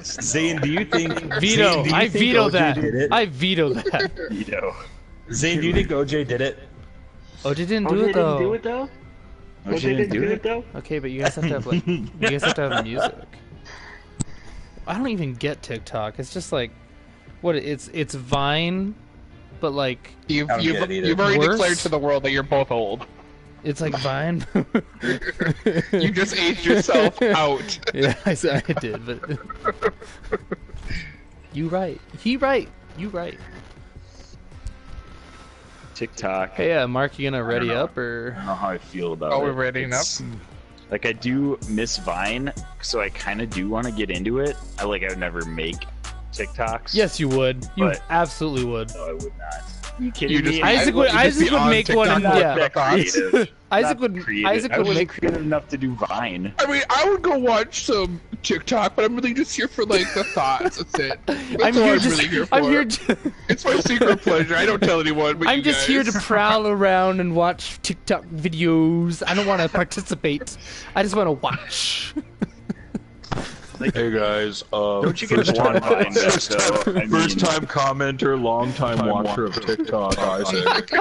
Zane, do you think veto? I veto that. OJ did it? I veto that. Veto. Zane, do you think OJ did it? OJ didn't do it though. OJ didn't do it though. Okay, but you guys have to have like, you guys have to have music. I don't even get TikTok. It's just like, what? It's Vine, but like You've already declared to the world that you're both old. it's like Vine. You just aged yourself out. Yeah, I did, but you right. He right. You right. TikTok. Hey, Mark, you gonna ready up I or? don't know how I feel about it. Oh, we're readying up. Like I do miss Vine, so I kind of do want to get into it. I would never make TikToks. Yes, you would. You But- absolutely would. No, I would not. Are you kidding You just- me? Isaac would would make one. I'm not Yeah. that creative. Isaac Not would. creative. Isaac I would wasn't make. creative enough to do Vine. I mean, I would go watch some TikTok, but I'm really just here for like the thoughts. That's it. That's I'm all here I'm just. really here for. I'm here. It's my secret pleasure. I don't tell anyone. But I'm you just guys. here to prowl around and watch TikTok videos. I don't want to participate. I just want to watch. Hey guys, Don't you get a one Vine though? I mean, first time commenter, long time watcher of TikTok, Isaac.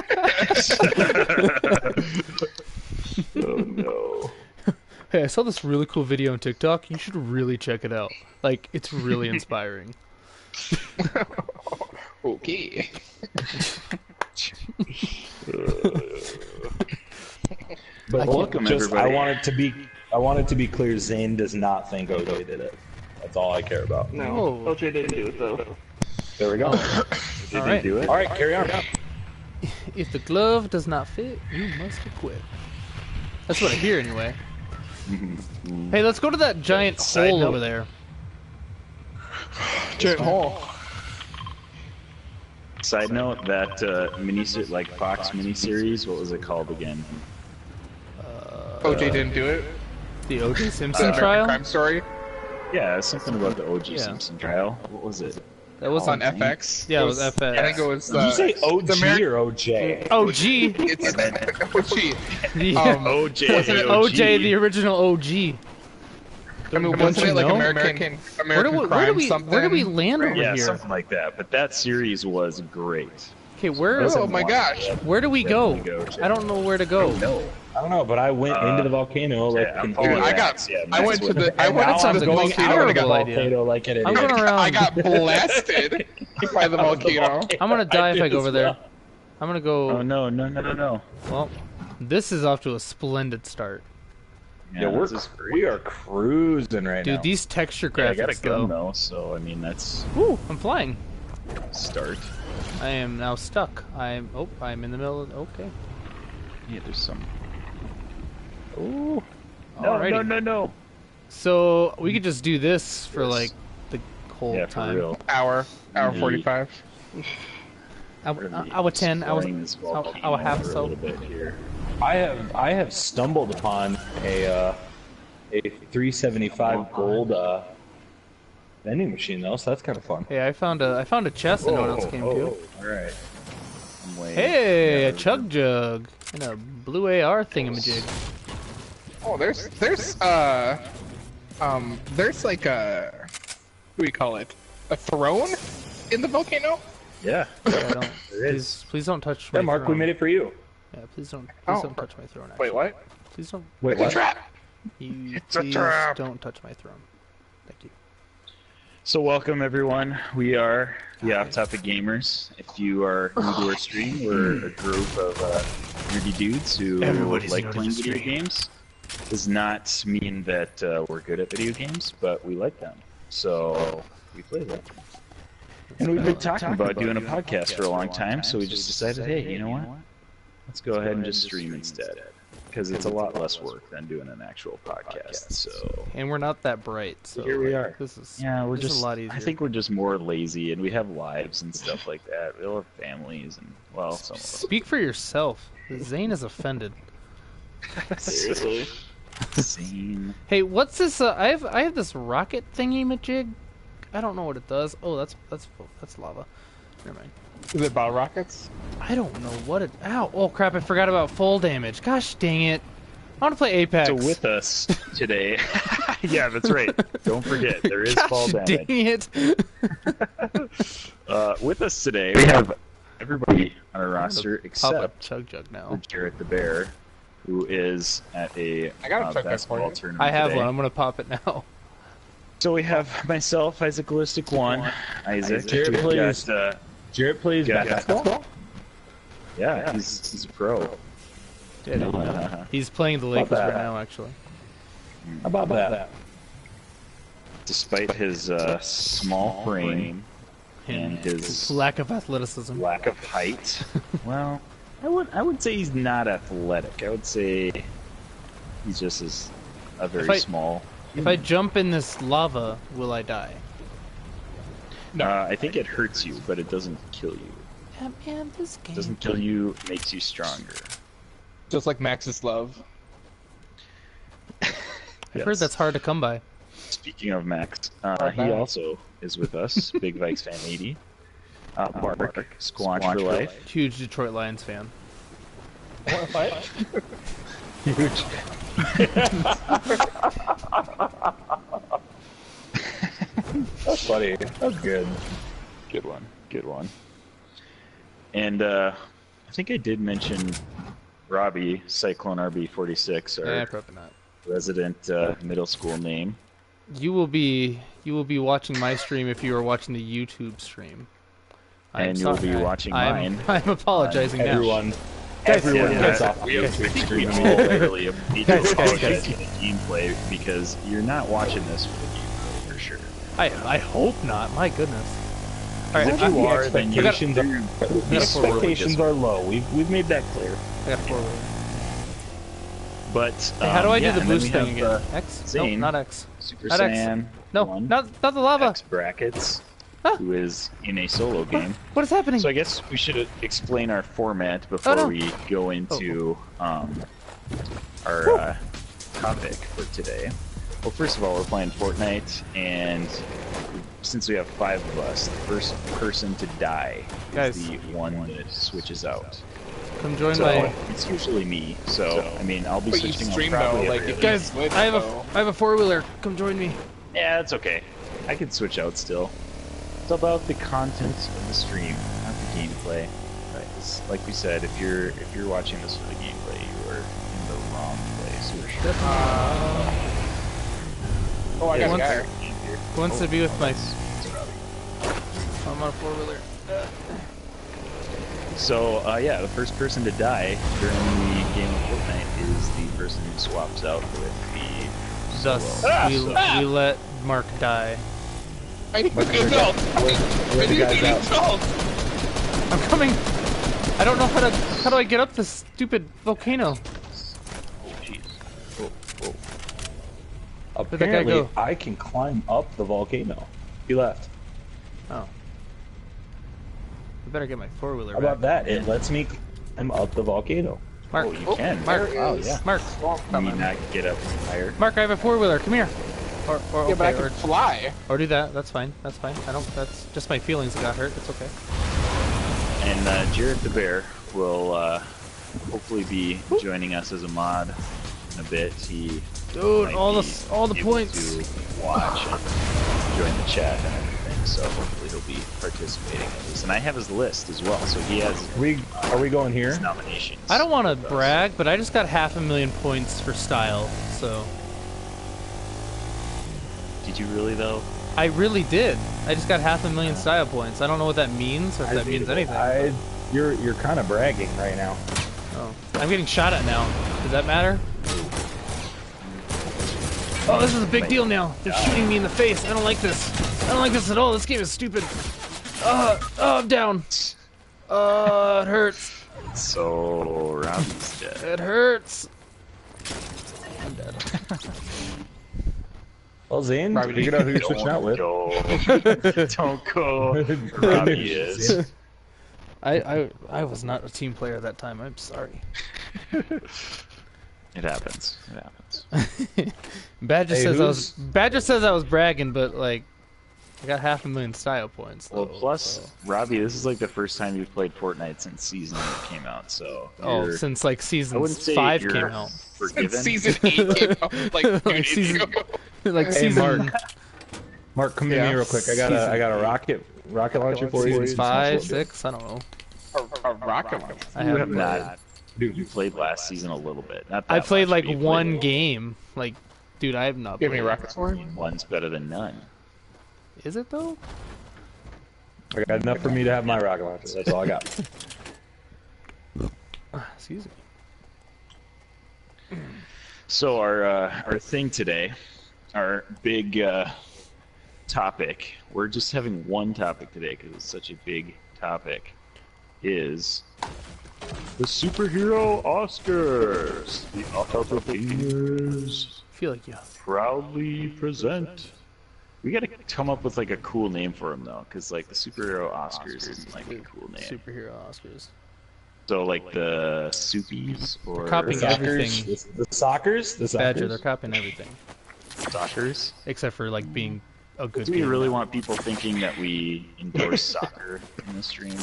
Oh no. Hey, I saw this really cool video on TikTok. You should really check it out. Like, it's really inspiring. Okay. But Welcome, just, everybody. I want it to be clear. Zane does not think OJ did it. That's all I care about. No. OJ didn't do it though. There we go. Did All they right. do it? All right, carry on. If the glove does not fit, you must quit. That's what I hear anyway. Hey, let's go to that giant Side hole note. over there. Giant hole. Side note: that Fox miniseries. What was it called again? OJ didn't do it. The O.J. The Simpson American trial? Crime Story. Yeah, something about the O.J. Yeah. Simpson trial. What was it? That was On FX. Yeah, it was FX. I think it was. Did you say OG the Ameri- or OJ? OG. It's OG. The OJ. wasn't it OJ, the original OG. I mean, Don't wasn't you it like know? American Where do Crime we something? where do we land over Yeah, here? something like that. But that series was great. Okay, where Oh my gosh. where do we go? Definitely go. I don't know where to go. No. I don't know, but I went into the volcano like. Yeah, I'm in following theory. I that. got. Yeah, I went that's to what- the. I went Now to I'm the going volcano. out And I of the terrible got. idea. volcano like an I'm idiot. going around. I got blasted by the volcano. I'm gonna die if did I go as over there. well. I'm gonna go. Oh no. Well, this is off to a splendid start, Yeah, this is we are cruising right dude. now. These texture Yeah, I got a graphics, gun though. though, so I mean that's Ooh, I'm flying. a start. I am now stuck. I'm in the middle of. Okay. Yeah, there's some. Ooh. No, Alrighty. no. So we could just do this for like the whole Yeah, for time. real. Hour Indeed. 45. I would 10. I would have a so. little bit here. I have stumbled upon a 375 gold vending machine though, so that's kind of fun. Hey, I found a chest that no one else came to. All right. I'm way- Hey, yeah, a chug jug and a blue AR thingamajig. Oh, there's like a, what do we call it? A throne in the volcano? Yeah. I don't. There is. Please don't touch my Yeah, Mark, we throne. made it for you. Yeah, please don't Oh. touch my throne. Wait, Actually. what? Please don't. Wait, It's a what? trap! You It's a please trap. don't touch my throne. Thank you. So welcome everyone. We are the Off Topic Gamers. If you are new to our stream, we're a group of nerdy dudes who Everybody's like new to playing the video stream. games. Does not mean that we're good at video games, but we like them. So we play them. And we've been talking about doing a podcast for a long time, so we just decided, hey, you know what? Let's go ahead and just stream instead. Because it's a lot less work than doing an actual podcast. So And we're not that bright, so Here we are. This is yeah, we're this is just. a lot easier. I think we're just more lazy, and we have lives and stuff like that. We all have families, and well, some of us. Speak for yourself. Zane is offended. Seriously. Scene. Hey, what's this? I have this rocket thingy majig. I don't know what it does. Oh, that's lava. Never mind. Is it bottle rockets? I don't know what it. Ow! Oh crap! I forgot about full damage. Gosh dang it! I want to play Apex. So with us today, yeah, that's right. Don't forget, there is fall Gosh, damage. dang it. With us today, we have everybody on our roster Pop a except chug jug now. for Jarrett the Bear, who is at a I got a chug jug for basketball you. tournament I have today. one. I'm gonna pop it now. So we have myself, Isaac Ballistic 1, Isaac. Jarrett We've plays- got, Jarrett plays Yeah. basketball? yeah, he's a pro. Did he? He's playing the Lakers that? right now, actually. How about that? Despite his small frame and his lack of athleticism. lack of height, well, I would say he's not athletic. I would say he's just a If very I- small. If I jump in this lava, will I die? I think it hurts you, but it doesn't kill you. Yeah, man, this game. It doesn't kill you, makes you stronger. Just like Max's love. I've heard that's hard to come by. Speaking of Max, Not he bad. also is with us, Big Vikes fan 80. Mark, Squanch for life. Huge Detroit Lions fan. Want to fight? Huge. That's funny. That's good. Good one, good one. And I think I did mention Robbie, Cyclone RB46, our Yeah, probably not. resident middle school name. You will be watching my stream if you are watching the YouTube stream. I'm And you'll sorry. be watching I'm, mine. I'm apologizing now. Everyone Guys, everyone Yeah, gets off we the have YouTube we stream. totally need to Guys, apologize for the gameplay because you're not watching this for the gameplay for sure. I hope not. My goodness. All right, If you are, then you expectations should. are, the expectations are low. We've made that clear. I got a forward. But Hey, how do I yeah, do the and then boost we thing have, again? X? Zane. Nope, not X. Super Not X. Saiyan. No, 1, not the lava. X brackets, Ah. who is in a solo game. What is happening? So I guess we should explain our format before no. we go into our topic for today. Well, first of all, we're playing Fortnite, and since we have 5 of us, the first person to die Guys. is the one that switches out. Come join So my it's usually me. So I mean, I'll be But you switching stream out probably though, like every if other- you guys. switch, I though. have a 4-wheeler. Come join me. Yeah, that's okay. I can switch out still. It's about the content of the stream, not the gameplay. It's like we said, if you're watching this for the gameplay, you are in the wrong place for sure. Oh, I got a Once- guy. Who wants to be with my? It's Robbie. I'm on a 4-wheeler. So yeah, the first person to die during the game of Fortnite is the person who swaps out with the Thus, solo. we let Mark die. I need to get out. I need to guys get out. out. I'm coming. I don't know how do I get up this stupid volcano? Oh jeez. Oh. Where'd that guy Apparently, go? I can climb up the volcano. He left. Oh. I better get my 4-wheeler How back. about that? It lets me climb up the volcano. Mark, Oh, you can. Mark, Wow, yeah. Mark, You need not get up higher. Mark, I have a 4-wheeler. Come here. Or Yeah, but I okay, can fly. or do that. That's fine. That's fine. I don't. That's just my feelings that got hurt. It's okay. And Jarrett the Bear will hopefully be joining us as a mod in a bit. He Dude, might all be the able points. to watch and join the chat and everything. So hopefully he'll be participating in this. And I have his list as well, so he has Are we going here? his nominations. I don't want to brag, but I just got 500,000 points for style. So Did you really though? I really did. I just got 500,000 style points. I don't know what that means or if that means anything. You're kind of bragging right now. Oh, I'm getting shot at now. Does that matter? Oh, this is a big deal now. They're shooting me in the face. I don't like this. I don't like this at all. This game is stupid. I'm down. It hurts. So Robbie's dead. It hurts. I'm dead. Well, Zane, Robbie, figured out who you're switching out with. Don't go. Robbie is. I was not a team player that time. I'm sorry. It happens. It happens. Badger Hey, says I was bragging, but like I got 500,000 style points. Though, Well, plus, so. Robbie, this is like the first time you've played Fortnite since Season 8 came out, so... Oh, since like I season wouldn't say 5 you're came out. forgiven. Season 8 came out like 2 Like days season- ago. Like Hey, season Mark, come to me real quick. I got a rocket launcher for you. seasons 5, 6. I don't know. A rocket launcher. I You have haven't. not... Dude, you played last season a little bit. Not that I played much, like but you one played game. Like, dude, I have not. Give me a played. rocket sword. One's better than none. Is it though? I got enough for me to have my rocket launcher. That's all I got. Excuse me. So our thing today, our big topic, we're just having one topic today because it's such a big topic, is the superhero Oscars. The Oscars I feel like proudly present. We gotta come up with like a cool name for them though, because like the superhero Oscars isn't like a cool name. superhero Oscars. So like the Soupies or Copying everything. The Sockers? The Badger, Sockers? they're copying everything Sockers. except for like being a good. Do we game. really want people thinking that we endorse soccer in the stream?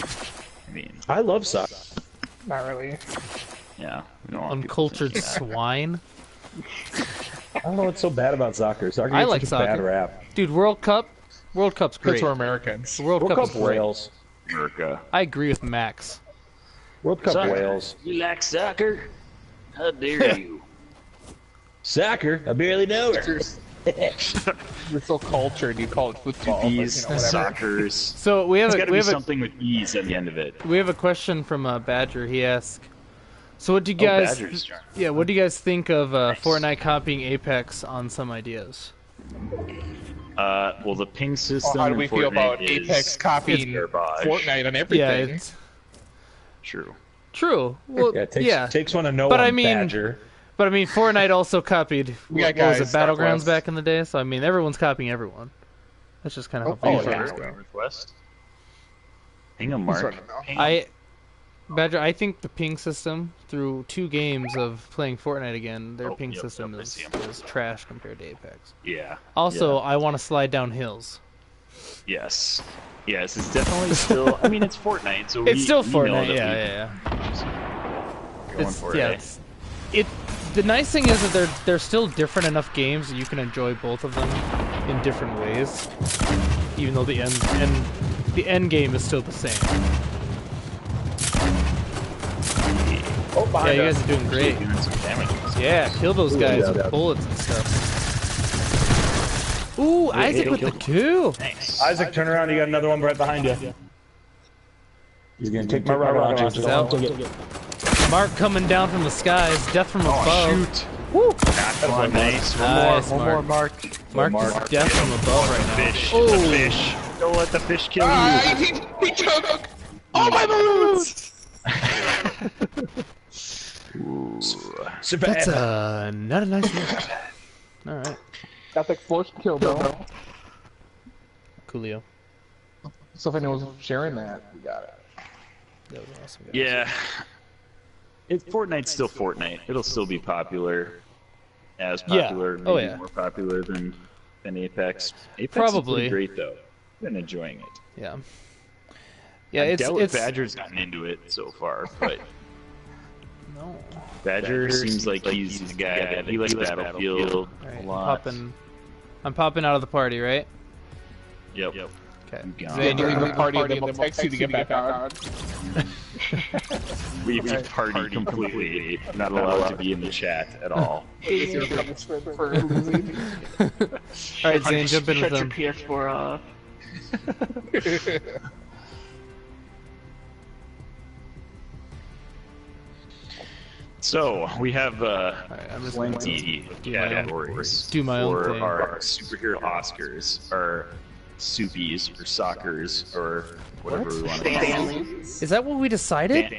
I mean, I love soccer. Not really. yeah. We don't want people Uncultured thinking that. swine? I don't know what's so bad about soccer. Soccer I gets like such a bad soccer. rap. Dude, World Cup's Because great. we're Americans. World World Cup Cup is great. Wales. America. I agree with Max. World Cup Soccer. Wales. You like soccer? How dare you? Soccer? I barely know her. You're so cultured, you call it football. but, Bees, you know, whatever. soccers. So we have It's a got to we be have a something with E's at the end of it. we have a question from Badger. He asked, "So what do you Oh, guys? Badger's turn. Yeah, what do you guys think of Fortnite copying Apex on some ideas?" Well, the ping system. Well, how do in we feel about Fortnite is Apex copying garbage. Fortnite on Yeah, everything? it's True. true. Well, Yeah, it takes one to know But one, I mean- Badger. But I mean, Fortnite also copied We got what was it, guys, Battlegrounds Northwest. back in the day. So I mean, everyone's copying everyone. That's just kind of how Oh, video yeah. games go. Northwest. Ping a Who's mark. running now? Ping Badger, I think the ping system through 2 games of playing Fortnite again, their Oh, ping yep, system yep, I is, see 'em. is trash compared to Apex. Yeah. Also, Yeah. I want to slide down hills. Yes. Yes, it's definitely still. I mean, it's Fortnite, so It's still we know Fortnite, that yeah. Going It's, for yeah, it. the nice thing is that they're still different enough games that you can enjoy both of them in different ways, even though the end game is still the same. Oh, Yeah, behind you us. guys are doing great. Doing some damage. Yeah, kill those guys yeah, with yeah. bullets and stuff. Ooh, Isaac with the kill. Nice. Isaac, turn around. You got another one right behind you. He's gonna take my rocket launcher. It's out. Mark coming down from the skies, death from above. Oh, shoot. Woo. Not one. Nice. Nice, One more, Mark. Mark. Mark just death from above right now. Fish. Oh. The fish. Don't let the fish kill Ah, you. he took all my balloons! Super That's epic. not a nice one. All right, Got the explosion kill, bro. Coolio. So if anyone's sharing that, we got it. That was awesome. Guys. Yeah. Fortnite's still Fortnite. It'll still be popular. As Yeah. popular, maybe Oh, yeah. more popular than Apex. Apex Probably. is pretty great, though. Been enjoying it. Yeah. Yeah, I doubt it's Badger's gotten into it so far, but no. Badger seems like he's the guy that he likes Battlefield All a right, lot. I'm popping out of the party, right? Yep. Okay. Gone. Then you leave the party and then we'll text you to get back on. Leave the party completely. Not allowed to be in the chat at all. Is your punishment for losing? All right, Zane, jump in with Shut your them. PS4 off. So we have All right, I'm just gonna plenty do my own- categories do my own for thing. our superhero Oscars, or Soupies, or Soccers, or whatever we want to call them. Stanlees. Is that what we decided?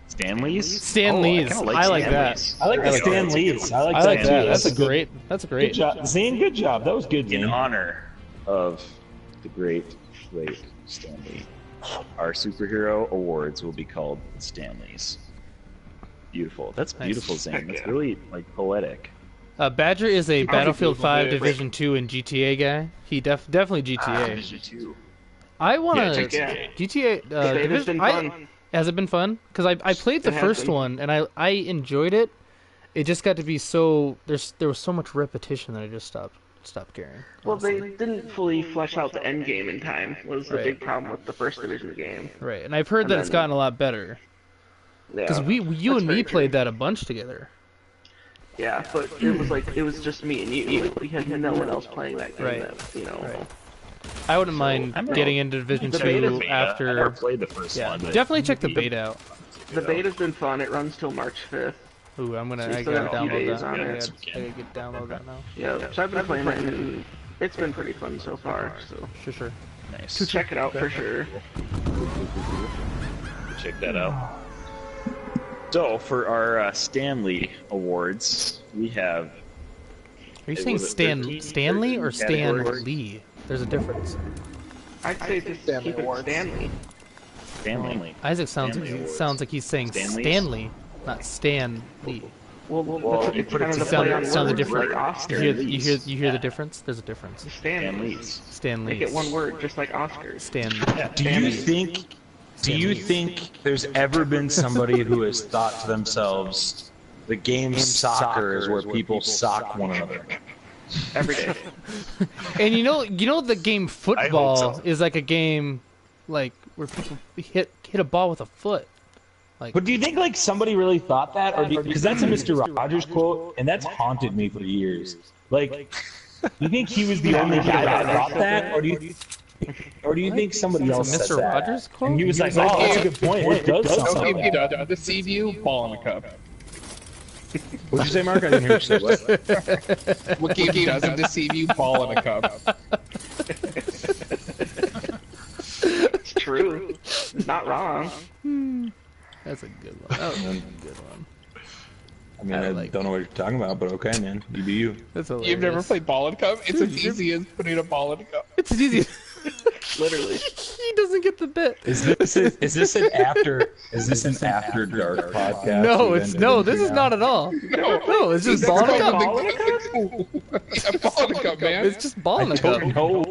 Stanleys? Stanlees. Oh, I like that. Stanleys. I like the like Stan Lees. I like I like that that. too. That's a good- great. That's a Good great. job, Zane. Good job. That was good, In Zane. honor of the great late Stanley, our superhero awards will be called Stanleys. Beautiful. That's Nice. beautiful, Zane. That's really like poetic. Badger is a Battlefield Google 5 it. Division 2 and GTA guy. He definitely GTA. Division 2. I want Yeah, to GTA. GTA. It's Division. been fun. Has it been fun? Because I played the It has first been. one and I enjoyed it. It just got to be so there was so much repetition that I just stopped caring. Well, they didn't fully flesh out the end game in time. Was the Right. big problem with the first division game. Right, and I've heard And that it's then- gotten a lot better. Because Yeah, you that's and me very played true. that a bunch together. Yeah, but it was just me and you. Like, we had no one else playing that game. Right. That, you know. Right. I wouldn't mind I'm getting into Division The 2 beta's I never after. played the first Yeah, one. But definitely check the beta out. The beta's been fun. It runs till March 5th. Ooh, So you I still gotta got a few download days that. on I it. gotta get download that now. Yeah, so I've been playing it, and it's been pretty fun so far. So Sure. nice. check it out for sure. Check that out. So for our Stanley Awards, we have. Are you It saying was a 13 Stanley or Stan category. Lee? There's a difference. I'd say just Stanley keep it Awards. Stanley. Stanley. Isaac Stanley Awards. sounds like he's saying Stanleys? Stanley, not Stan Lee. Well, you it's put it kind of the together, play on it sounded words, different. like Oscar. You hear the difference? There's a difference. Stanleys. Stan Lee. Make it one word, just like Oscars. Stan. Do you think there's ever been somebody who has thought to themselves, the game soccer is where people sock one another? Every day. And you know the game football so. is like a game like where people hit a ball with a foot. But do you think like somebody really thought that, or because that's a Mr. Rogers quote, and that's haunted me for years. Like, you think he was the only guy that thought that, or do you think somebody else Mr. said that? Rogers quote? And he was like, "Oh, that's a good point. It does sound Don't like give that." me the sea view, ball in a cup. What'd you say, Mark? I didn't hear what you said. What game doesn't deceive you? Ball in a cup. It's true. Not wrong. That's a good one. That was a good one. I mean, I don't know what you're talking about, but okay, man. You do you. That's hilarious. You've never played ball in a cup? It's as easy as putting a ball in a cup. It's as easy. Literally. He doesn't get the bit. Is this an after dark podcast? No, it's no. This is not at all. No, it's just ball in a cup. Ball in a cup, man. It's just ball in I a cup. don't know.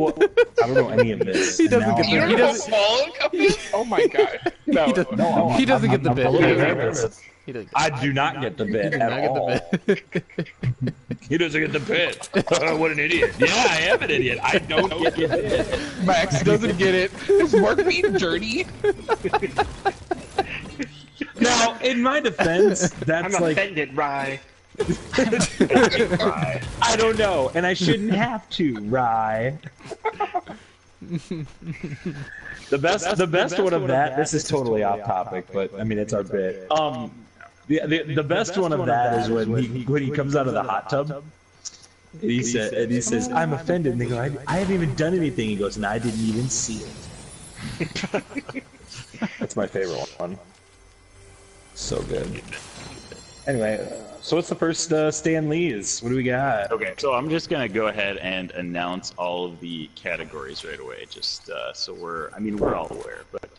I don't know any of this. He doesn't And get now You the- don't he know doesn't- what ball in a cup is? Oh my god. No. He doesn't, No, he doesn't get the I'm bit. a He little doesn't, nervous. he doesn't I do not get the bit at not get all. the bit. He doesn't get the bit. What an idiot. Yeah, I am an idiot. I don't get the bit. Max doesn't get it. Is Mark being dirty? Now, in my defense, I'm that's like, offended, Rye. I don't know, and I shouldn't have to, Rye. The best one of that, this is totally off topic, but I mean, it's our bit. The best one of that is when he comes out of the hot tub. And he says, "I'm offended." And they go, "I haven't even done anything." He goes, "And I didn't even see it." That's my favorite one. So good. Anyway, so what's the first Stanlees? What do we got? Okay, so I'm just gonna go ahead and announce all of the categories right away, just so we're all aware, but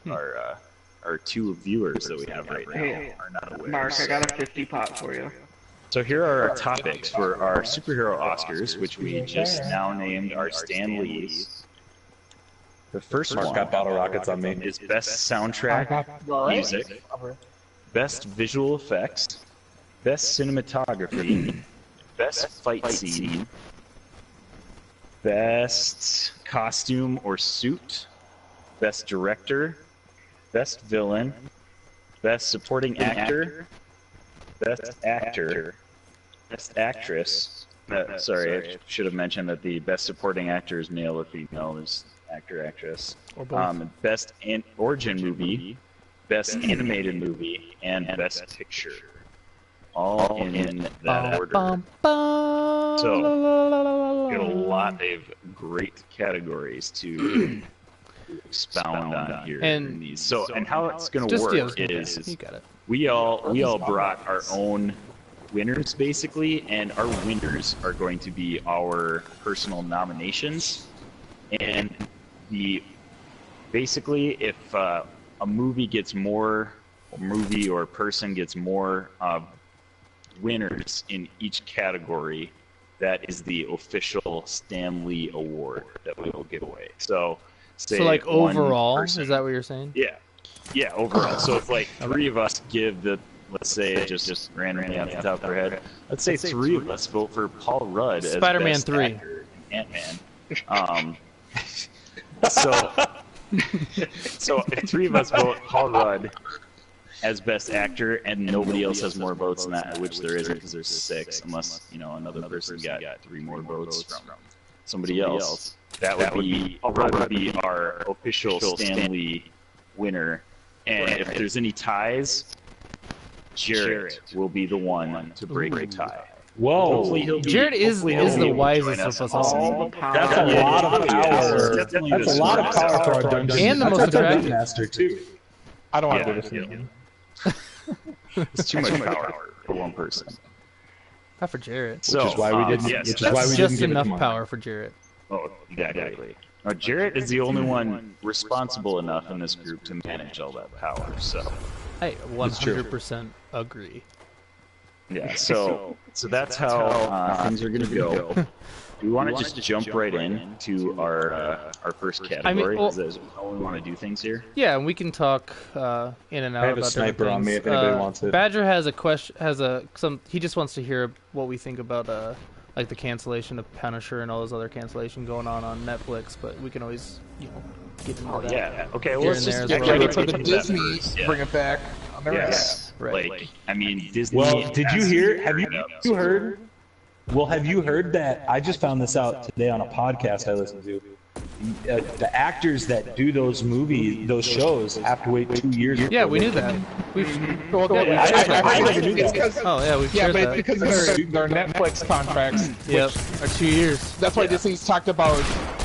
our two viewers that we have right now Hey, are not aware. Mark, I got a 50 pot for you. So here are our topics for our superhero Oscars, which we just now named our Stanleys. The first Mark one got bottle rockets on me. is Best Soundtrack Music, Best Visual Effects, Best Cinematography, Best Fight Scene, Best Costume or Suit, Best Director, Best Villain, Best Supporting Actor, Best Actor, Best Actress. Sorry, I should have mentioned that the Best Supporting Actor is male or female. There's actor, actress. Or both. Best Origin Movie, Best Animated Movie, and Best Picture. All in that order. So, got a lot of great categories to expound on here. And in these. So, and how it's going to Just work you is got it. we all brought our own winners basically, and our winners are going to be our personal nominations. And basically, if a movie or person gets more winners in each category that is the official Stanley Award that we will give away. So, say So like one overall, person- is that what you're saying? Yeah, overall. So if like 3 of us give the, let's say just randomly off the top of our head, let's say 3 of us vote for Paul Rudd as Spider-Man best 3. actor in Ant-Man. So if 3 of us vote Paul Rudd as best actor and nobody else has more votes than that, which there isn't because there's 6, unless another person got 3 more votes from somebody else, that would be Rudd would be our official Stanley winner. And if there's any ties, Jarrett will be the one to break the tie. Whoa. Jared is the wisest of us all. That's a lot of power. That's a lot of power for our dungeon. And the most attractive. Master too. I don't want to do this again. It's too much power for one person. Not for Jarrett. So, Which is why we didn't. yes, Which is why we Just didn't give it enough to Mark. power for Jarrett. Oh, exactly. Now, Jarrett is the only one responsible enough in this group to manage all that power. So, I 100% agree. yeah. So that's how things are going to go. Do we want to just jump right in to our first category? well- Is that how we want to do things here? Yeah, and we can talk in and out I have a about sniper different on me things. if anybody wants it. Badger has a question. He just wants to hear what we think about like the cancellation of Punisher and all those other cancellation going on Netflix. But we can always get into that. Yeah. Okay. Well, Here let's and just there Get as ready well. for the get into that Disney. first. Yeah. Bring it back on the Yes. Right. Like, I mean, Disney. Well, did you has hear? to Have figure it out. you heard? Well, have you heard that? I just found this out today on a podcast I listened to. The actors that do those shows have to wait 2 years. Yeah, we knew that. Well, I never knew it's that. because Oh yeah, we've yeah, shared but it's that. because of their Netflix contracts. Yep, or 2 years. That's why Disney's talked about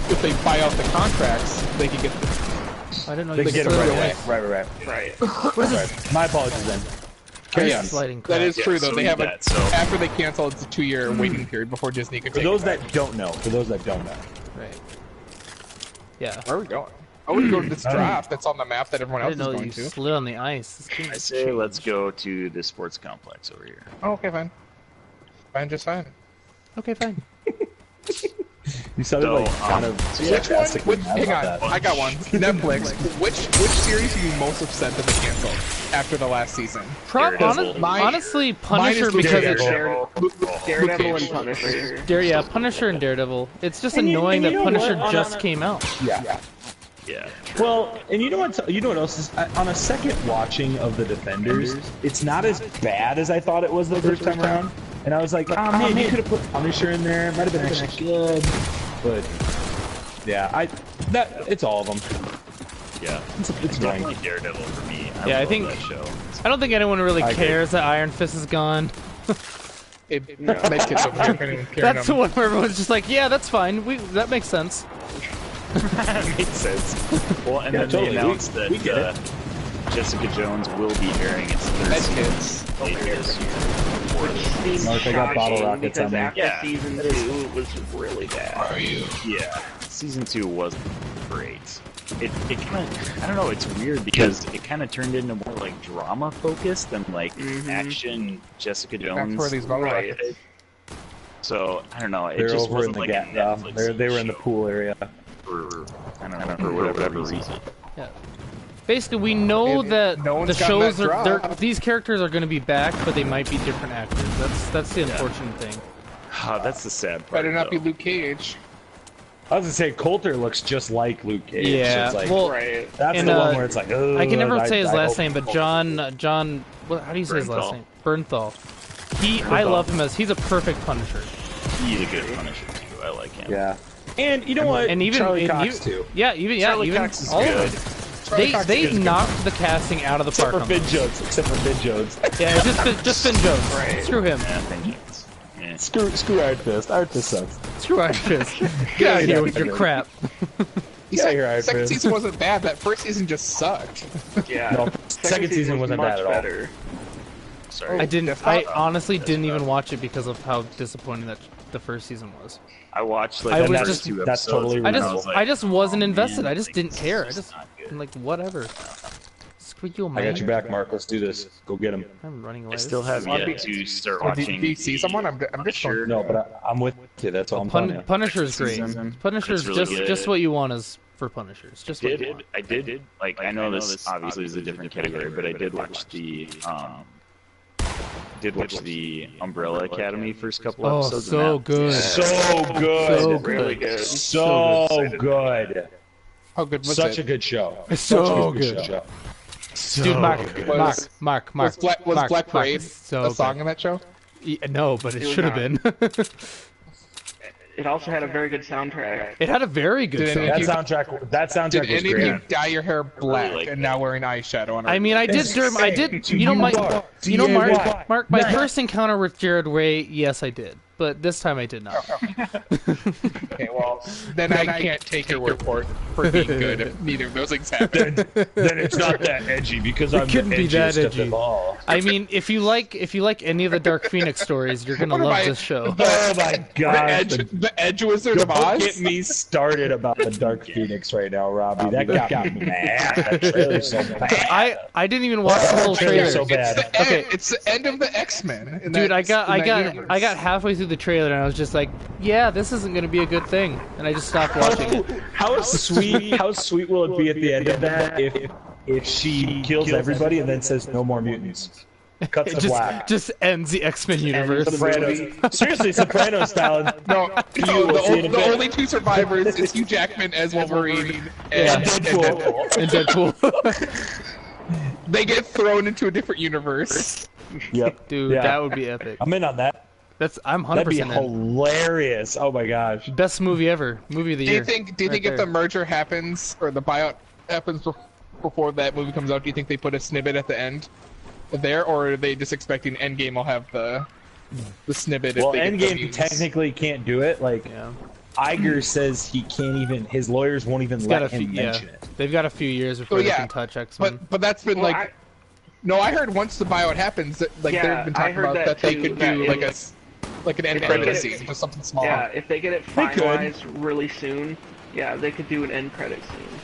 if they buy out the contracts, they could get. I didn't know They you get could it throw it right away. away. Right. Right. My apologies then. Yes, sliding that is crap. true Yeah, though. so They we have did a that, so- after they cancel, it's a 2-year waiting period before Disney can For take those it back. that don't know, Right. Yeah. Where are we going? Oh, we go to this draft that's on the map that everyone I else didn't is know going you to. slid on the ice. This game I is say let's go to the sports complex over here. Oh, okay, fine. Fine, just fine. okay, fine. You sounded So, like kind of Which one? sarcastically mad Hang on, about that. I got one. Netflix. Which series are you most upset that they canceled after the last season? Daredevil. Honestly, Punisher is because it's Daredevil. Daredevil and Punisher. Punisher and Daredevil. It's just And annoying you that know Punisher what? just came out. Yeah. Yeah. Well, and you know what? You know what else is on a second watching of the Defenders, it's not as bad as I thought it was the first time around. And I was like, oh man, you could have put Punisher in there. It might have been actually good. But yeah, it's all of them. Yeah. It's Definitely annoying. Daredevil for me. Yeah, I love think- that show. I don't think anyone really I agree. cares that Iron Fist is gone. Medkit's over here. Couldn't even carry That's the them. one where everyone's just like, yeah, that's fine. That makes sense. That makes sense. Well, and Yeah, then totally. they announced We get that Jessica Jones will be airing its third season Medkits. later this year. Seems Mark, I got bottle shocking rockets on because me. after Yeah. season 2, it was really bad. Yeah, season 2 wasn't great. It kind of, I don't know, it's weird because it kind of turned into more like drama focused than like action Jessica Jones. That's where these bottle related. rockets. So I don't know. It They're just over in wasn't the like a Netflix they were in the show pool area. for I don't know for whatever reason. Yeah. Basically, we know that no one's the gotten shows that are drop. these characters are going to be back, but they might be different actors. That's the unfortunate thing. Ah, that's the sad part. Better not be though. Luke Cage. I was gonna say Coulter looks just like Luke Cage. Yeah, So it's like, well, Right. that's and, the one where it's like, oh, I can never say his last hope name, but Coulter- John, how do you say his last Bernthal. name? Bernthal. I love him he's a perfect Punisher. He's a good Punisher too. I like him. Yeah. And you know what? And even Charlie and Cox you- too. Yeah, even Charlie even Cox is all good. of them. They knocked the casting out of the Except park. for Finn Jones. Except for Finn Jones. Yeah, it's just Finn Jones. Right. Screw him. Yeah, vengeance. Yeah. Screw Iron Fist. Iron Fist sucks. Screw Iron Fist. Get out of here with your crap. Get out here, Iron Second Fist. season wasn't bad. That first season just sucked. Yeah. No, second season wasn't much bad at all. better. Sorry. I honestly didn't even watch it because of how disappointing that the first season was. I watched I like the was first just- 2 that's episodes. totally and I was just like, I just wasn't invested. man, I just didn't care. I this just is not good. I'm like whatever. For you, I man. got your back, Mark. Let's do this. Go get him. I'm running away. I still have yet to start Do watching. you see someone? I'm just Punisher. No, but I'm with you. That's all I'm telling you. Punisher's great. Season. Punisher's It's really good. just what you want as for Punishers. Just what you want. I did. Like I know this obviously is a different category, but I did watch the Umbrella Academy first couple Oh, episodes. so and good. So good. So Really good. good. So good. How good was Such it? a good show. It's so Such a good. show. Dude, Mark. Was Was Black Parade so a song good. in that show? No, but it It was should have been. It also had a very good soundtrack. It had a very good Did any sound. of you- That Did soundtrack was any of you great. dye your hair black like and now wearing eyeshadow on? I mean, I did. You know, Mark. My first encounter with Jared Way, yes, I did, but this time I did not. Okay, well, then I can't take your word for it for being good if neither of those things happen. Then it's not that edgy because I'm the couldn't be that edgiest of edgy. them all. I mean, if you like any of the Dark Phoenix stories, you're gonna What am love I- this show. Oh my The god. Edge Wizard of Don't Oz? get me started about the Dark Phoenix right now, Robbie. That got me mad. That trailer's so bad. I didn't even watch the whole trailer. So bad. It's the Okay. end, it's the end of the X-Men. in Dude, that- in that universe. I got halfway through the trailer and I was just like, yeah, this isn't gonna be a good thing, and I just stopped watching it. How sweet will it be at the end of that if she kills everybody and then says no more mutants? Cuts It to black. just ends the X-Men universe. Sopranos. Seriously, Sopranos style. No, will see it in a the bit. only two survivors is Hugh Jackman as Wolverine Yeah. and Deadpool. And Deadpool. They get thrown into a different universe. Yep. Dude, Yeah. that would be epic. I'm in on that. I'm That'd be 100% in. hilarious. Oh my gosh. Best movie ever. Movie of the Do year. you think Right if there. the merger happens or the buyout happens before that movie comes out, do you think they put a snippet at the end there, or are they just expecting Endgame will have the snippet? Well, if they get the Endgame mutants? technically can't do it. Like, Yeah. Iger says he can't even. His lawyers won't even It's got let a few, him yeah. mention it. They've got a few years before yeah, they can touch X-Men. But that's been Well, like. No, I heard once the buyout happens, that, like Yeah, they've been I talking heard about that that they too, could that do it like was- like an end If they credit get it- scene, just something small. Yeah, if they get it They could. finalized really soon, yeah, they could do an end credit scene.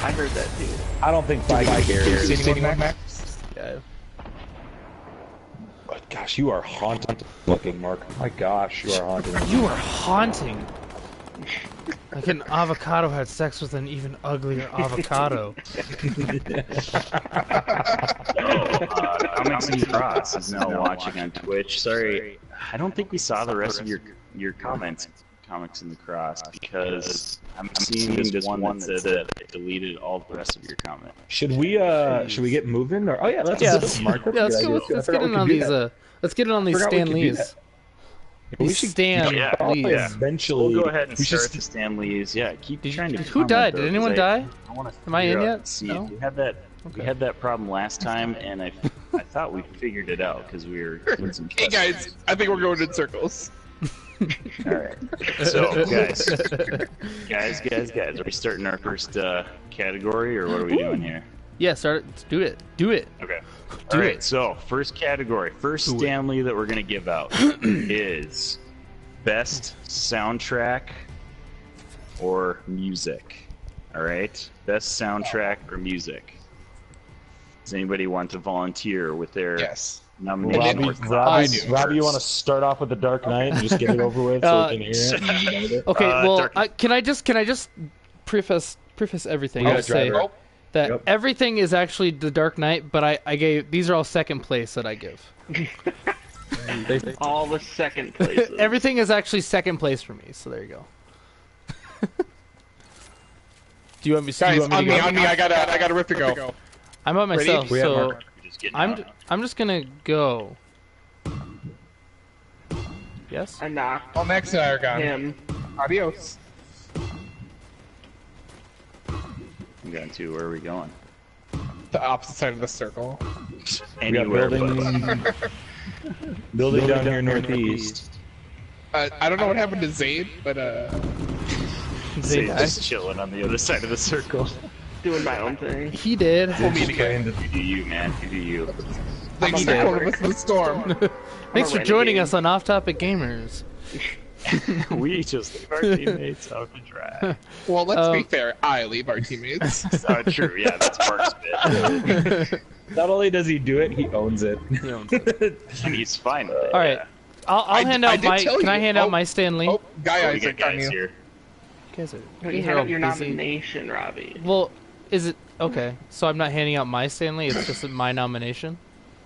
I heard that too. I don't think Feige Have you cares. seen anything, Max? Yeah. But gosh, you are haunted looking, Mark. My gosh, you are haunted. You are haunting. Like an avocado had sex with an even uglier avocado. Comics and Cross is now watching on Twitch. Sorry, I don't think we saw the rest of your comments. Comics in the Cross, because I'm seeing this one that said that it deleted all the rest of your comment. Should we get moving? Or let's Yeah, Mark. yeah, let's get in on these. Let's get in on these Forgot we could do Stanlees. that. We These should Stan yeah, Lees. yeah. eventually. We'll go ahead and we should start the Stanleys. Yeah, keep trying to. Who comment, died? though, Did anyone 'cause die? I wanna Am I in figure out- yet? See, No? we had that. We had that problem last time, and I thought we figured it out because we were doing some. Hey testing. guys, I think we're going in circles. All right. So guys, are we starting our first category, or what are we doing here? Yeah, start. Let's do it. Do it. Okay. Do All right. it. So first category, first Do it. Stanley that we're gonna give out is best soundtrack or music. All right. Best soundtrack or music. Does anybody want to volunteer with their Yes. nomination? I do. Robbie, you want to start off with the Dark Knight and just get it over with so we can hear it? Okay. Well, Dark- can I just preface everything? We I'll gotta say drive it. that Yep. everything is actually the Dark Knight, but I gave these are all second place that I give. All the second places. Everything is actually second place for me. So there you go. Do you want me? Guys, to on me, go? on me. I got a rip to go. I'm by myself, We have so Mark. Just getting I'm out. I'm just gonna go. Yes. I knocked All next and I are gone. him. Adios. I'm going to. Where are we going? The opposite side of the circle. We got Anywhere but. building down here northeast. I don't know what happened to Zayd, but Zay died. Just chilling on the other side of the circle. Doing my own thing. He did. we'll meet again. You do you, man. You do you. Thanks for maverick. calling us the storm. Thanks for renegade. joining us on Off Topic Gamers. We just leave our teammates out to dry. Well, let's be fair. I leave our teammates. True, yeah, that's Mark's bit. Not only does he do it, he owns it. And he's fine with it. All right, I'll hand out did my. tell Can I you. hand out my Stanley? Oh, Guy We got Isaac on guys you. here. You guys are. No, You you guys had are all up your busy. nomination, Robbie. Well, is it okay? So I'm not handing out my Stanley. It's just my nomination.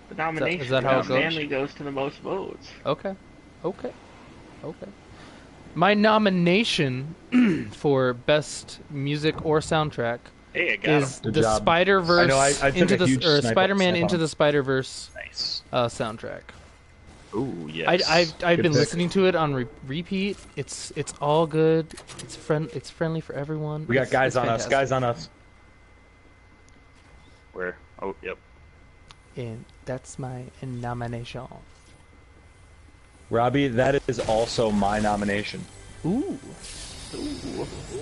The nomination is that how it goes? Stanley goes to the most votes. Okay. Okay. Okay. My nomination for best music or soundtrack Hey, I got him. is Good the job. Spider-Verse I know, I took into a huge the snipe- Spider-Man snipe into on the Spider-Verse Nice. soundtrack. Ooh, yes. I've Good been pick. listening to it on repeat. It's all good. It's friendly for everyone. We got It's guys on us. fantastic. Guys on us. Where? Oh, yep. And that's my nomination. Robbie, that is also my nomination. Ooh.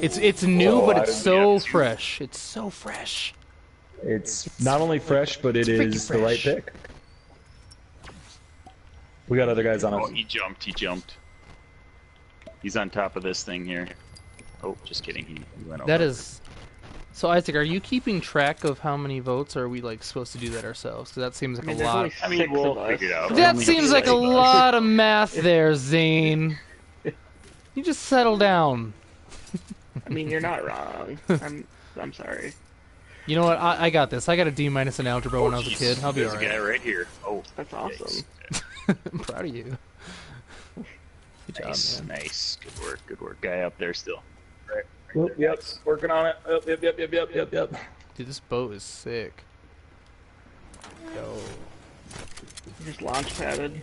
It's new, Oh, but I it's didn't so get it. fresh. It's so fresh. It's not only fresh, but it freaking is the right fresh. pick. We got other guys on Oh, us. he jumped. He jumped. He's on top of this thing here. Oh, just kidding. He went over. That is. So Isaac, are you keeping track of how many votes, or are we like supposed to do that ourselves? Because that seems like I mean, a there's lot. only I mean, 6 we'll of us. figure it out. That Only seems like a 6 of us. lot of math there, Zane. You just settle down. I mean, you're not wrong. I'm sorry. You know what? I got this. I got a D- in algebra when I was a Jeez, kid. I'll be There's alright. a guy right here. Oh, That's awesome. yikes. I'm proud of you. Good job, Nice, man. nice. Good work, good work. Guy up there still. Right, Yep, there, yep, nice. working on it. Yep. Dude, this boat is sick. Yo. Just launch padded.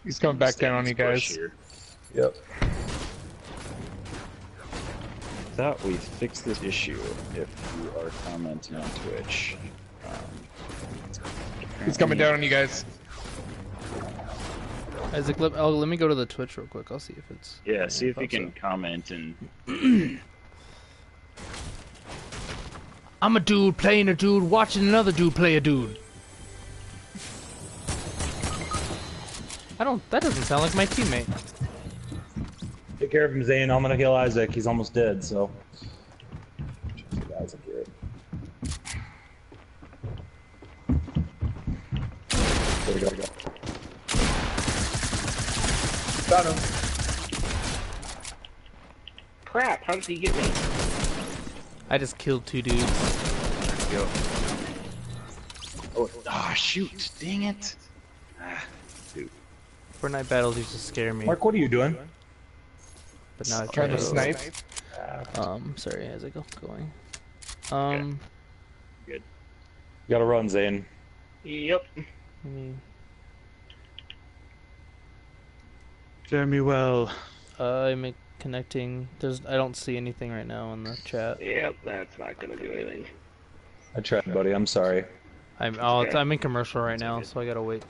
He's coming back down on you Push guys. here. Yep. Thought we fixed this issue if you are commenting on Twitch. He's coming down on you guys. Isaac, let me go to the Twitch real quick. I'll see if it's. Yeah, see if you pops can up. comment and I'm a dude playing a dude, watching another dude play a dude. That doesn't sound like my teammate. Take care of him, Zane. I'm gonna heal Isaac. He's almost dead, so. Get Isaac here. There we go. Got him. Crap, how did he get me? I just killed 2 dudes. go. Oh, ah, shoot! Dang it! Ah, dude. Fortnite battles used to scare me, Mark, what are you doing? but now I try Trying to snipe. Sorry, Isaac, going. Good. You gotta run, Zane. Yep. Let me- Jeremy, well. I'm connecting. I don't see anything right now in the chat. Yep, that's not gonna do anything. I tried, buddy. I'm sorry. I'm in commercial right now, so I gotta wait.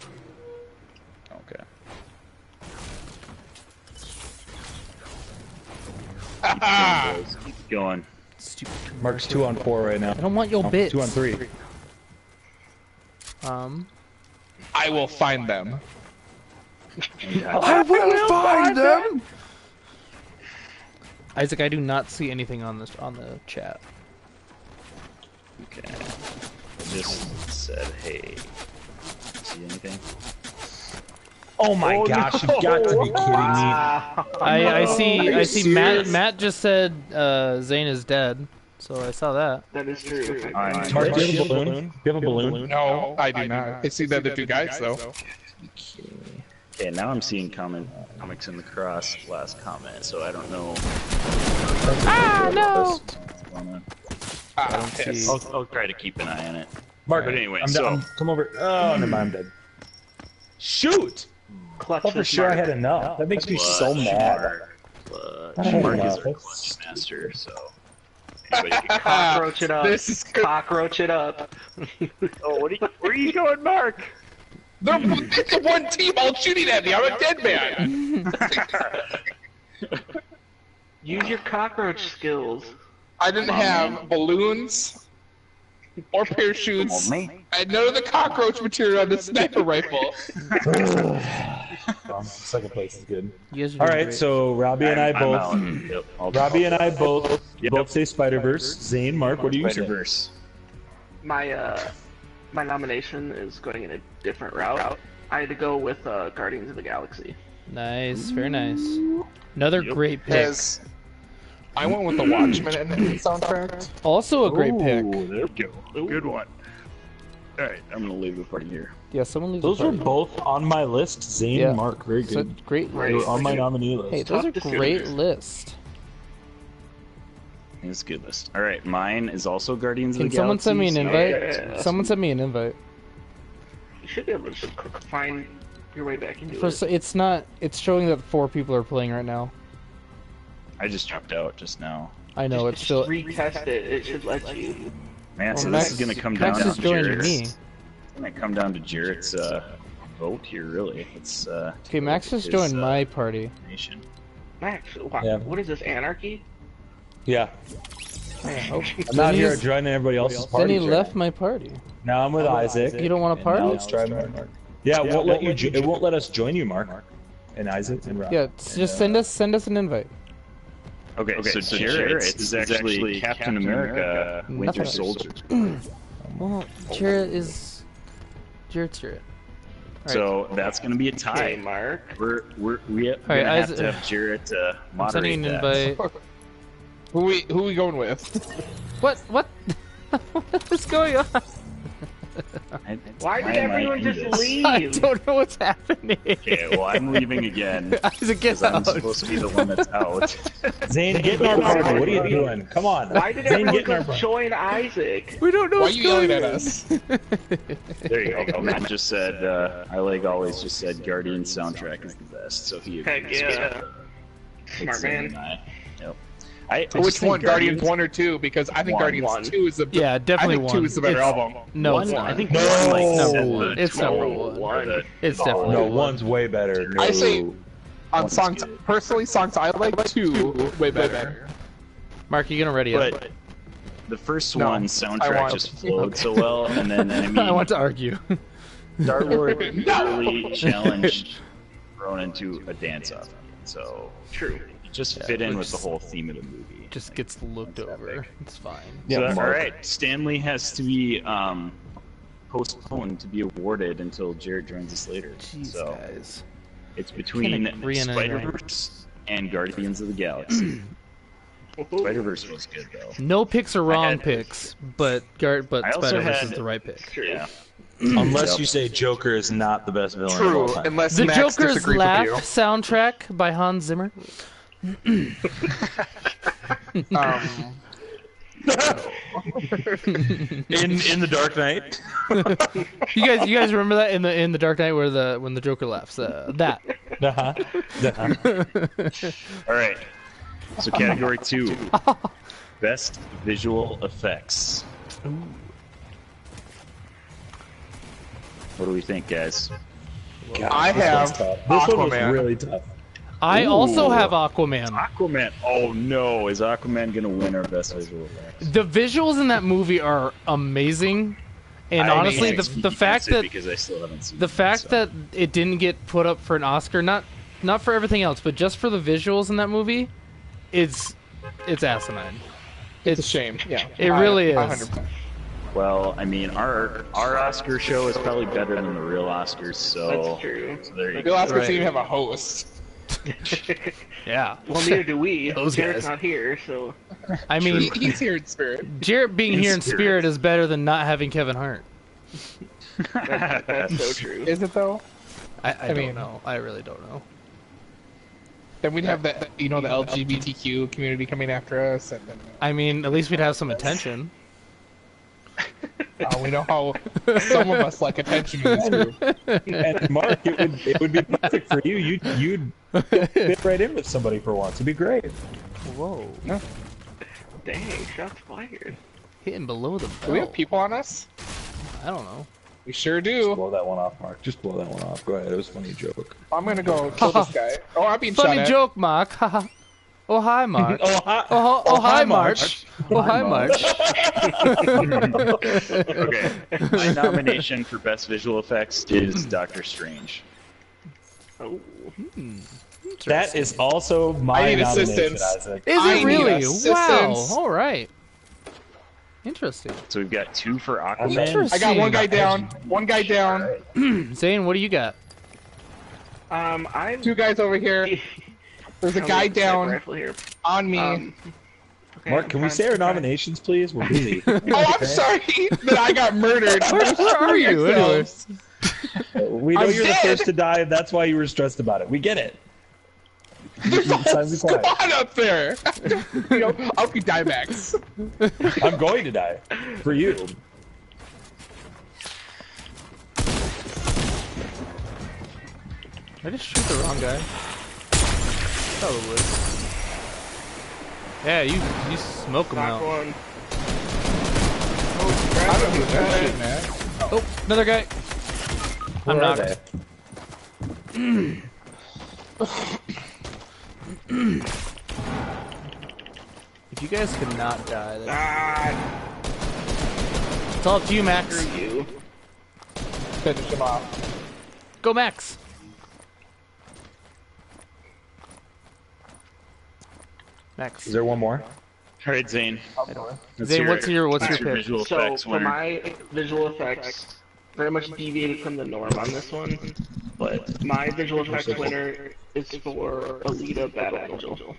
Okay. Keep going. Stupid. Mark's 2 on 4 right now. I don't want your Oh, bits. 2 on 3. I will find them. I will find them. Isaac, I do not see anything on the chat. Okay. I just said, hey. See anything? Oh my gosh, you've got to be kidding me. I you see serious? Matt just said Zane is dead, so I saw that. That is true. I'm Mark, do you have a balloon? Do you have a balloon? No, I do not. I see the other two guys though. Okay, now I'm seeing comics in the cross last comment, so I don't know. Ah, no! what's going on. I don't see. I'll try to keep an eye on it. Mark, But anyway, I'm so- down. Come over. Oh, never mind, I'm dead. Shoot! Clutch I thought for this sure I mark. had enough. That makes me so Clutch, mad. Clutch. I don't Mark know. is our clutch master, so. Anybody can... Cockroach it up. This is good. Cockroach it up. Oh, where are you going, Mark? It's the one team all shooting at me. I'm a dead man. Use your cockroach skills. I didn't have balloons or parachutes. Come on, I had none of the cockroach material on the sniper rifle. Second place is good. You guys are All doing right, great. so Robbie and I both. Yep, Robbie and I both say Spider-Verse. Zane, Mark, what do you say? Spider-Verse. My my nomination is going in a different route. I had to go with Guardians of the Galaxy. Nice, very nice. Another great pick. Because I went with the Watchmen and the soundtrack. Also a great pick. Ooh, there we go. Good one. All right, I'm gonna leave the party here. Yeah, someone leaves. Those a were party. both on my list. Zane and Mark, very So, good. great They were list. on my nominee list. Hey, those are Tough great decisions. lists. It's a good list. All right, mine is also Guardians of Can the someone Galaxy. send me an so- invite? Yeah. Someone send me an invite. You should be able to just find your way back into First, it. it's not. It's showing that 4 people are playing right now. I just dropped out just now. I know it's still. Retest it. It should let you. Man, so Max- this is gonna come down Max is to joining Jarrett's. me. It's gonna come down to Jarrett's vote here, really. It's Okay, Max has his, joined my party. nation. Max, wow, Yeah. what is this, anarchy? Yeah, Oh, I'm not here joining everybody else's then party. he left my party. Now I'm with Isaac. You don't want a and party? now let's try Mark. Yeah, it won't let you. It won't let us join you, Mark. And Isaac and Rob. Yeah, just send us an invite. Okay, so Jarrett is actually Captain America, Winter Nothing. Soldier. Well, Jarrett's Jarrett. So that's gonna be a Okay, tie. Mark. We're gonna right, have Isaac- to have Jarrett I'm moderate sending an that. invite. Who we going with? What? What is going on? Why did am I everyone in just this? leave? I don't know what's happening. Okay, well I'm leaving again. Isaac, get Because I'm out. supposed to be the one that's out. Zane, get in our party. What are you doing? Come on. Why did Zane, everyone get in our go party. join Isaac? We don't know Why are what's you yelling going at on. us? There you go. Matt just said, I like always just said Guardians soundtrack is the best, so he Heck agrees yeah. with Smart Zane and man. I. Yep. I just Which think one, Guardians 1 or 2? Because I think One. Guardians One. 2 is the Yeah, definitely I think 2 one. is the better It's- album. No, one, it's not. I think No. one like No. set the It's tone number for one. the- It's definitely No, one. one's way better. No. I say on One's songs, good. personally, songs I like 2 way better. Mark, you gonna ready up? But the first No, one I soundtrack want- just flowed so well, and then I mean, I want to argue. Star Wars really challenged Ronan to a dance-off, so True. it just fit in with the whole theme of the movie. Just gets looked over. It's fine. So, Yeah, all Mark. right, Stanley has to be postponed to be be until Jared joins us later. Jeez, so guys. it's between agree on anything. Spider-Verse and Guardians of the Galaxy. Spider-Verse was good though. No picks are wrong had- picks, but I also Spider-Verse is had- the right pick. True. Yeah. Unless you say Joker is not the best villain of all True, time. unless The Max Joker's disagrees Laugh with soundtrack by Hans Zimmer. you. In the Dark Knight. You guys remember that in the Dark Knight where when the Joker laughs? That. Uh-huh. Uh-huh. All right. So category 2, best visual effects. What do we think, guys? I have This one was Aquaman. really tough. I also Ooh. have Aquaman. Aquaman. Oh no, is Aquaman gonna win our best visual effects? The visuals in that movie are amazing, and I honestly, can't the speak fact against it that because I still haven't seen the it, fact so. that it didn't get put up for an Oscar, not for everything else, but just for the visuals in that movie, it's asinine. It's a shame. Yeah, It really is. 100%. Well, I mean, our Oscar show is probably better than the real Oscars, so, That's true. so there you The go. last Right. person even have a host. Yeah. Well, neither do we. Those Jared's guys. not here, so. I mean, He's here in spirit. Jarrett being In here in spirit. spirit is better than not having Kevin Hart. That's so true. Is it though? I don't mean- know. I really don't know. Then we'd have the the LGBTQ community coming after us, and then I mean, at least we'd have some attention. we know how some of us like attention in this group. And Mark, it would be perfect for you. You'd fit right in with somebody for once. It'd be great. Whoa. Dang, shots fired. Hitting below the Do we have belt. people on us? I don't know. We sure do. Blow that one off, Mark. Just blow that one off. Go ahead. It was a funny joke. I'm gonna go kill this guy. Oh, I'm being shot Funny at. joke, Mark. Haha. Oh hi, Mark. hi. Oh hi, March. Oh hi, March. Okay, my nomination for best visual effects is Doctor Strange. Oh. That is also my I need nomination, assistance. Isaac. Is I it need really? Wow. assistance. All right. Interesting. So we've got 2 for Aquaman. Interesting. I got one guy down. One guy down. Zane, what do you got? I'm 2 guys over here. There's a guy down rifle here. on me. Okay, Mark, I'm can we trying- say our I'm trying- nominations, please? We're busy. Oh, I'm sorry that I got murdered. Where are you, anyway? We know I'm you're dead. the first to die, and that's why you were stressed about it. We get it. It's time to be Come quiet. on up there. You know, I'll be die Max. I'm going to die. For you. I just shoot the wrong guy. Probably. Yeah, you smoke him Knock out. one. I don't do that shit, man. Oh, another guy. I'm Where are knocked. they? If you guys could not die, then Ah, it's all up to you, Max. screw you. Finish him off. Go, Max. Max. Is there one more? All right, Zane. Zane, what's your pick? visual So effects for winner? my visual effects, very much deviated from the norm on this one, but my visual effects winner is for Alita Battle Angel.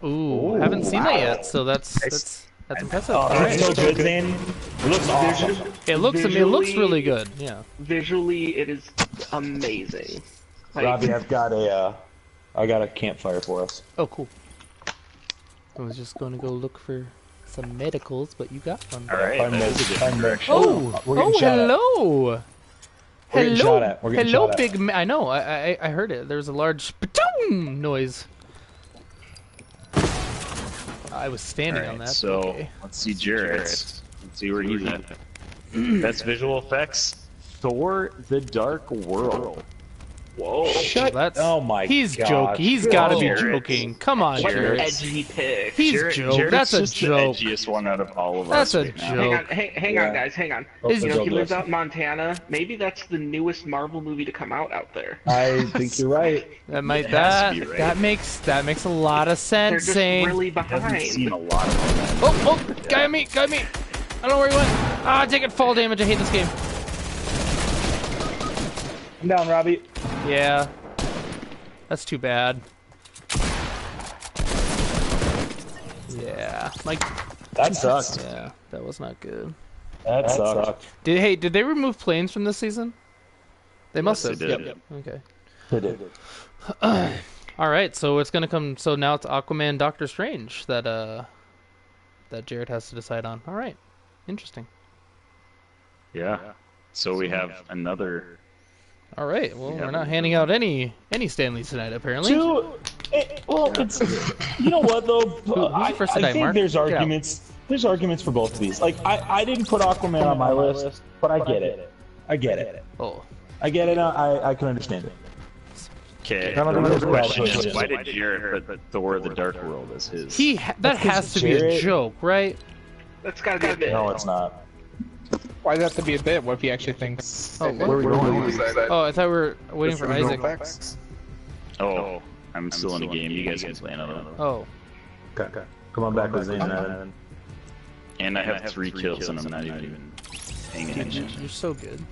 Ooh, haven't seen that yet, so that's impressive. Oh, All it's right. so good, Zane. It looks awesome. It looks visually- really good. Yeah. Visually, it is amazing. Like, Robbie, I got a campfire for us. Oh, cool. I was just going to go look for some medicals, but you got one. All right, Find that was a those- different find direction. Oh, we're getting shot at. hello. We're getting shot at. We're getting Hello, shot at. big. I know. I heard it. There was a large patoom noise. I was standing All on right, that. so Okay. let's see Jarrett's. Let's see where he's at. Best visual effects: Thor: The Dark World. whoa. Shut. That's. Oh my He's gosh. joking. He's got to be Jarrett. joking. Come on, What an Jared. edgy pick. He's Jarrett- joke. Jarrett's That's a just joke. the edgiest one out of all of That's us a right now. joke. Hang on, guys, hang on. Is- You know, he lives Joke. out in Montana. Maybe that's the newest Marvel movie to come out there. I think you're right. That might It has that to be right. that makes a lot of They're sense. just Zane. really I haven't seen behind. a lot of them. Oh, guy on me, guy on me. I don't know where he went. Ah, taking fall damage. I hate this game. I'm down, Robbie. Yeah. That's too bad. Yeah. Like, That sucked. yeah, that was not good. That sucked. Did they remove planes from this season? They must Yes, have. they did. Yep. Okay. It did. All right, so it's gonna come. So now it's Aquaman, Doctor Strange that Jared has to decide on. All right, interesting. Yeah. So we have another. All right, well Yeah. we're not handing out any Stanleys tonight apparently. Well, it's you know what though. who's the first to I die, think Mark? there's Get out. arguments. There's arguments for both of these. Like I didn't put Aquaman on my list, but I get it. I get it. Oh, I get it. I can understand it. Okay. None of The them real are bad question is, choices. why did Jarrett put Thor: The Dark World as his? that has to be a Jared- joke, right? That's gotta be a bit. No, it's not. Why does that have to be a bit? What if he actually thinks? Oh, Where are we going? Oh, I thought we were waiting for Isaac. Oh, I'm still in the game. You guys can play another one. Oh, Okay. Come on back with Zane. Then. And I have 3 kills, and I'm not even paying attention. you're so good.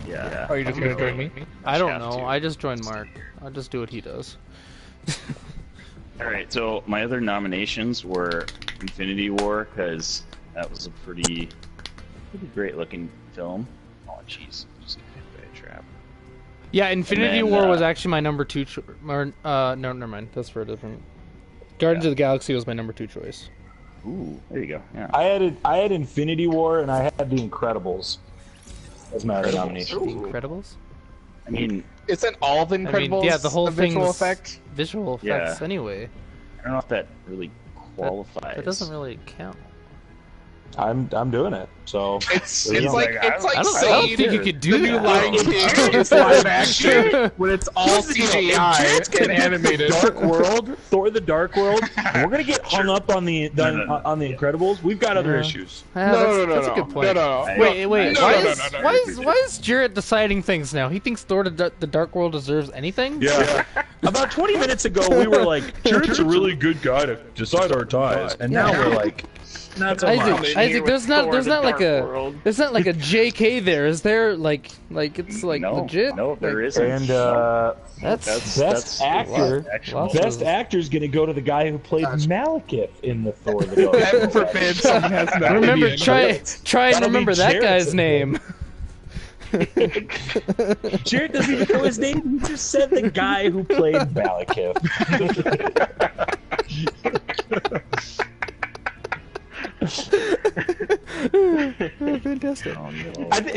Yeah. Oh, you're just gonna join me? I don't have know. to. I just joined Mark. I'll just do what he does. All right. So my other nominations were Infinity War because that was a pretty great looking film. Oh jeez, just got hit by a trap. Yeah, Infinity then, War was actually my number 2 no, never mind. That's for a different. Guardians of the Galaxy was my number 2 choice. Ooh, there you go. Yeah. I had Infinity War and I had The Incredibles as my other nomination. The Incredibles? I mean, Isn't all the I Incredibles mean, yeah, the whole a visual thing's effect? visual effects Yeah. anyway. I don't know if that really qualifies. That doesn't really count. I'm doing it. So It's there you like go. it's like I don't saying think you could do the new that. Lion King is live action when it's all CGI and animated. Dark World, Thor: The Dark World. And we're gonna get hung up on the Incredibles. We've got other issues. That's a good point. No. Wait. No, Why is Jarrett deciding things now? He thinks Thor: The Dark World deserves anything? Yeah. About 20 minutes ago, we were like, Jarrett's a really good guy to decide our ties, and now we're like, not so much. Isaac, there's not like World. there's not like a JK there, is there? Like it's like legit. No, there isn't. And That's best actor. lots Best of- actor's gonna go to the guy who played Malekith in the Thor: The Dark World. Heaven forbid someone has that. Remember, opinion. try and That'll be remember that Jarrett's guy's opinion. name. Jarrett doesn't even know his name. He just said the guy who played Malekith. Fantastic.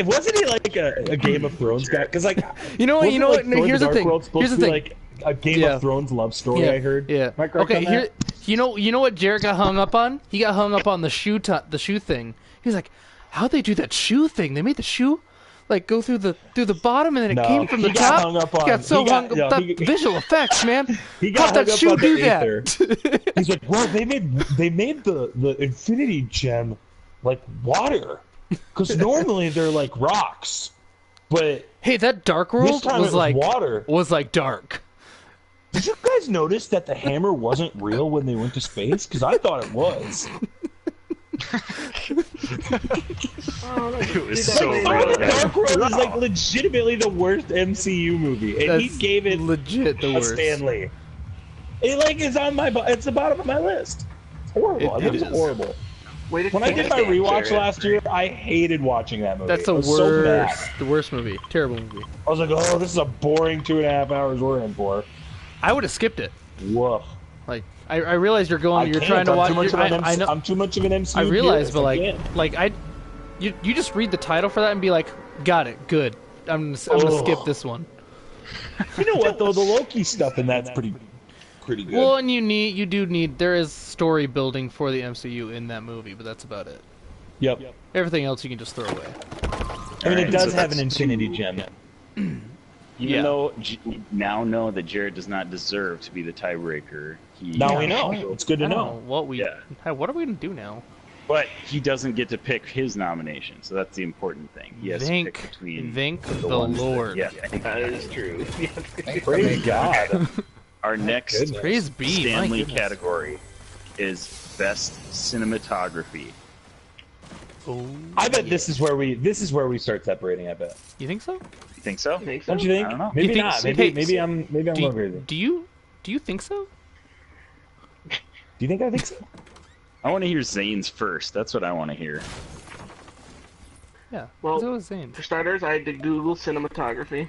Wasn't he like a Game of Thrones guy? Because like, You know what? wasn't, like, Thor: Here's the Dark thing. World supposed Here's the to be, thing. like a Game Yeah. of Thrones love story. Yeah, I heard. Yeah. Am I correct Okay. on that? You know what Jared got hung up on? He got hung up on the shoe thing. He's like, how'd they do that shoe thing? They made the shoe like go through the bottom and then it No, came from the he got top. hung up on- He got so he got- hung up. no, That he- visual effects, man. He got How'd hung that up shoe on do the Aether. He's like, well, they made the Infinity Gem like water, because normally they're like rocks, but Hey, that Dark this World time was it was like water. dark. Did you guys notice that the hammer wasn't real when they went to space? Because I thought it was. It was Dude, so that Thor: The real. Dark World is like legitimately the worst MCU movie, and he That's gave it legit the a worst. Stanley. It like is on my it's the bottom of my list. It's horrible. I It think it's is. horrible. Way to When I did my stand, rewatch Jarrett. last year, I hated watching that movie. That's the I was so worst. mad. The worst movie. Terrible movie. I was like, oh, this is a boring 2.5 hours we're in for. I would have skipped it. Woof. Like I realize you're going. You're trying to watch. I know. I'm too much of an MCU. I realize, purist. but I can't. you just read the title for that and be like, got it, good. I'm gonna skip this one. You know what though? The Loki stuff in that's pretty good. Well, and there is story building for the MCU in that movie, but that's about it. Yep. Everything else you can just throw away. I mean, it Alright, does so have an that's Infinity Gem. Even Yeah. though we now know that Jared does not deserve to be the tiebreaker, Now we know. It's good to I don't know. what we. Yeah. What are we gonna do now? But he doesn't get to pick his nomination, so that's the important thing. He has to pick between Thank the ones that- Lord. yeah, thank That is true. Praise God. Our next goodness. Praise be. My Stanley goodness. category is Best Cinematography. Oh, I bet this is where we start separating. I bet. you think so? You think so? You think so? Don't you think? I don't know. Maybe You think not. so? Maybe Hey, I'm wrong crazy. Do you think so? Do you think I think so? I want to hear Zane's first. That's what I want to hear. Yeah. Well, that's what I was saying. For starters, I had to Google cinematography.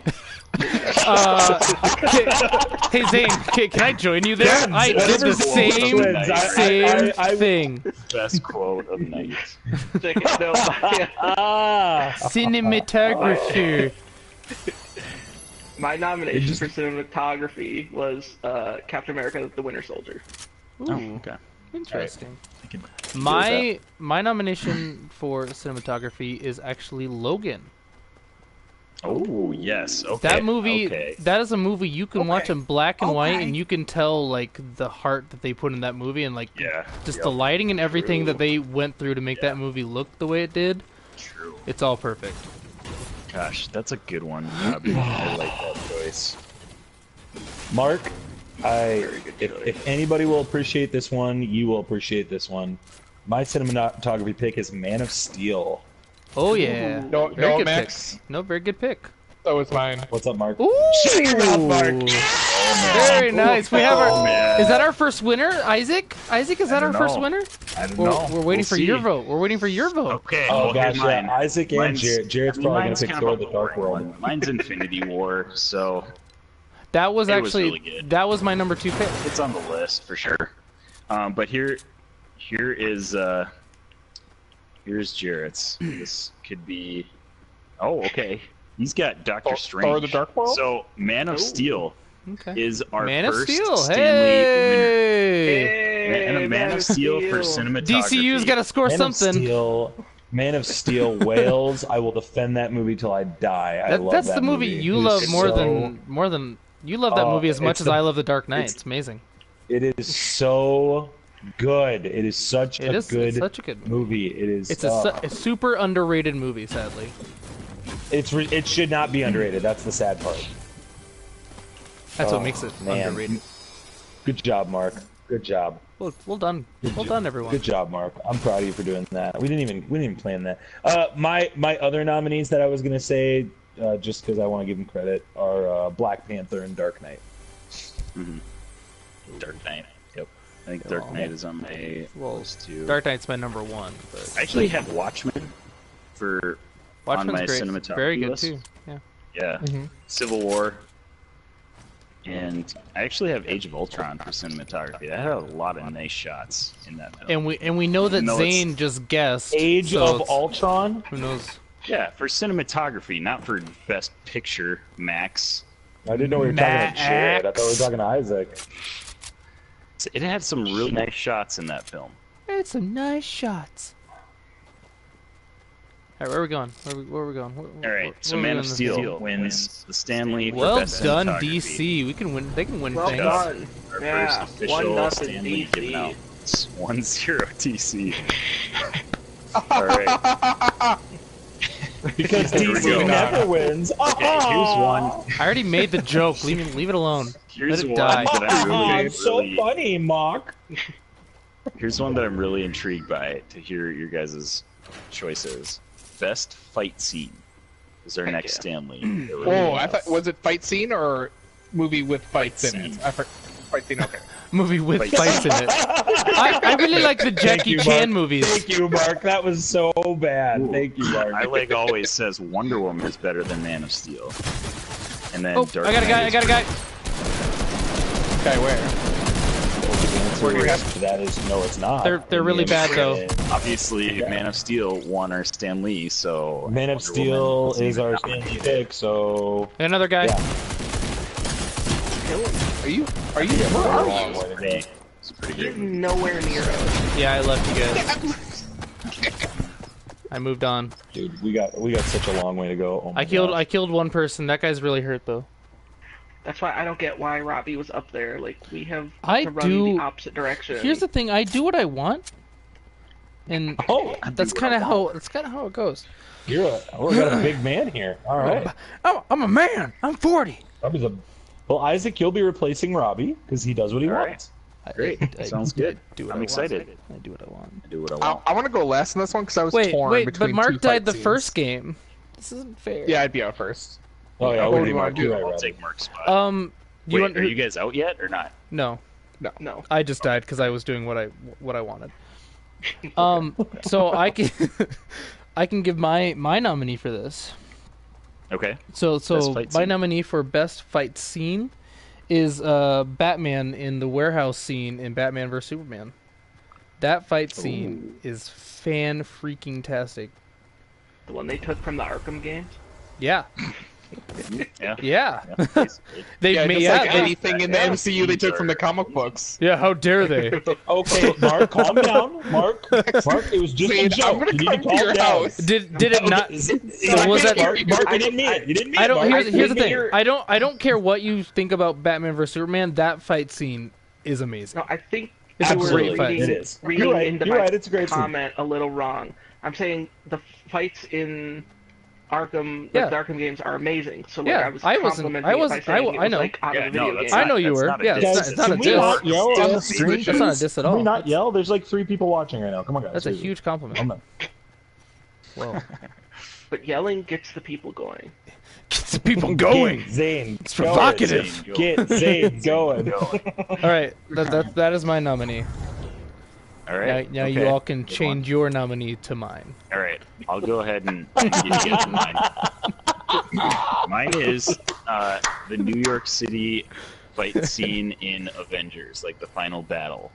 Hey Zane, can I join you there? Twins, I did whatever the Zane says, same I- thing. Best quote of the night. Check it out. Ah. Cinematographer. My nomination for cinematography was Captain America: The Winter Soldier. Ooh, Okay. interesting. I can My nomination for cinematography is actually Logan. Oh yes. Okay. That movie, Okay. that is a movie you can watch in black and white, and you can tell like the heart that they put in that movie, and like Yeah. just yep, the lighting and everything True. that they went through to make that movie look the way it did. True. It's all perfect. Gosh, that's a good one, Robbie. I like that choice. Mark, Very good if anybody will appreciate this one, you will appreciate this one. My cinematography pick is Man of Steel. Oh yeah, No, very no, good Max. pick. No, very good pick. That was mine. What's up, Mark? Ooh, Shut your mouth, Mark. very nice. We have our. man. Is that our first winner, Isaac? Isaac, is that our don't first know. winner? I don't We're, know. we're waiting We'll for your see. vote. We're waiting for your vote. Okay. Oh well, gosh, here's mine. yeah. Isaac and Mine's- Jared. Jared's I mean, probably gonna mine's pick kind Thor: of a The Dark boring World. one. Mine's Infinity War, so That was It was actually really good. that was my number 2 pick. it's on the list for sure. But here's Jarrett's. This could be. Oh, okay. He's got Doctor Strange. Thor: The Dark World? So Man of Steel Okay. is our Man of first Steel. Stanley winner. Hey. And a Man of Steel for cinematography. DCU's got to score something. Man of Steel, Wales. I will defend that movie till I die. I love That's that the movie you love more than you love that movie as much as I love The Dark Knight. It's amazing. It is so good. It is such a good movie. It is. It's a super underrated movie, sadly. It should not be underrated. That's the sad part. That's what makes it underrated. Good job, Mark. Good job. Well done. Well done, everyone. Good job, Mark. I'm proud of you for doing that. We didn't even plan that. My other nominees that I was gonna say, just because I want to give them credit, are Black Panther and Dark Knight. Mm-hmm. Dark Knight. Yep. I think Dark Knight is on my list too. Dark Knight's my number one. But... I actually have Watchmen on my great. cinematography Very good list. too. Yeah. Yeah. Mm-hmm. Civil War. And I actually have Age of Ultron for cinematography. That had a lot of nice shots in that film. And we know that Zane just guessed Age of Ultron. Who knows? Yeah, for cinematography, not for Best Picture, Max. I didn't know we were talking about Jared. I thought we were talking to Isaac. It had some really nice shots in that film. It's some nice shots. All right, where are we going? Where are we going? All right, so Man of Steel wins the Stanley for well Best done, Cinematography. DC. We can win. They can win Well things. done. Our Yeah, first official 1-0 Stanley DC. given out. It's 1-0 DC. All right. Because Here we DC go. never wins. Okay, here's one. I already made the joke. Leave it alone. Here's Let it one die. that I'm really, It's so funny, Mark. Here's one that I'm really intrigued by to hear your guys' choices. Best fight scene is our next Stanley. Oh, I thought, was it fight scene or movie with fights in it? Fight scene, okay. Movie with fights in it. I really like the Jackie Chan movies. Thank you, Mark. That was so bad. Thank you, Mark. My leg always says Wonder Woman is better than Man of Steel. And then Dark I got a guy. I got a guy. Okay, where? The answer to that is no, it's not. They're really bad though. Obviously, Man of Steel won our Stan Lee, so Man of Steel is our Stanley pick. So Another guy. Yeah. Are you? It's pretty He's great. nowhere near us. Yeah, I left you guys. I moved on. Dude, we got such a long way to go. Oh my I killed one person. That guy's really hurt though. That's why I don't get why Robbie was up there. Like, we have I to run do- the opposite direction. Here's the thing. I do what I want, and that's kind of how it goes. we got a big man here. All right. I'm a man. I'm 40. Robbie's well, Isaac, you'll be replacing Robbie because he does what he wants. Great. Sounds good. I'm excited. I do what I want. I do what I want. I want to go last in this one because I was torn Wait, between but Mark two died fight the scenes. first game. This isn't fair. Yeah, I'd be out first. Oh yeah, What we do you want to do? I'll take Mark's spot. Wait, are you guys out yet or not? No, No. I just died because I was doing what I wanted. So I can I can give my nominee for this. Okay. So fight my scene. nominee for best fight scene is Batman in the warehouse scene in Batman vs Superman. That fight scene is fan-freaking-tastic. The one they took from the Arkham games? Yeah. Yeah. Yeah. Basically. They Yeah, made just like they- anything in the MCU they took from the comic books. Yeah, how dare they? Okay, Mark, calm down. Mark, it was just a Saying, joke. I'm gonna You need come to to calm your down. house. Did it not? So was that? Mark, you didn't mean it. You didn't mean I it. don't. Mark. Here's the thing. you're- I don't care what you think about Batman vs Superman. That fight scene is amazing. No, I think It's a you were great fight. reading, It is. reading You're right. into You're my right. It's a great scene. comment a little wrong. I'm saying the fights in Arkham, Yeah. the Arkham games are amazing. So like, Yeah, I was I wasn't- complimenting I it wasn't- by saying I it was, know. like, out Yeah, of the no, video that's game. I know you that's were. not a Yeah, diss. it's not a Can we diss. not yell on the It's stream? That's not a diss at Can we all. not yell? There's like 3 people watching right now. Come on, guys. That's a seriously. huge compliment. Calm down. Whoa. But yelling gets the people going. Gets the people going. Get Zane. It's provocative. Get Zane going. All right, that is my nominee. All right. Now okay. you all can Good change your nominee to mine. All right, I'll go ahead and give you guys mine. Mine is the New York City fight scene in Avengers, like the final battle.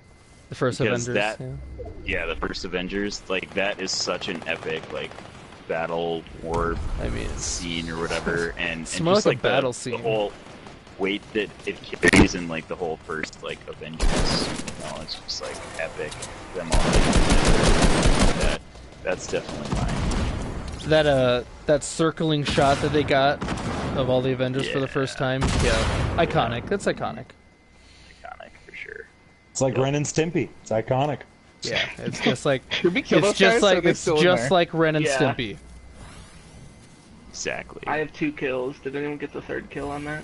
The first Because Avengers. that- Yeah, the first Avengers. Like that is such an epic like battle war I mean, scene or whatever, and It's more just like a battle the scene. whole, weight that it carries in like the whole first like Avengers. You know, it's just like epic. Them all. That's definitely mine. That circling shot that they got of all the Avengers for the first time. Yeah, iconic. That's iconic. Iconic for sure. It's like Ren and Stimpy. It's iconic. Yeah, it's just like Did we kill it's those just guys, or are like they it's still in just there? like Ren and Yeah. Stimpy. Exactly. I have 2 kills. Did anyone get the 3rd kill on that?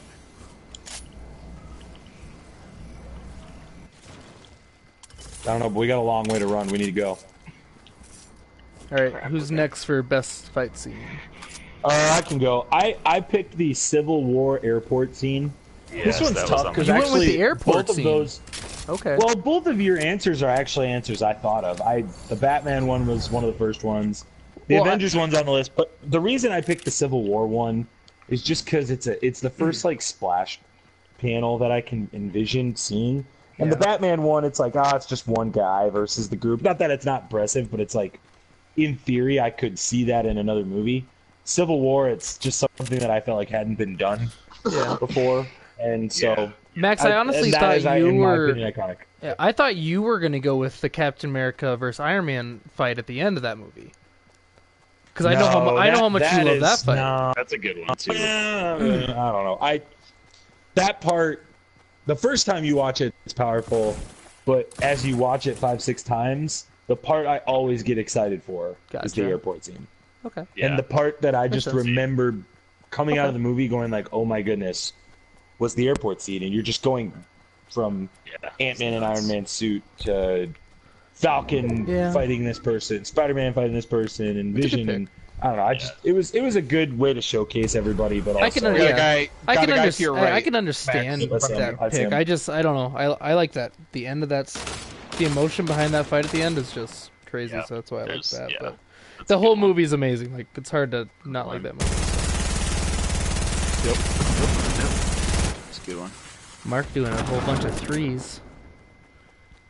I don't know, but we got a long way to run. We need to go. All right, Crap, who's okay. next for best fight scene? I can go. I picked the Civil War airport scene. This Yes, one's that was tough on because You my- went with actually the airport both scene. of those. Okay. Well, both of your answers are actually answers I thought of. The Batman one was one of the first ones. The Well, Avengers one's on the list, but the reason I picked the Civil War one is just because it's the first like splash panel that I can envision seeing. And the Batman one, it's like it's just one guy versus the group. Not that it's not impressive, but it's like in theory I could see that in another movie. Civil War, it's just something that I felt like hadn't been done before, and so. Max, I honestly and that thought is, you in my were. opinion, iconic. Yeah, I thought you were gonna go with the Captain America versus Iron Man fight at the end of that movie. Because I know how much you love that fight. No, That's a good one too. I don't know. That part, the first time you watch it, it's powerful, but as you watch it 5-6 times, the part I always get excited for is the Gotcha. airport scene. Okay. Yeah. And the part that I just sense. remembered coming out of the movie going like, oh my goodness, was the airport scene. And you're just going from Yeah. Ant-Man and Iron Man suit to Falcon fighting this person, Spider-Man fighting this person, and That's a good Vision. And I don't know. It was a good way to showcase everybody, but also I can Got a guy, I got can a guy to understand. your right. I can understand Max. that That's pick. him. I don't know. I like that. The end of the emotion behind that fight at the end is just crazy. Yeah. So that's why I like There's- that. yeah. But That's the a whole good one. movie is amazing. Like it's hard to not like that movie. It's a good one. Mark doing a whole bunch of threes.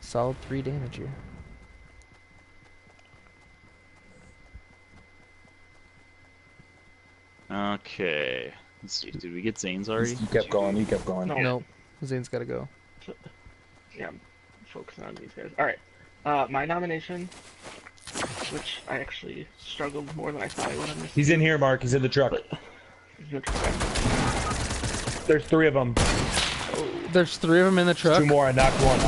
Solid 3 damage here. Okay. Let's see. Did we get Zane's already? You kept going. You kept going. No. Nope. Zane's got to go. Yeah, I'm focusing on these guys. Alright. My nomination, which I actually struggled more than I thought I would on this. He's in here, Mark. He's in the truck. There's 3 of them. There's 3 of them in the truck. 2 more. I knocked one.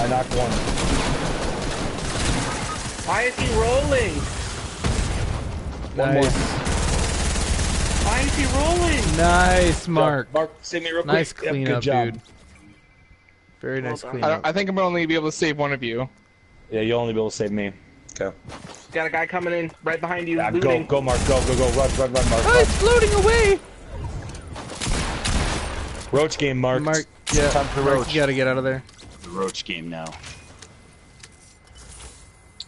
Why is he rolling? One more. Nice. Why is he rolling? Nice, Mark. Mark, save me real quick. Nice Yep, cleanup, good job. dude. Very Well nice done. cleanup. I think I'm gonna only be able to save one of you. Yeah, you'll only be able to save me. Okay. Got a guy coming in right behind you. Go, looting. go, Mark. Go, run, Mark. Oh, it's floating away! Roach game, Mark. Mark, yeah, Time for Mark, Roach. you gotta get out of there. The Roach game now.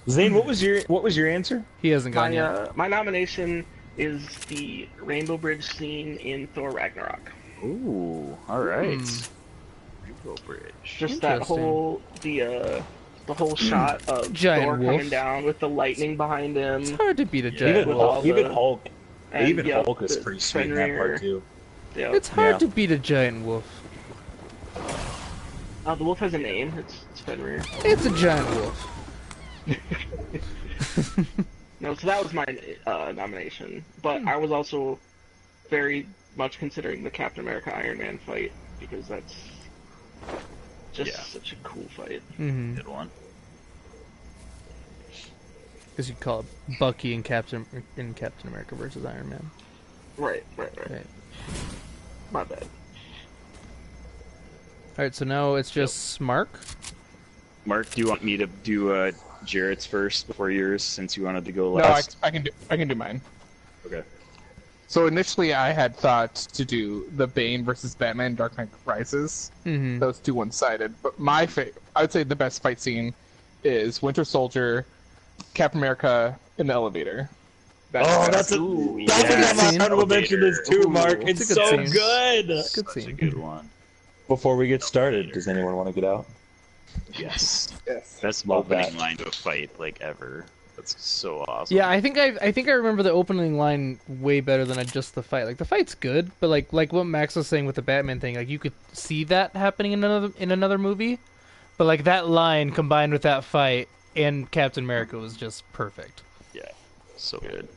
Zane, what was your answer? He hasn't gone yet. My nomination is the Rainbow Bridge scene in Thor Ragnarok. Ooh. All right. Hmm. Rainbow Bridge. Just that Interesting. whole the whole shot of Giant Thor wolf. coming down with the lightning behind It's him. hard to beat a giant Even wolf. Hulk. Even Hulk. And, Even yeah, Hulk is the pretty sweet in that Fenrir. part too. Yeah. It's hard Yeah. to beat a giant wolf. The wolf has a name. It's Fenrir. It's a giant wolf. No, so that was my nomination. But I was also very much considering the Captain America Iron Man fight because that's just such a cool fight. Mm-hmm. Good one. Because you'd call it Bucky and Captain America versus Iron Man. Right. Right. My bad. All right, so now it's just Mark. Mark, do you want me to do Jarrett's first before yours, since you wanted to go No, last? I can do mine. Okay. So initially, I had thought to do the Bane versus Batman Dark Knight Rises. Mm-hmm. Those two one-sided. But my I would say the best fight scene is Winter Soldier, Captain America in the elevator. That's a Ooh, that's yeah. what my honorable mention is too, Ooh, Mark. it's It's a good so scene. good. Good That's a scene. good one. Before we get started, does anyone want to get out? Yes. Yes. Best Love opening that. line to a fight, like, ever. That's so awesome. Yeah, I think I remember the opening line way better than just the fight. Like the fight's good, but like what Max was saying with the Batman thing, like you could see that happening in another movie, but like that line combined with that fight and Captain America was just perfect. Yeah, so good.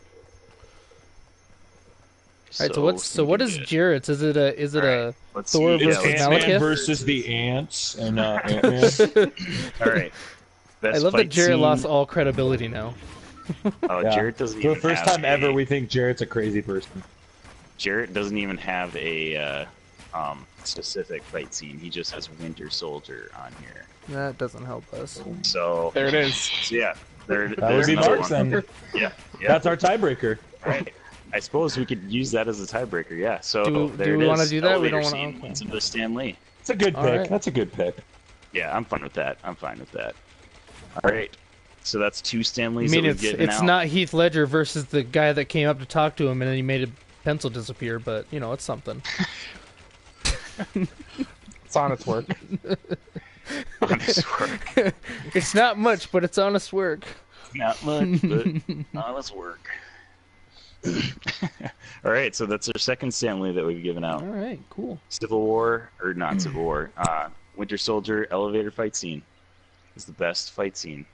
All right, so what is Jarrett's? Is it a Thor versus Ant-Man Malekith? versus the ants and Ant-Man. All right. I love that Jarrett lost all credibility now. Oh, Yeah. Jarrett doesn't For even the first have time ever, we think Jarrett's a crazy person. Jarrett doesn't even have a specific fight scene. He just has Winter Soldier on here. That doesn't help us. So There it is. So yeah, That would there's be another Mark's one. then. Yeah. That's our tiebreaker. Right. I suppose we could use that as a tiebreaker. Yeah. So Do there we it wanna is. do that? We Elevator don't wanna- scene, okay. It's of the Stan Lee. It's a good pick. All right. That's a good pick. Yeah, I'm fine with that. All right. So that's 2 Stanleys. I mean, that it's we've given out. not Heath Ledger versus the guy that came up to talk to him and then he made a pencil disappear, but you know, it's something. It's honest work. Honest work. It's not much, but it's honest work. Not much, but honest work. All right, so that's our second Stanley that we've given out. All right, cool. Civil War, or not Civil War, Winter Soldier elevator fight scene is the best fight scene.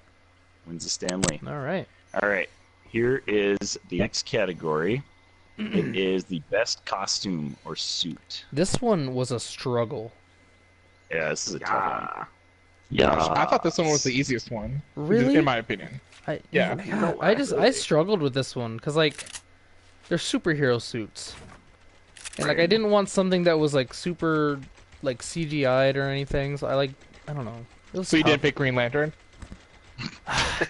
Wins the Stanley. All right. All right, here is the next category. It is the best costume or suit. This one was a struggle. Yeah, this is a tough one. Yeah. Yeah. I thought this one was the easiest one. Really? In my opinion. Yeah. God, I struggled with this one because like they're superhero suits, and like I didn't want something that was like super like CGI'd or anything. So I don't know. It was So you tough. did pick Green Lantern?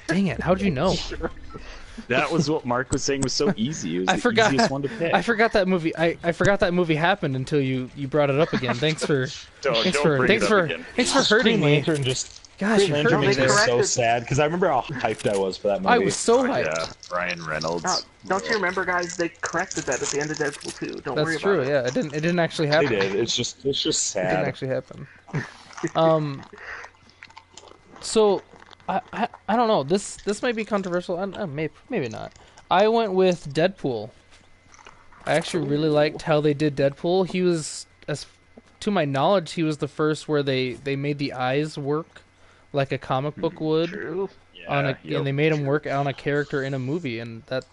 Dang it! How'd you know? That was what Mark was saying was so easy. It was I the forgot. easiest one to pick. I forgot that movie. I forgot that movie happened until you brought it up again. Thanks for thanks for hurting Green me. Lantern just. Gosh, Green you Lantern hurt me makes me there. correct- so sad because I remember how hyped I was for that movie. I was so hyped. Yeah, Ryan Reynolds. Don't you remember, guys? They corrected that at the end of Deadpool 2. Don't worry That's about true. it. Yeah, it didn't actually They happen. did. It's just It didn't sad. actually happen. So I don't know. This might be controversial. Maybe not. I went with Deadpool. I actually really liked how they did Deadpool. He was, as to my knowledge, he was the first where they made the eyes work like a comic book would True. Yeah, and they made him work on a character in a movie, and that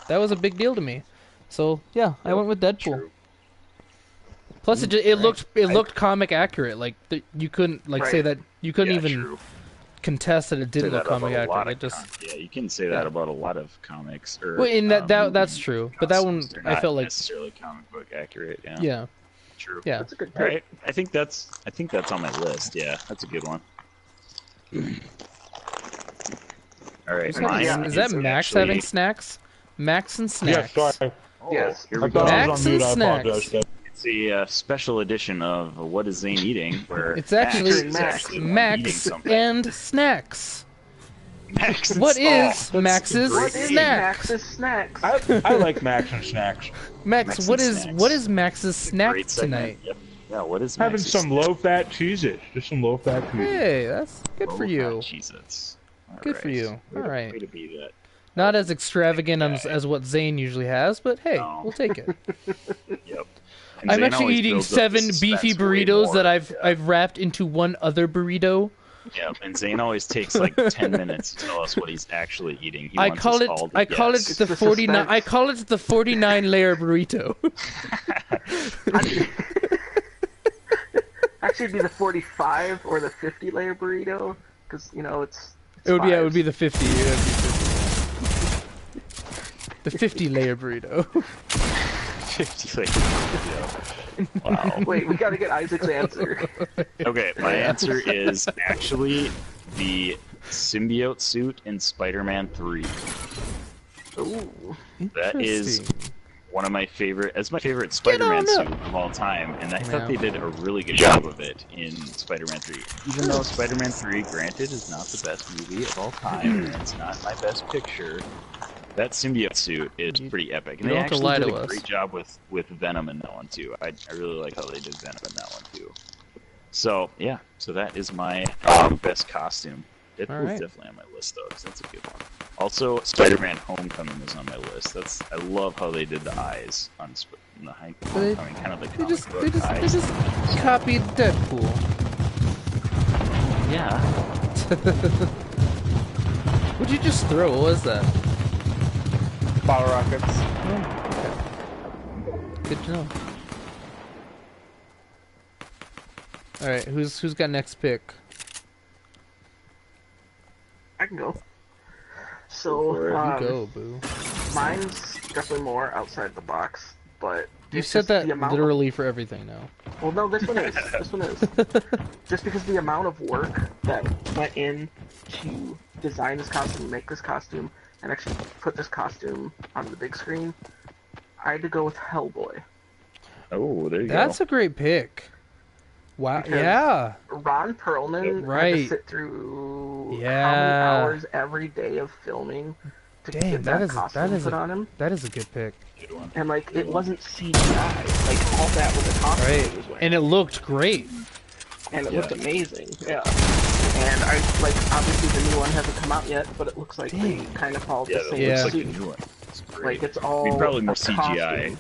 was a big deal to me. So yeah, I went with Deadpool. True. Plus, it looked comic accurate. Like you couldn't say Right. that you couldn't Yeah, even true. contest that it Say didn't that look comic about a lot accurate. It of just yeah, you can say that about a lot of comics. Or, well, in that's movies. true. But that one, They're I not felt like necessarily comic book accurate. Yeah. yeah, True. yeah. That's a good All pick. right. I think that's on my list. Yeah, that's a good one. All right. Is Mine that Max actually- having snacks? Max and Yeah, snacks. sorry. Yes. Here I we go. thought I was Max on mute. and I apologize. snacks. It's a special edition of What Is Zane Eating? Where It's actually Max is actually eating Max something. and snacks. Max and What snacks. is Max's What is snacks? Max's snacks? I like Max and Snacks. Max, Max what and is snacks. what is Max's snack Great segment. tonight? Yep. Yeah. What is Having Max's some low-fat Cheez-Its. Just some low-fat Cheez-Its. Hey, that's good for you. Cheez-Its. Good for you. All right. Way to be that. Not as extravagant as what Zane usually has, but hey, No. we'll take it. Yep. And I'm Zane actually always eating builds up the 7 beefy suspense way burritos more. that I've wrapped into one other burrito. Yep. And Zane always takes like 10 minutes to tell us what he's actually eating. He I wants call us it all to I call it guess. the the 49 suspense. I call it the 49 layer burrito. Actually, it'd be the 45 or the 50 layer burrito, because it's It would be fives. the 50. It would be 50. The 50 layer burrito. 50 like, wow. Wait, we gotta get Isaac's answer. Okay, my answer is actually the symbiote suit in Spider-Man 3. Ooh. That is Interesting. one of my favorite. It's my favorite Spider-Man on suit up. of all time, and I Yeah. thought they did a really good job of it in Spider-Man 3. Even though Spider-Man 3, granted, is not the best movie of all time, and it's not my best picture, that symbiote suit is pretty epic. And you they don't have to actually lie did to a us. great job with Venom in that one too. I really like how they did Venom in that one too. So yeah, so that is my best costume. Deadpool's Alright. definitely on my list though, 'cause that's a good one. Also, Spider-Man: Homecoming is on my list. I love how they did the eyes on in the Homecoming, kind of like They just eyes. copied Deadpool. Yeah. What'd you just throw? What was that? Bottle rockets. Oh, okay. Good to know. All right, who's got next pick? I can go. So, You go, boo. mine's definitely more outside the box, but You it's said just that the amount literally for everything now. Well, no, this one is. This one is. Just because the amount of work that went in to design this costume, make this costume, and actually put this costume on the big screen, I had to go with Hellboy. Oh, there you That's go. a great pick. Wow. Because Yeah. Ron Perlman had Right. to sit through how many Yeah. hours every day of filming to Dang, get that that is costume put on him. That is a good pick. Good one. And like, it wasn't CGI. Like, all that was a costume he was Right. wearing. And it looked great. And it Yeah. looked amazing. Yeah. And I like, obviously the new one hasn't come out yet, but it looks like they kind of followed Yeah, the that same Yeah. looks like a suit. new one. It's great. Like, it's all I mean, probably more a CGI costume.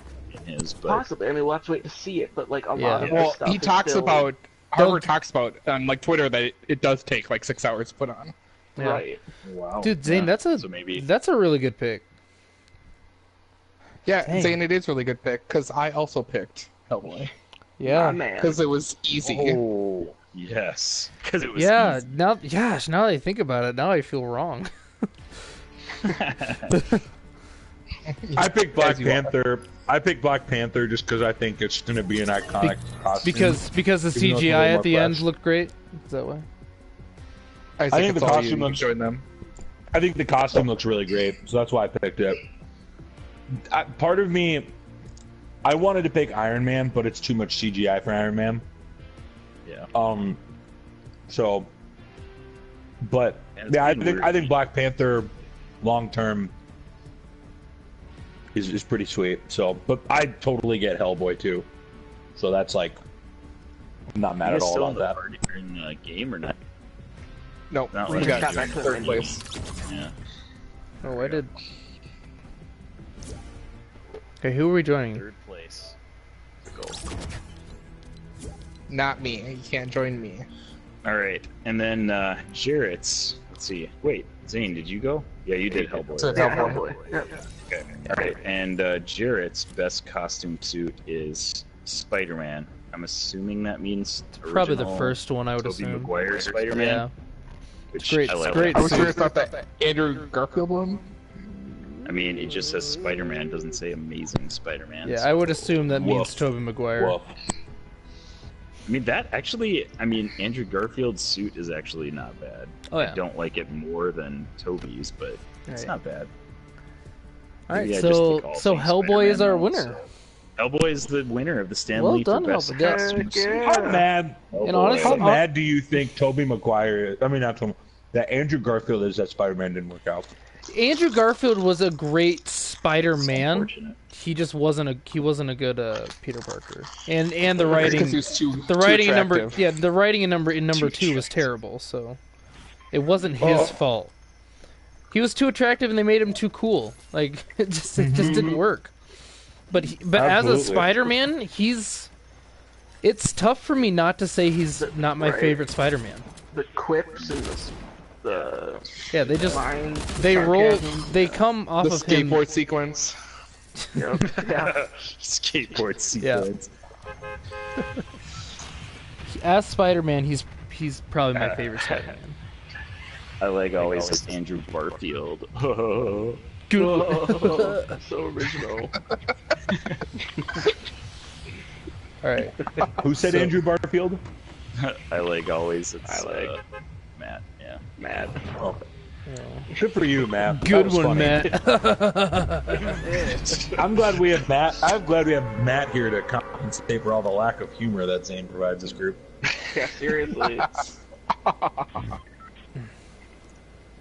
in his, but Possibly. I mean, we'll have to wait to see it, but like a Yeah. lot of Well, this stuff he is talks still... about Harvard talks about on like Twitter that it does take like 6 hours to put on. Yeah. Right. wow. Dude, Zane, Yeah. that's So maybe a really good pick. Yeah, Dang. Zane, it is really good pick because I also picked Hellboy Yeah. Ah, man. because it was easy. Oh, yes, because it was Yeah, easy. now that I think about it, now I feel wrong. I picked Black As you are. Panther. I picked Black Panther just because I think it's going to be an iconic costume. Because the Even though it's a CGI little at the more end fresh. looked great. Is that why? I think it's the all costume you looks- join them. I think the costume looks really great, so that's why I picked it. Part of me, I wanted to pick Iron Man, but it's too much CGI for Iron Man. Yeah. So, but And it's yeah, I been think weird. Black Panther, long term, is pretty sweet. So, but I totally get Hellboy too. So that's like, I'm not mad You at guys all still in about the that. party or in the game or not? No, Not we like got got back to the third menu. place. Yeah. Oh, I did. Okay, who are we joining? Third place. Go. Not me. You can't join me. All right, and then Jarrett's. Let's see. Wait, Zane, did you go? Yeah, you did Hellboy. So- Yeah, Hellboy. Hellboy. Yep. Okay. All right, and Jarrett's best costume suit is Spider-Man. I'm assuming that means Probably the original first one, I would Tobey assume. Maguire Spider-Man. Yeah. Which great, I it's like. great. I was suit. curious about that Andrew Garfield one. I mean, it just says Spider-Man, doesn't say Amazing Spider-Man. Yeah, so- I would assume that means Woof. Tobey Maguire. Well, I mean, that actually, I mean, Andrew Garfield's suit is actually not bad. Oh, yeah. I don't like it more than Toby's, but it's Right. not bad. All right, Maybe I just so think all so things Hellboy is Spider-Man our now, winner. so- Hellboy is the winner of the Stanley Well done, for best Hellboy. Yeah. costume suit. Yeah. how mad? And honestly, How mad do you think Tobey Maguire is? I mean, not Tobey. That Andrew Garfield is that Spider-Man didn't work out. Andrew Garfield was a great Spider-Man. Unfortunate. He just wasn't a good Peter Parker. And the Because writing he was too the writing in attractive. the writing in number Too 2 was attractive. terrible. So it wasn't his Oh. fault. He was too attractive, and they made him too cool. Like it just didn't work. But as a Absolutely. Spider-Man, it's tough for me not to say he's not my Right. favorite Spider-Man. The quips and the Yeah, they just lines. they roll sarcasm. they come off The of him. skateboard sequence. Yep. Yeah. Skateboard sequence. As Spider-Man, he's probably my favorite Spider-Man. I like always Andrew Garfield. Oh, so original. All right. Who said Andrew Garfield? I like always. It's I like. Matt. Yeah. Mad. Oh. Good for you, Matt. That Good was one, funny. Matt. I'm glad we have Matt. I'm glad we have Matt here to compensate for all the lack of humor that Zane provides this group. Yeah, seriously.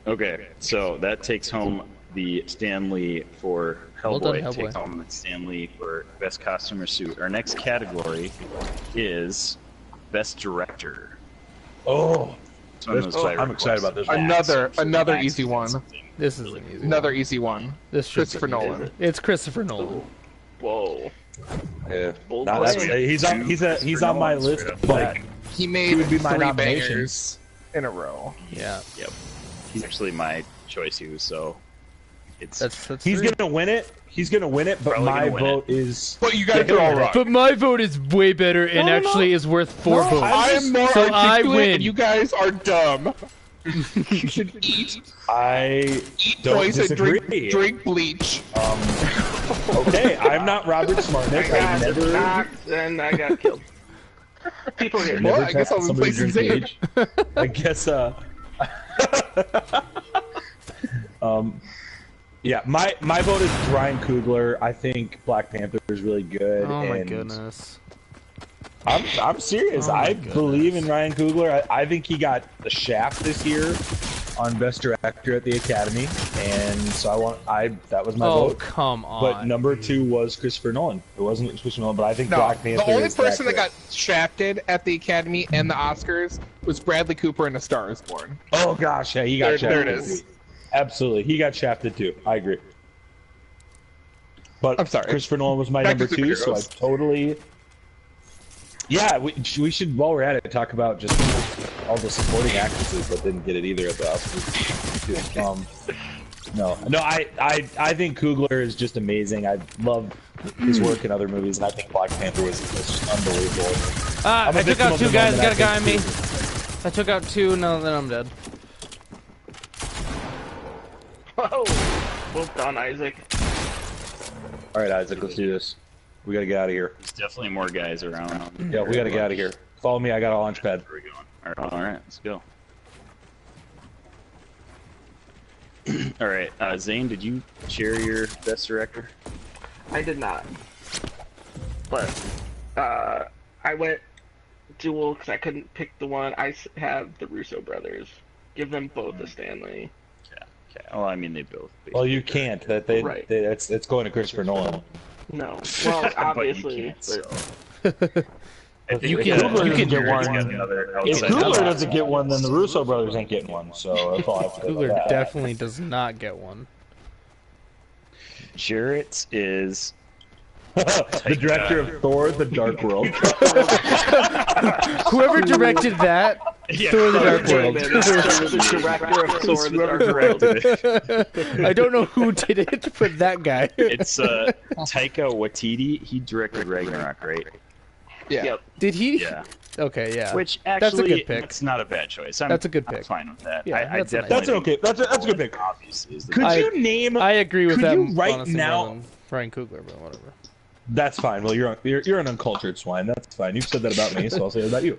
Okay, so that takes home the Stanley for Well done, Hellboy. Hellboy. Takes home the Stanley for best costume or suit. Our next category is best director. Oh, I'm excited about this one. Another easy one. This is an easy. Another easy one. This should Christopher be Nolan. easy. It's Christopher Nolan. Whoa. Yeah. Bold No, that's, claim. he's on my list. Like, He made would be my 3 nomination. bangers in a row. Yeah. Yep. He's actually my choice too, so it's That's he's three. gonna win it. He's gonna win it, but Probably my gonna win vote is. But you guys are all wrong. But my vote is way better and No, no, actually is worth 4 votes. I'm more So I articulate, win. and you guys are dumb. You should eat I don't poison, disagree. drink bleach. Okay, I'm not Robert Smartnick. I I got never. knocked and I got killed. People here. Well, never I guess tested I'll somebody replace drinking Zane. bleach. I guess. Yeah, my vote is Ryan Coogler. I think Black Panther is really good. Oh my and goodness. I'm serious. Oh my I goodness. believe in Ryan Coogler. I think he got the shaft this year on Best Director at the Academy, and so that was my Oh, vote. come on. But number 2 was Christopher Nolan. It wasn't Christopher Nolan, but I think No, Black Panther. the only is person that good. got shafted at the Academy and the Oscars was Bradley Cooper in A Star Is Born. Oh gosh, yeah, he got shafted. There it is. Absolutely, he got shafted too. I agree. But I'm sorry. Christopher Nolan was my Back to number 2, so I superheroes. totally. Yeah, we should, while we're at it, talk about just all the supporting actresses that didn't get it either at the Oscars. No, I think Coogler is just amazing. I love his work in other movies, and I think Black Panther was just unbelievable. I'm a I took victim out of 2 the guys. moment, Got a guy I on me. think. I took out 2. No, then I'm dead. Whoa. Well done, Isaac. All right, Isaac, let's do this. We gotta get out of here. there's definitely more guys around. Yeah, we gotta get out of here. Follow me. I got a launch pad. Where are we going? All right, let's go. All right, Zane, did you share your best director? I did not. But, I went dual because I couldn't pick the one. I have the Russo brothers. Give them both a Stanley. Okay. Well, I mean, they both. Well, you can't. Right. It's going to Christopher Nolan. No. Well, But obviously. you can't, so. but I think You we can- got- Coogler you doesn't can get one. get another If outside Coogler shot. doesn't get one, then the Russo brothers ain't getting one. So that's all I have to say Coogler about that. definitely does not get one. Jarrett is The director of Thor: The Dark World. Whoever directed that, Thor the Dark World. the director of Thor: The Dark World. I don't know who did it, but that guy. It's Taika Waititi. He directed Ragnarok, right? Yeah. Yep. Did he? Yeah. Okay, yeah. Which That's a actually, good pick. it's not a bad choice. That's a good I'm pick. fine with that. Yeah, I that's a nice definitely That's an okay. That's a good pick. obviously is the Could I- you name? I agree with Could that. you right honestly, now- more than Ryan Coogler, but whatever. That's fine. Well, you're an uncultured swine. That's fine. You've said that about me, so I'll say it about you.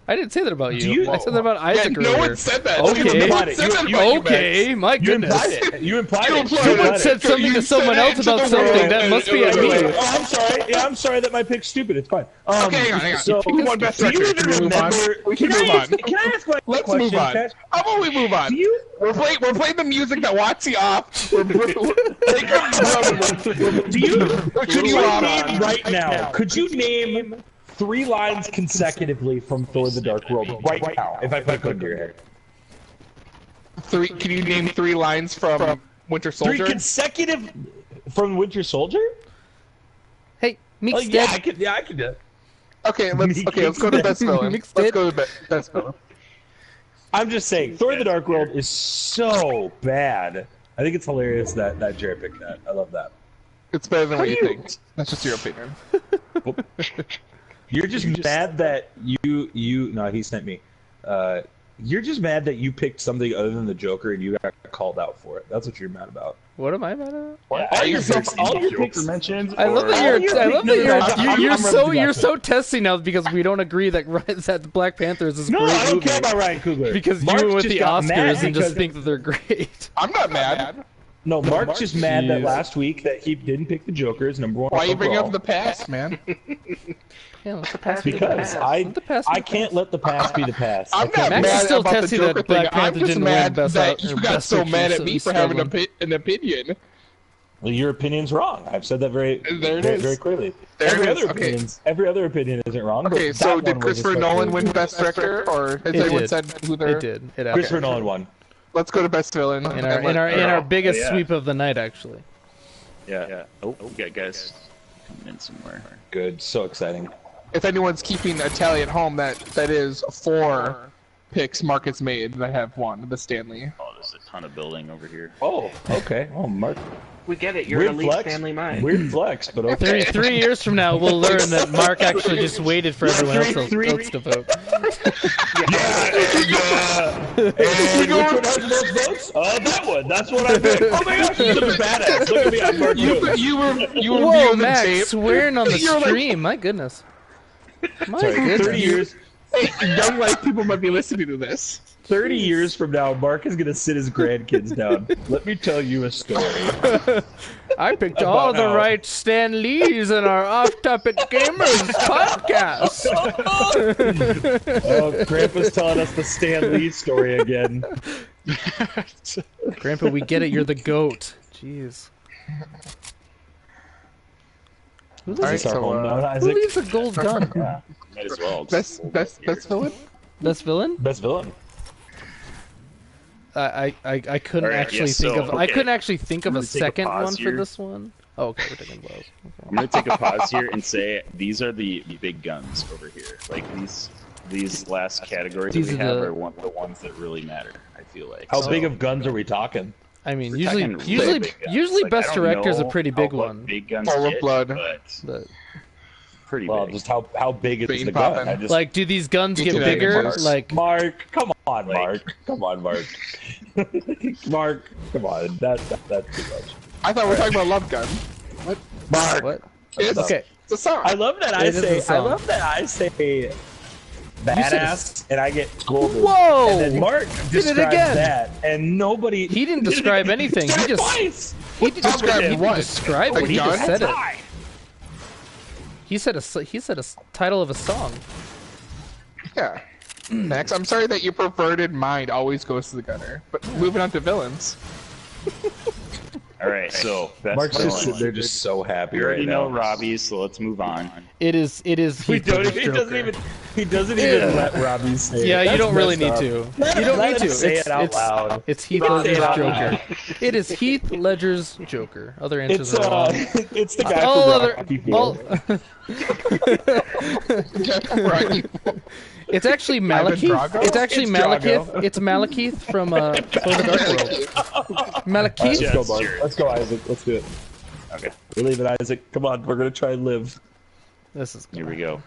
I didn't say that about Do you. you- I said that about Yeah, Isaac no earlier. one said that. Okay. No one implied it. said that You- about you, Okay, Max. my You goodness. implied it. You implied it. You Someone implied said it. something You to said someone it else to about the something. world, That must be and at it was me. like, Oh, I'm sorry. Yeah, I'm sorry that my pick's stupid. It's fine. Okay, hang on. So, You won best do you director. even Can we move on? remember? We can Can move I on. ask- Can I ask my Let's question? move on. Can I ask- How about we move on? Do you? We're playing the music that walks you off. Take a Do you? Could you Little name on. right now? Could you name 3 lines consecutively from Thor: The Dark World right now? If I put a gun to your head. Three. Can you name 3 lines from Winter 3 Soldier? consecutive from Winter Soldier? Hey, Meek's Oh yeah, dead. I could do that. Okay, let's go to best villain. Mixed Let's it. go to best villain. I'm just saying, Thor: The Dark World is so bad. I think it's hilarious that Jared picked that. I love that. It's better than what you you- think. That's just your opinion. You're just mad that you. No, he sent me. You're just mad that you picked something other than the Joker and you got called out for it. That's what you're mad about. What am I mad at? All your picks mentioned. I love that you're so testy now because we don't agree that that Black Panther is this No, great I don't movie. care about Ryan Coogler. Because Mark you went with just the got mad Oscars and because- just think that they're great. I'm not mad. No, Mark's just mad that Jeez. last week that he didn't pick the Joker as number 1. Why you bring overall. up the past, man? Yeah, let the past be the Because past. I Let the past be I the can't past. let the past be the past. I'm I not can't- Max is mad still about the testy that Joker Black thing. Panther I'm just didn't mad win Best that Out- or you got Best so Picture, mad at so me he's for having struggling. an opinion. Well, your opinion's wrong. I've said that very clearly. Every other opinion isn't wrong. Okay, but so that did one was Christopher Nolan especially- win Best Director, or has It anyone did. said who they're... It did. It Christopher Nolan won. Let's go to Best Villain. in our biggest sweep of the night, actually. Yeah. Oh, we got guys coming in somewhere. Good, so exciting. If anyone's keeping a tally at home, that is 4 picks Mark has made that have won the Stanley. Oh, there's a ton of building over here. Oh, okay. Oh, Mark. We get it. You're Weird an elite flex. Stanley mind. Weird flex, but okay. 3 years from now, we'll learn that Mark actually just waited for everyone else to vote. And which one has the most votes? That one. That's what I picked. Oh my gosh, you're such a badass. Look at me, I'm Mark. You were Whoa, viewing the Max, tape. swearing on the You're like- stream. My goodness. My Sorry, goodness. 30 years. Hey, young life people might be listening to this. 30 years from now, Mark is gonna sit his grandkids down. Let me tell you a story. I picked all the how- right Stanlees in our Off-Topic Gamers podcast. Oh, Grandpa's telling us the Stan Lee story again. Grandpa, we get it. You're the goat. Jeez. Who Is leaves, this our so, home now, who Isaac? leaves a gold gun? Might as well. Best villain? Best villain? Best villain. I couldn't Alright, actually yes, think so, of. I okay. couldn't actually think of I'm a gonna take a second pause one for here. this one. Oh, okay, we're taking blows. I'm gonna take a pause here and say these are the big guns over here. Like these last categories These that we are have the- are the ones that really matter. I feel like. How So, big of guns are we talking? I mean, we're usually, talking really usually, big guns. usually, Like, best I don't director is a know pretty how big what one. Big guns Full of get, blood. but But, pretty Well, big. just how big is Vein the gun? popping. I just, like, do these guns get Mark. bigger? Like, Mark, come on, Like- Mark. Come on, Mark. Mark, come on. That's too much. I thought we were talking about Love Gun. Mark. what? It's, Okay. it's a song. I love that I It is a say. I song. love that I say badass, and I get golden. Whoa! And then Mark Did it describes again. that, and nobody. He didn't describe anything. He just Twice. he didn't Describe he didn't what? describe A it. He just gun? said it. He said a title of a song. Yeah. Max, I'm sorry that your perverted mind always goes to the gutter. But moving on to villains. All right, so that's Mark's just sitting villain. there, just so happy We right already now. know Robbie, so let's move on. It is. We Heath don't, Ledger's he doesn't Joker. even. He doesn't even let Robbie say it. Yeah, you That's don't really messed need up. to. Let You don't let need him to. say It's it out loud. It's Heath Let him say Ledger's it out Joker. loud. It is Heath Ledger's Joker. Other answers It's are wrong. it's the guy all from other, Rocky all, IV. Right. it's actually Ivan Malekith. Drago? It's actually It's Malekith. Drago. It's Malekith from For the Dark World. Malekith. Let's go, Mark. Cheers. Let's go, Isaac. Let's do it. Okay, We leave it, Isaac. Come on, we're gonna try and live. This is here we go.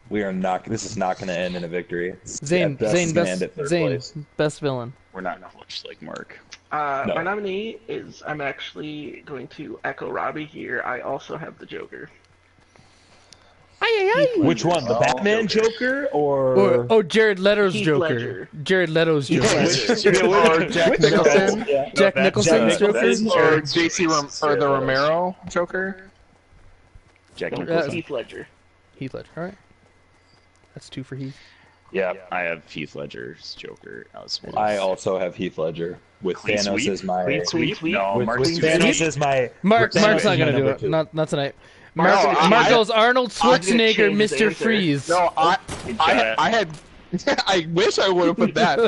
We are not. This is not gonna end in a victory. Zane. At best, Zane it's gonna end best. at third Zane place. best villain. We're not clutch like Mark. No. My nominee is. I'm actually going to echo Robbie here. I also have the Joker. Which one? The Batman Joker or? Oh, Jared Leto's Heath Joker. Ledger. Jared Leto's Joker. Or Jack Nicholson. Yeah. Jack Nicholson's Jack Joker. Nicholson. Or or the Romero Joker. Jack No, Nicholson. Heath Ledger. Heath Ledger. All right. That's 2 for Heath. Yeah, I have Heath Ledger's Joker. I also have Heath Ledger with Clean Thanos sweep? as my. Clean sweep? sweep? No, With, Mark's with too Thanos busy. as my. Mark's Thanos not as gonna my do number it. 2. Not tonight. No, Mark I- goes Arnold I'm gonna Schwarzenegger, change his Mr. answer. Freeze. No, I had. I wish I would have put that.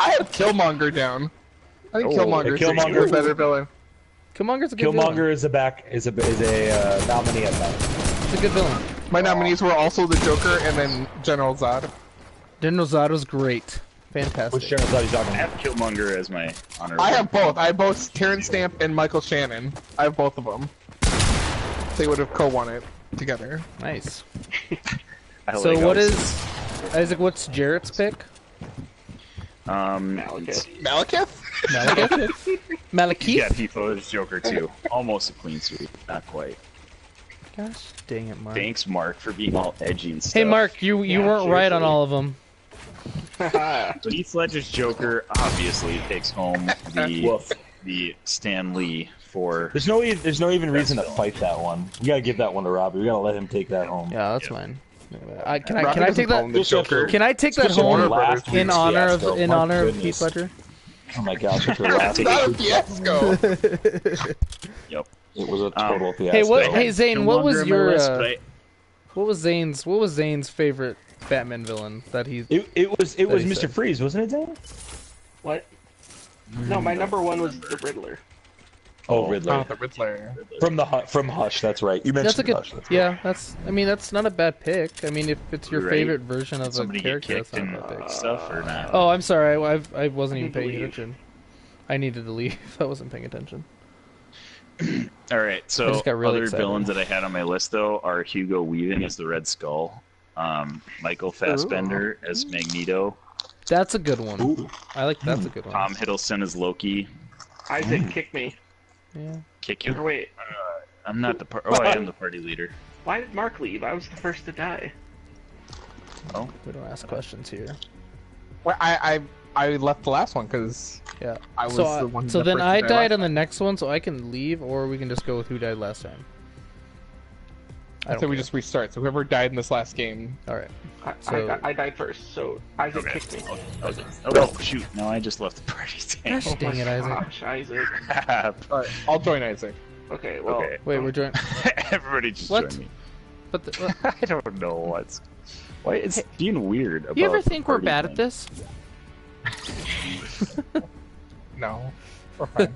I had Killmonger down. I think Oh, Killmonger's Killmonger- a better villain. Killmonger's a good villain. Killmonger is a nominee at that. It's a good villain. My nominees were also the Joker and then General Zod. General Zod's great. Fantastic. Which General Zod are you talking I about? have Killmonger as my honorable. I have both. I have both Terrence Stamp and Michael Shannon. I have both of them. They would have co-won it together. Nice. I So like what Alex. is Isaac? What's Jarrett's pick? Malekith. Malekith? Malekith. Malekith. Yeah, Heath Ledger's Joker too. Almost a clean sweep, not quite. Gosh dang it, Mark. Thanks, Mark, for being all edgy and stuff. Hey, Mark, you weren't right on seriously. all of them. Heath Ledger's Joker obviously takes home the Stan Lee for. There's no even reason to fight that one. We gotta give that one to Robbie. We gotta let him take that home. Yeah, that's mine. Can I Robbie take doesn't own that? the Joker. Can I take that Especially home after last in week's honor of fiasco. My Heath goodness. Ledger? Oh my gosh, it's your last. It's not a fiasco. Yep. It was a total fiasco. Hey, what? Hey, No Zane, what longer was on my your? list, but What was Zane's favorite Batman villain that he? It was he Mr. said. Freeze, wasn't it, Zane? What? No, my number one was the Riddler. Oh, Riddler. Oh, the Riddler. From Hush, that's right. You mentioned That's a good. Hush. That's Yeah, that's. I mean, that's not a bad pick. I mean, if it's your Right. favorite version of a somebody get character, that's kicked not a and bad pick. stuff or not? Oh, I'm sorry. I wasn't even need to paying leave. attention. I needed to leave. I wasn't paying attention. All right, I so just got really other excited. villains that I had on my list though are Hugo Weaving as the Red Skull, Michael Fassbender as Magneto, That's a good one. Ooh. I like. That's a good one. Tom Hiddleston as Loki. Isaac, kick me. Yeah. Kick you? Or wait, I'm not the Oh, I am the party leader. why did Mark leave? I was the first to die. Oh, We don't ask questions here. Well, I left the last one because Yeah. I was so the one. so the then first I to die died last on the next one, so I can leave, or we can just go with who died last time. I don't So we care. just restart. So whoever died in this last game. All right. I, So- I died first, so Isaac okay. kicked me. Oh, shoot! No, I just left the party. Dang. Gosh dang it, Isaac. Gosh, Isaac. All right, I'll join Isaac. Okay, well, Okay. Wait, we're joining. Everybody just What? join me. But the, I don't know what's. Why it's being weird. About you ever the think we're party bad at thing. this? No, we're fine.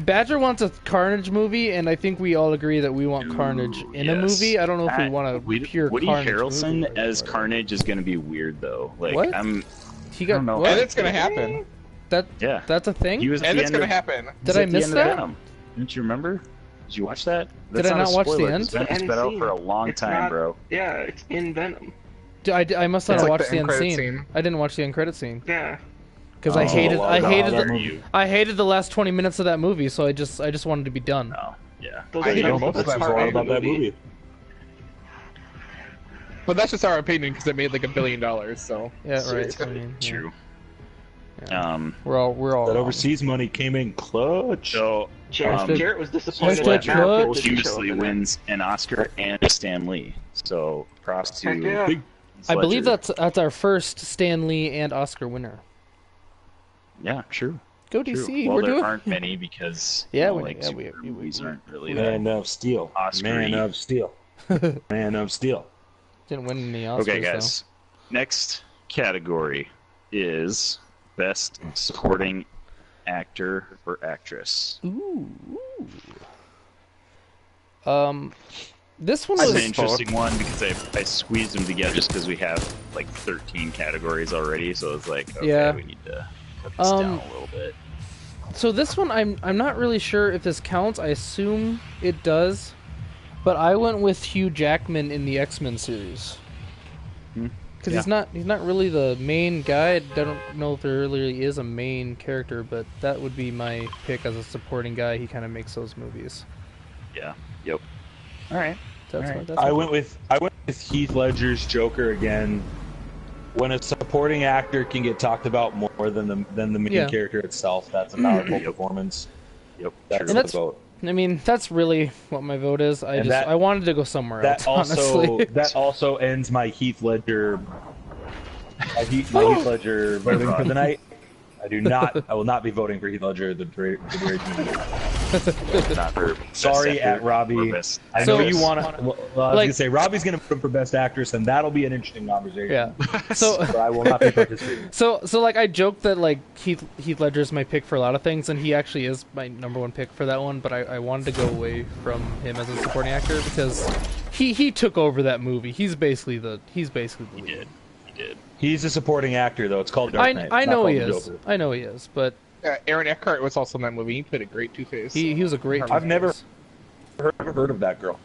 Badger wants a Carnage movie, and I think we all agree that we want Carnage in a yes. movie. I don't know if we want a pure Woody Carnage Harrelson movie. as Carnage is going to be weird though. Like What? I'm. He I got don't know. what? And it's gonna happen. Yeah. That's a thing. He was at And the it's end gonna of, happen. he Did was I at the miss end of that? Venom. Didn't you remember? Did you watch that? Did That's I not a not watch the spoiler, end? 'cause Venom's The been end out scene. for a long It's time, not- bro. Yeah, it's in Venom. I must not It's have like watched the the end end credit scene. scene. I didn't watch the end credit scene Yeah. because Oh, I hated well, no, that the movie- I hated the last 20 minutes of that movie, so I just wanted to be done. Oh, yeah. Those I are the know most most of That's that what's part wrong of the about that movie. But that's just our opinion because it made like $1 billion. So Yeah, right. I mean, yeah. True. Yeah. We're all That wrong. overseas money came in clutch. So Jarrett was disappointed Hashtag that Matt clutch. didn't show up famously in it. wins an Oscar and a Stan Lee. So props to Heck yeah. Big- I believe Sledger. that's our first Stan Lee and Oscar winner. Yeah, true. Go True. DC. Well, We're there doing. aren't many because Yeah, you know, we- like yeah, we- superhero we- movies we- aren't really that. Man of Steel. Oscar-y. Man of Steel. Man of Steel. Didn't win any Oscars. Okay, guys. Next category is Best Supporting Actor or Actress. Though. Ooh. This one This is was an interesting one because I squeezed them together just because we have like 13 categories already. So it's like, okay, Yeah. we need to cut this down a little bit. So this one, I'm not really sure if this counts. I assume it does, but I went with Hugh Jackman in the X-Men series because he's not really the main guy. I don't know if there really is a main character, but that would be my pick as a supporting guy. He kind of makes those movies. Yeah. Yep. All right. That's Alright. that's I went with Heath Ledger's Joker again. When a supporting actor can get talked about more than the main Yeah. character itself, that's a powerful Yep. performance. Yep. That's True. the that's- vote. I mean, that's really what my vote is. And that- I wanted to go somewhere That else. also honestly. that also ends my Heath Ledger. My Heath Ledger voting for the night. I will not be voting for Heath Ledger the duration of the night. Not for best Sorry, actor at Robbie. or best I So- know you want to. Well, I was Like- gonna say Robbie's gonna put him for best actress, and that'll be an interesting conversation. yeah. So But I will not be participating. So like I joked that like Heath Ledger is my pick for a lot of things, and he actually is my number one pick for that one. But I wanted to go away from him as a supporting actor because he took over that movie. He's basically the lead. He did. He's a supporting actor, though. It's called Dark Knight. I It's not know called he The is. Joker. I know he is, but Aaron Eckhart was also in that movie. He played a great Two-Face. he was a great. I've never Two-Face. heard of that girl.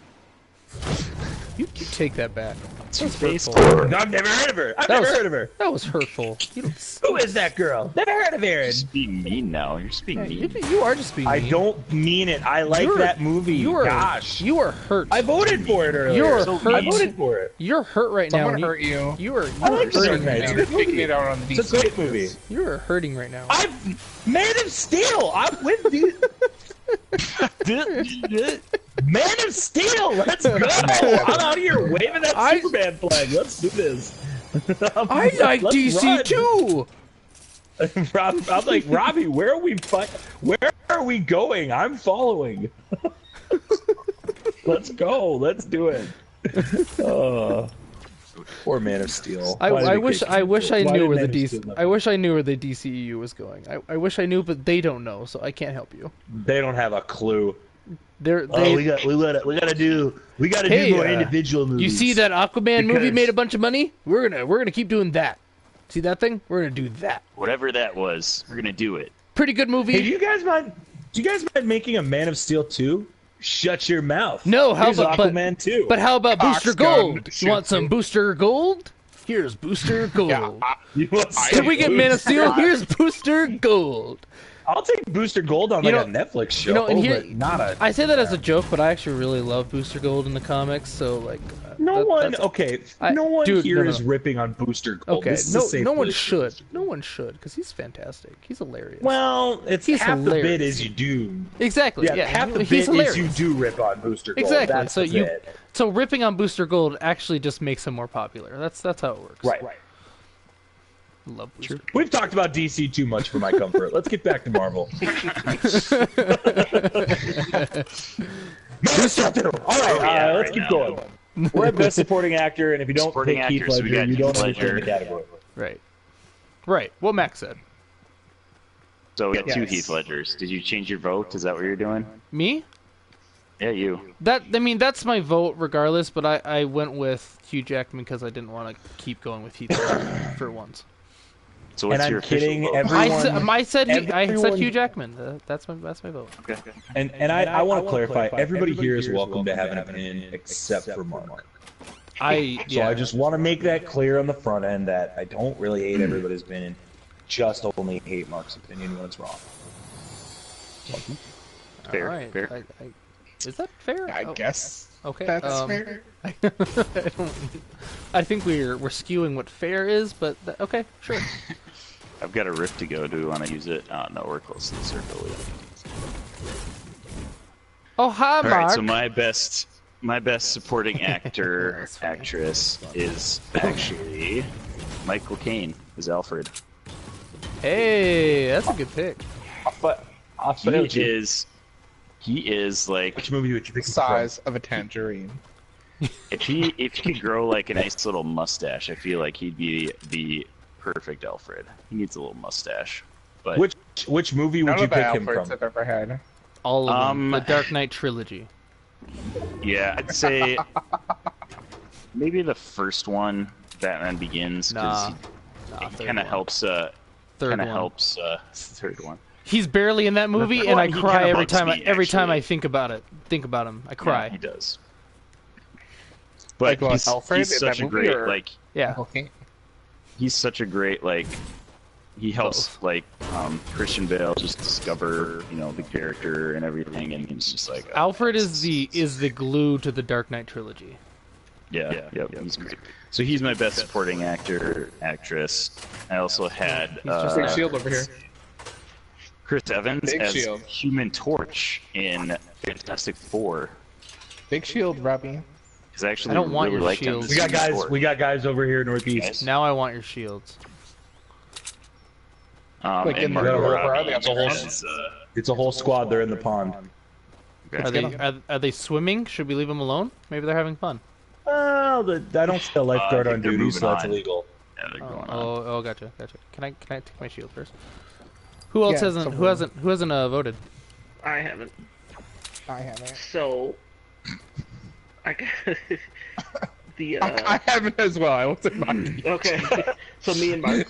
You take that back. That's Two-Face. hurtful. I've never heard of her. I've That never was- heard of her. That was hurtful. You don't- Who is that girl? Never heard of Aaron. You're just being mean now. You're just being Yeah, mean. you are just being. I mean. don't mean it. I like You're- that movie. You are. Gosh. You are hurt. I voted for it earlier. You're So hurt. I voted for it. You're hurt right So now. I'm and gonna hurt you. You are. I like You are The Dark hurting Knight. right It's a now. good Taking movie. it out on the It's a great movie. You are hurting right now. Man of Steel. I'm with you. Man of Steel. Let's go. I'm out here waving that Superman flag. Let's do this. I like Let's DC run. too. I'm like, Robbie, where are we going? I'm following. Let's go. Let's do it. Poor Man of Steel. I wish I knew where the DCEU was going. I wish I knew, but they don't know, so I can't help you. They don't have a clue. We gotta do more individual movies. You see that Aquaman movie made a bunch of money? We're gonna keep doing that. See that thing? We're gonna do that. Whatever that was, we're gonna do it. Pretty good movie. Hey, do you guys mind making a Man of Steel 2? Shut your mouth. No, how Here's about Aquaman 2? But how about Booster Gold? You want some shoot. Booster Gold? Here's Booster Gold. Yeah, Can we get Man of Steel? Here's Booster Gold. I'll take Booster Gold on a Netflix show. And here, but not a. I say that as a joke, but I actually really love Booster Gold in the comics. So like, No one here is no. ripping on Booster Gold. Okay, This is a safe no one place. should. No one should, because he's fantastic. He's hilarious. Well, it's He's half the bit hilarious. is you do. Exactly. Yeah, Yeah, half the bit he's is hilarious. you do rip on Booster Gold. Exactly. That's So the bit. so ripping on Booster Gold actually just makes him more popular. That's how it works. Right. Love Booster. We've talked about DC too much for my comfort. Let's get back to Marvel. All right, let's keep going. We're at Best Supporting Actor, and if you don't Supporting pick Heath actor, so we Ledger, got you don't Heath understand the Ledger. category. Right. What Max said. So we got two Yes. Heath Ledgers. Did you change your vote? Is that what you're doing? Me? Yeah, you. That's my vote regardless. But I went with Hugh Jackman because I didn't want to keep going with Heath Ledger for once. So what's And your I'm kidding. official vote? I said everyone- Hugh Jackman. That's my vote. Okay. And I want to clarify, everybody here is welcome to have an opinion except for Mark. So I just want to make that clear on the front end that I don't really hate everybody's opinion, just only hate Mark's opinion when it's wrong. Fair, All right. fair. Is that fair? I guess Okay. that's fair. I think we're skewing what fair is, but okay, sure. I've got a riff to go. Do we want to use it? No, we're close to the circle. Oh, hi, All Mark. right, so my best supporting actor That's funny. actress is actually Michael Caine as Alfred. Hey, that's a good pick. He is like, Which movie would you pick? Size of a tangerine. if he could grow like a nice little mustache, I feel like he'd be the perfect Alfred. He needs a little mustache. But Which movie would None you of the pick him Alfreds from? I've ever had. All of them. The Dark Knight trilogy. yeah, I'd say maybe the first one, Batman Begins, because Nah, he kind of helps. third Kind of one. helps. Third one. He's barely in that movie, third and I one, he cry kinda every bugs time. me, Every time I actually. think about it, think about him, I cry. Yeah, he does. But Like, he's, Alfred he's in such that a movie, great or- like. Yeah. Okay. He's such a great like. He helps Both. like Christian Bale just discover the character and everything, and he's just like Alfred is the glue to the Dark Knight trilogy. yeah, he's great. So he's my best supporting actress. I also had He's just Big like- Shield over here. Chris Evans Big as Shield. Human Torch in Fantastic Four. Big Shield, Robbie. Because I actually I don't want really your liked him shields. as We got Human guys. Torch. We got guys over here northeast. Yes. Now I want your shields. Like and in the Margot whole Robbie crowd, they have the whole- as, It's a whole squad. They're in the pond. okay. Are they swimming? Should we leave them alone? Maybe they're having fun. Well, I don't see a lifeguard I think on they're duty, moving so that's on. illegal. Yeah, they're going on. Oh, gotcha. Can I take my shield first? Who else Yeah, hasn't? Who someone- hasn't voted? I haven't. I haven't. So, I got the I haven't as well. I will say mine. okay. So me and Mark.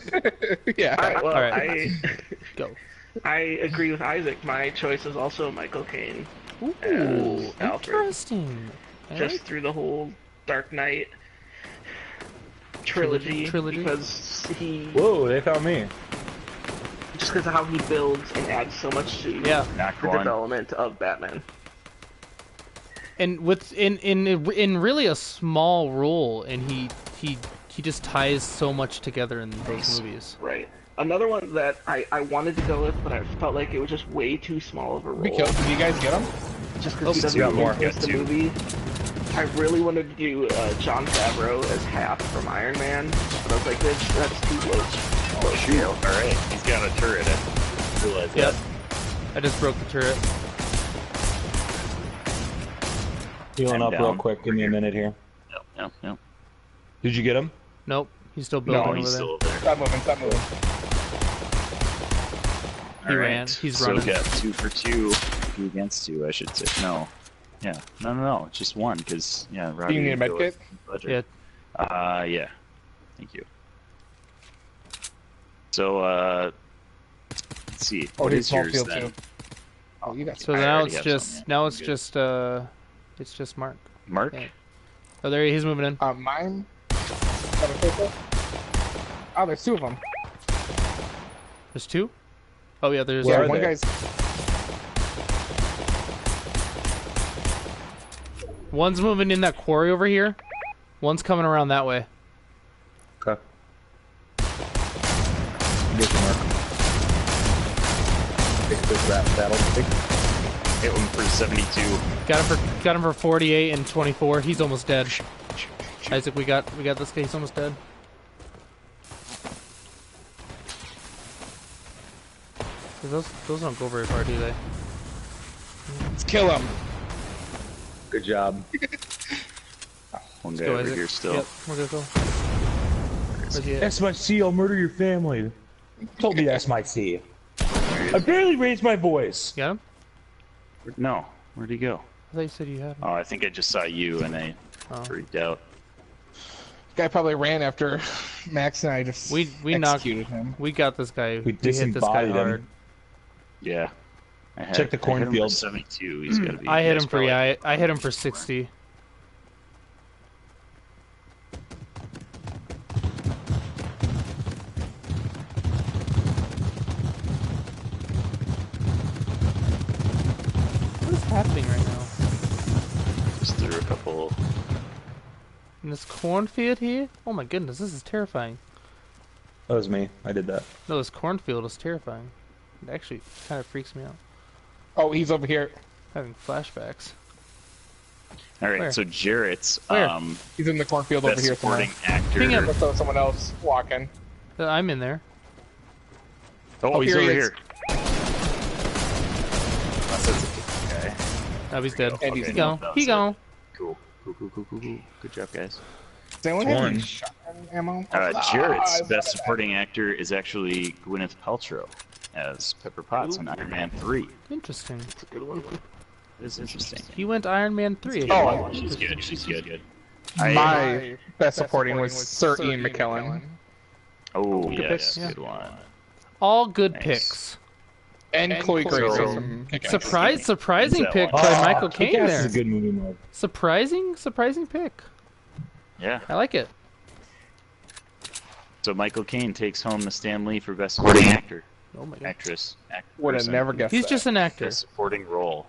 Yeah. All right. Well, All right. Go. I agree with Isaac. My choice is also Michael Caine, Ooh, as Alfred. interesting. I Just like- through the whole Dark Knight trilogy, Trilogy? because he Whoa! They found me. just because of how he builds and adds so much to Yeah, Act the one. development of Batman. and with in really a small role, and he just ties so much together in those movies. Right. Another one that I wanted to go with, but I felt like it was just way too small of a role. Did you guys get them? Just Oh, because he doesn't got more. influence the Got two. movie. I really wanted to do Jon Favreau as Hap from Iron Man, but I was like, that's too low. Oh, shoot. Alright, he's got a turret. I realize Yep. that. I just broke the turret. Healing I'm up real down. quick. Give me a minute here. Yep. Did you get him? Nope. He's still building No, over He's there. still over there. Stop moving. He All right. ran. He's so running. got 2 for 2. 2 against 2, I should say. No. Yeah. No. Just 1, because, yeah, Robbie. Do you need a didn't go medkit? with Yeah. budget. Yeah. Thank you. So, let's see. Oh, What he's is small yours field then? too. Oh, you got So I now already it's have just some, now yeah. it's just Mark. Mark? Yeah. Oh, there he's moving in. mine. Got a pistol? Oh, there's 2 of them. There's 2. Oh yeah, there's. Where Yeah, are one they? guy's. One's moving in that quarry over here. One's coming around that way. Okay. Get you, Mark. Take this rap battle. Hit him for 72. Got him for 48 and 24. He's almost dead. Isaac, we got this guy. He's almost dead. Those don't go very far, do they? Let's kill him. Good job. One guy Go, over Isaac. here still. Yep, we're gonna go. Where's he at? SMIC, I'll murder your family. Told me SMIC. I barely raised my voice. Got him? No. Where'd he go? I thought you said you had him. Oh, I think I just saw you and I Oh. freaked out. Guy probably ran after Max and I just We knocked. executed him. We got this guy. We hit this guy disembodied him. hard. Yeah. Check the I hit him for cornfield. 72. He's gotta be. I hit he's him for probably- I hit him for 60. What is happening right now? Just threw a couple. In this cornfield here? Oh my goodness, this is terrifying. That was me. I did that. No, this cornfield is terrifying. It actually kind of freaks me out. Oh, he's over here. Having flashbacks. All right, Where? so Jarrett's Where? He's in the cornfield over best here somewhere. supporting actor. Ping him. I saw someone else walking. I'm in there. Oh, Oh, he's here he over is. here. Unless that's a okay. Oh, he's dead. And he's He no, gone. that He was it. gone. Cool. Good job, guys. Does anyone have One. any shotgun ammo? Jarrett's Ah, best supporting actor is actually Gwyneth Paltrow as Pepper Potts in Iron Man 3. Interesting. It's a good one. It is interesting. He went Iron Man 3. Oh, She's good. She's good. My best supporting was Sir Ian McKellen. Oh, Good yes, pick. good one. All good Nice. picks. And Chloe Grace So- from Kick-Ass. Surprising that pick one? by Michael Kick-Ass Caine is there. a good movie, Mark. Surprising pick. Yeah. I like it. So Michael Caine takes home the Stanley for best supporting actor, Oh my god. actress. Would have person. never guessed He's that. just an actor. Best supporting role.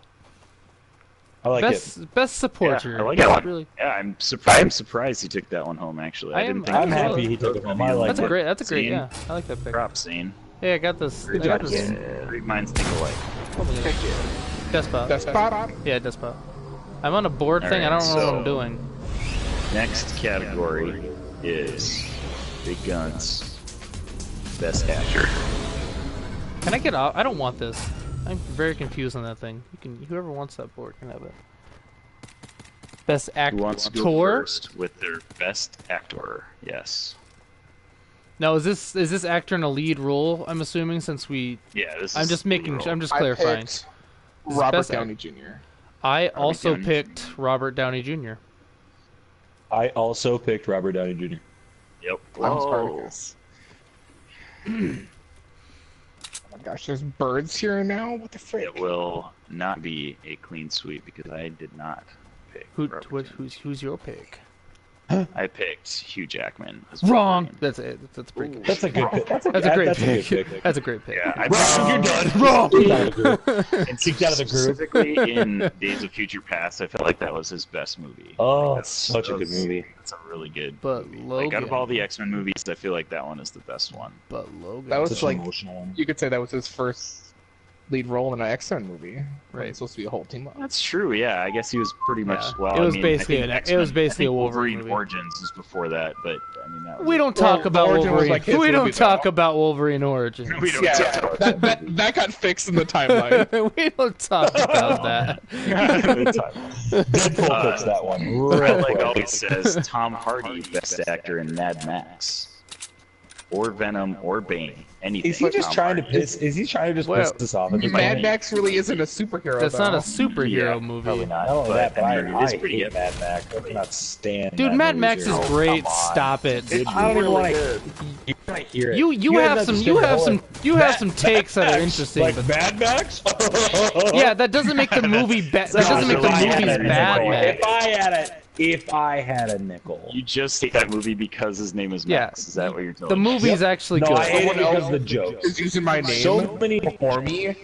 I like it. Best supporter. Yeah, I like that one. Really. Yeah, I'm surprised he took that one home. Actually, I didn't think. I'm it was happy he took it home. I like That's it. a great. That's a great. Scene. Yeah, I like that pick. Prop scene. Hey, I got this. I Great got job, this. kid. Great minds think alike. Oh my god. Despot. That's spot on. Yeah, Despot. I'm on a board thing. I don't know what I'm doing. Next category is Big Guns. Best actor. Can I get off? I don't want this. I'm very confused on that thing. You can. Whoever wants that board can have it. Best Who actor. wants to go first with their best actor? Yes. Now, is this actor in a lead role? I'm assuming since we. Yeah, this I'm is just making. the I'm just I clarifying. picked This is Robert best Downey Jr. I also Downey picked Robert Downey Jr. I also picked Robert Downey Jr. Yep. I'm Whoa. Spartacus. Oh my gosh, there's birds here now? What the frick? It will not be a clean sweep because I did not pick. Robert Downey. Who's your pick? I picked Hugh Jackman. As Wrong. Wolverine. That's it. That's pretty good. That's a good pick. That's a That's a great that's a pick. good pick. That's a great pick. Yeah, I You're done. Wrong. Kicked out of the group. and Kicked out of the group. Specifically in Days of Future Past, I felt like that was his best movie. Oh, Like, it's such a good movie. It's a really good But movie. Logan. Like out of all the X-Men movies, I feel like that one is the best one. But Logan. That was Such like, an emotional one. you could say that was his first lead role in an X-Men movie. Right. It's supposed to be a whole team up. That's true. Yeah, I guess he was pretty much. Yeah. Well, It was I mean, basically I think an- it X-Men- was basically I think a Wolverine movie. Origins was before that, but I mean that was We don't talk about Origin was Wolverine. like his We don't movie, talk though. about Wolverine Origins. We don't Yeah, talk about that got fixed in the timeline. We don't talk about that. Deadpool fixed that one. Brett, Real like quick. always says, Tom Hardy, best actor in Mad Max, or Venom, or Bane. Anything. Is he just Tom trying to Hardy. piss? Is he trying to just Well, piss us off? At this Mad point? Max really isn't a superhero. That's not a though. superhero Yeah, movie. probably not. I don't know that, but I mean, I it's pretty hate good. Mad Max. I cannot stand. Dude, that Mad movie, Max is dude. great. come on. Stop it. I don't even want Really to hear it. You guys have to some say you the have whole, some like, you have Mad- some takes that are Max, interesting, like but Mad Max. yeah, that doesn't make the movie bad. That doesn't make the If I had movies a bad, nickel, man. if I had a nickel. You just hate that movie because his name is Yeah. Max. Is that what you're telling The me? movie's actually No, good. I hate it Someone because else of the jokes. Is using my name So many, for me.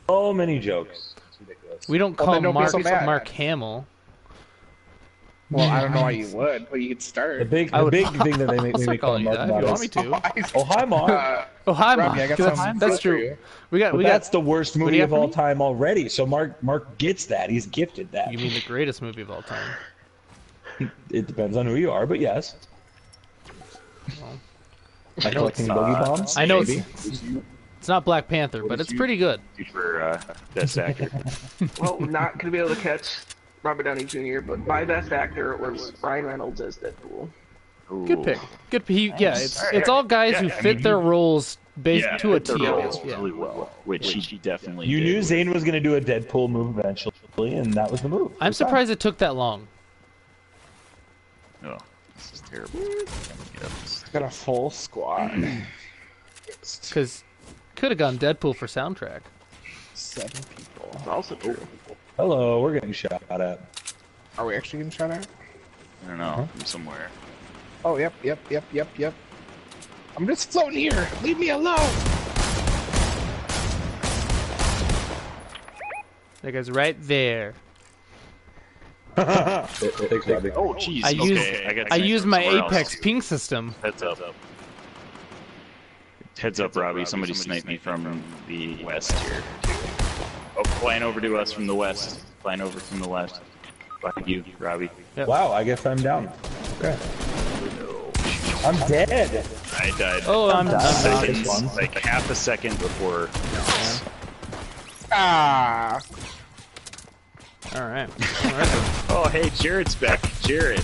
so many jokes. It's ridiculous. We don't Well, call then don't be Mark so mad. Mark Hamill. Well, I don't know why you would, but you could The start. big, I the would- big thing that they make I'll me start make fun calling you of that Mark if you want about me is, to. oh hi Mark. Oh hi, Mark. Robbie, I got That's, something that's for true. you. We got But we that's got. the worst do you movie have of for all me? time already. So Mark gets that. He's gifted that. You mean the greatest movie of all time? It depends on who you are, but yes. Well, Like collecting boogie bombs. I know maybe. it's not Black Panther, but it's pretty good. For best actor. Well, not gonna be able to catch Robert Downey Jr., but my best actor was Ryan Reynolds as Deadpool. Good pick. Good. Yeah, it's Alright. it's all guys Yeah, who I fit mean, their roles based Yeah, to a fit the T. roles Yeah. really well, which he definitely. You did. knew Zayn was going to do a Deadpool move eventually, and that was the move. I'm surprised it took that long. Oh, this is terrible. Got a full squad. Because could have gone Deadpool for soundtrack. 7 people. It's also true. Hello, we're getting shot at. Are we actually getting shot at? I don't know, from somewhere. Oh, yep. I'm just floating here. Leave me alone. That guy's right there. Thanks, Robbie. Oh, jeez. I okay, used got I sent used from my somewhere Apex else. ping system. Heads up. Heads up, Robbie. Somebody sniped me from the west here. Oh, flying over to us from the west. Flying over from the west. Behind you, Robbie. Wow, I guess I'm down. Okay. I'm dead. I died. Oh, I'm done. Seconds, like half a second before. Ah. All right. Oh, hey, Jared's back. Jared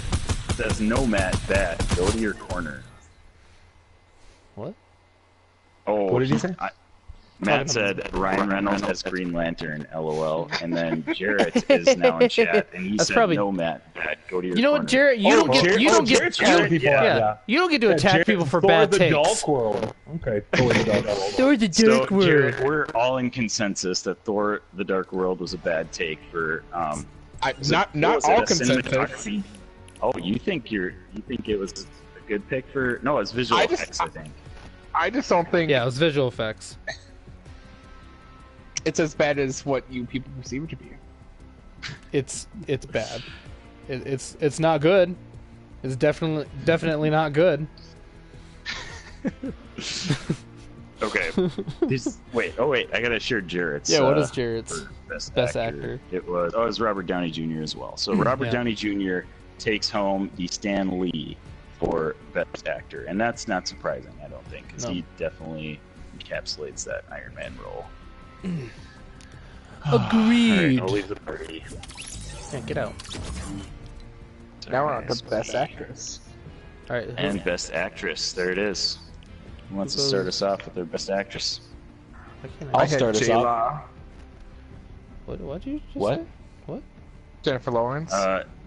says, "No, Matt, bad. Go to your corner." What? Oh, What did he say? Matt said Ryan Reynolds as Green Lantern, LOL, and then Jarrett is now in chat, and he That's said, probably- "No, Matt, bad. Go to your You know corner." what, Jarrett? You don't get. You don't get. Jared's You calling don't, people yeah. out, You don't get to attack Jared- people for Thor bad the takes. Dark World. Okay. Thor the Dark World. Thor the So, Dark World. Jared, we're all in consensus that Thor: The Dark World was a bad take for. Not was it all a consensus. cinematography? Oh, you think it was a good pick for? No, it's visual I just- effects, I think. I just don't think Yeah, it was visual effects. it's as bad as what you people perceive it to be. It's bad. It's not good. It's definitely not good. Okay. Wait, I gotta share Jarrett's. Yeah, what is Jarrett's for best best actor? actor? It was Robert Downey Jr. as well. So Robert Yeah. Downey Jr. takes home the Stan Lee for best actor, and that's not surprising, I don't think, because No. he definitely encapsulates that Iron Man role. Agreed. Alright, I'll leave the party. Yeah, get out. Now we're on to best actress. All right. And best actress, there it is. Who wants to start us off with their best actress? I'll start us off. J-Law, What did you just What? say? What? Jennifer Lawrence.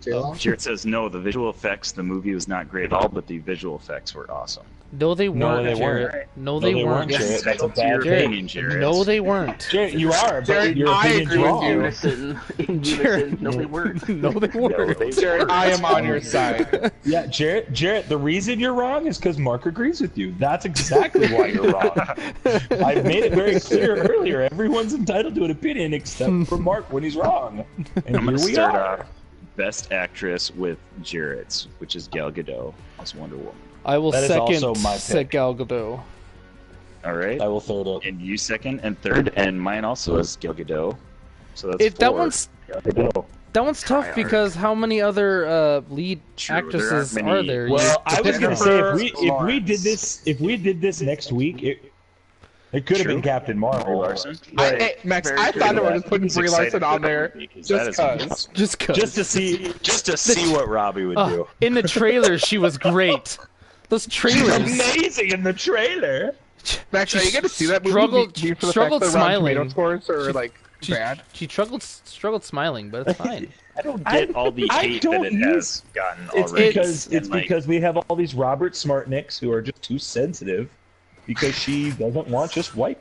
J-Law. Jared says no, the visual effects, the movie was not great at all, but the visual effects were awesome. No, they weren't. No, they Jarrett. weren't. No, they weren't. Jared. That's a That's your bad Jared. opinion, Jared. No, they weren't. Jared, you are, but Jared, your I opinion's agree with wrong. you. Unison. In unison. No, they weren't. No, they weren't. Jared, I am on your side. Yeah, Jared, the reason you're wrong is because Mark agrees with you. That's exactly why you're wrong. I've made it very clear earlier. Everyone's entitled to an opinion except for Mark when he's wrong. And I'm here going to we start are. off best actress with Jarrett's, which is Gal Gadot as Wonder Woman. I will That is second also my set pick. Gal Gadot. All right. I will third it. And you second and third, and mine also is Gal Gadot. So that's four. That one's tough because how many other lead actresses there aren't are many. there? Well, I was gonna say Lawrence. if we did this next week, it could have been Captain Brie Marvel. Larson. Hey, Max, I thought about just putting Brie Larson on there just cause. Just cause. Just to see what Robbie would do. In the trailer, she was great. Those trailers. Amazing in the trailer. Max, are you gonna see that movie? Struggled the smiling. Rotten Tomato scores are like bad. She struggled smiling, but it's fine. I don't get all the hate that it has gotten It's already. because we have all these Robert Smartnicks who are just too sensitive because she doesn't want just white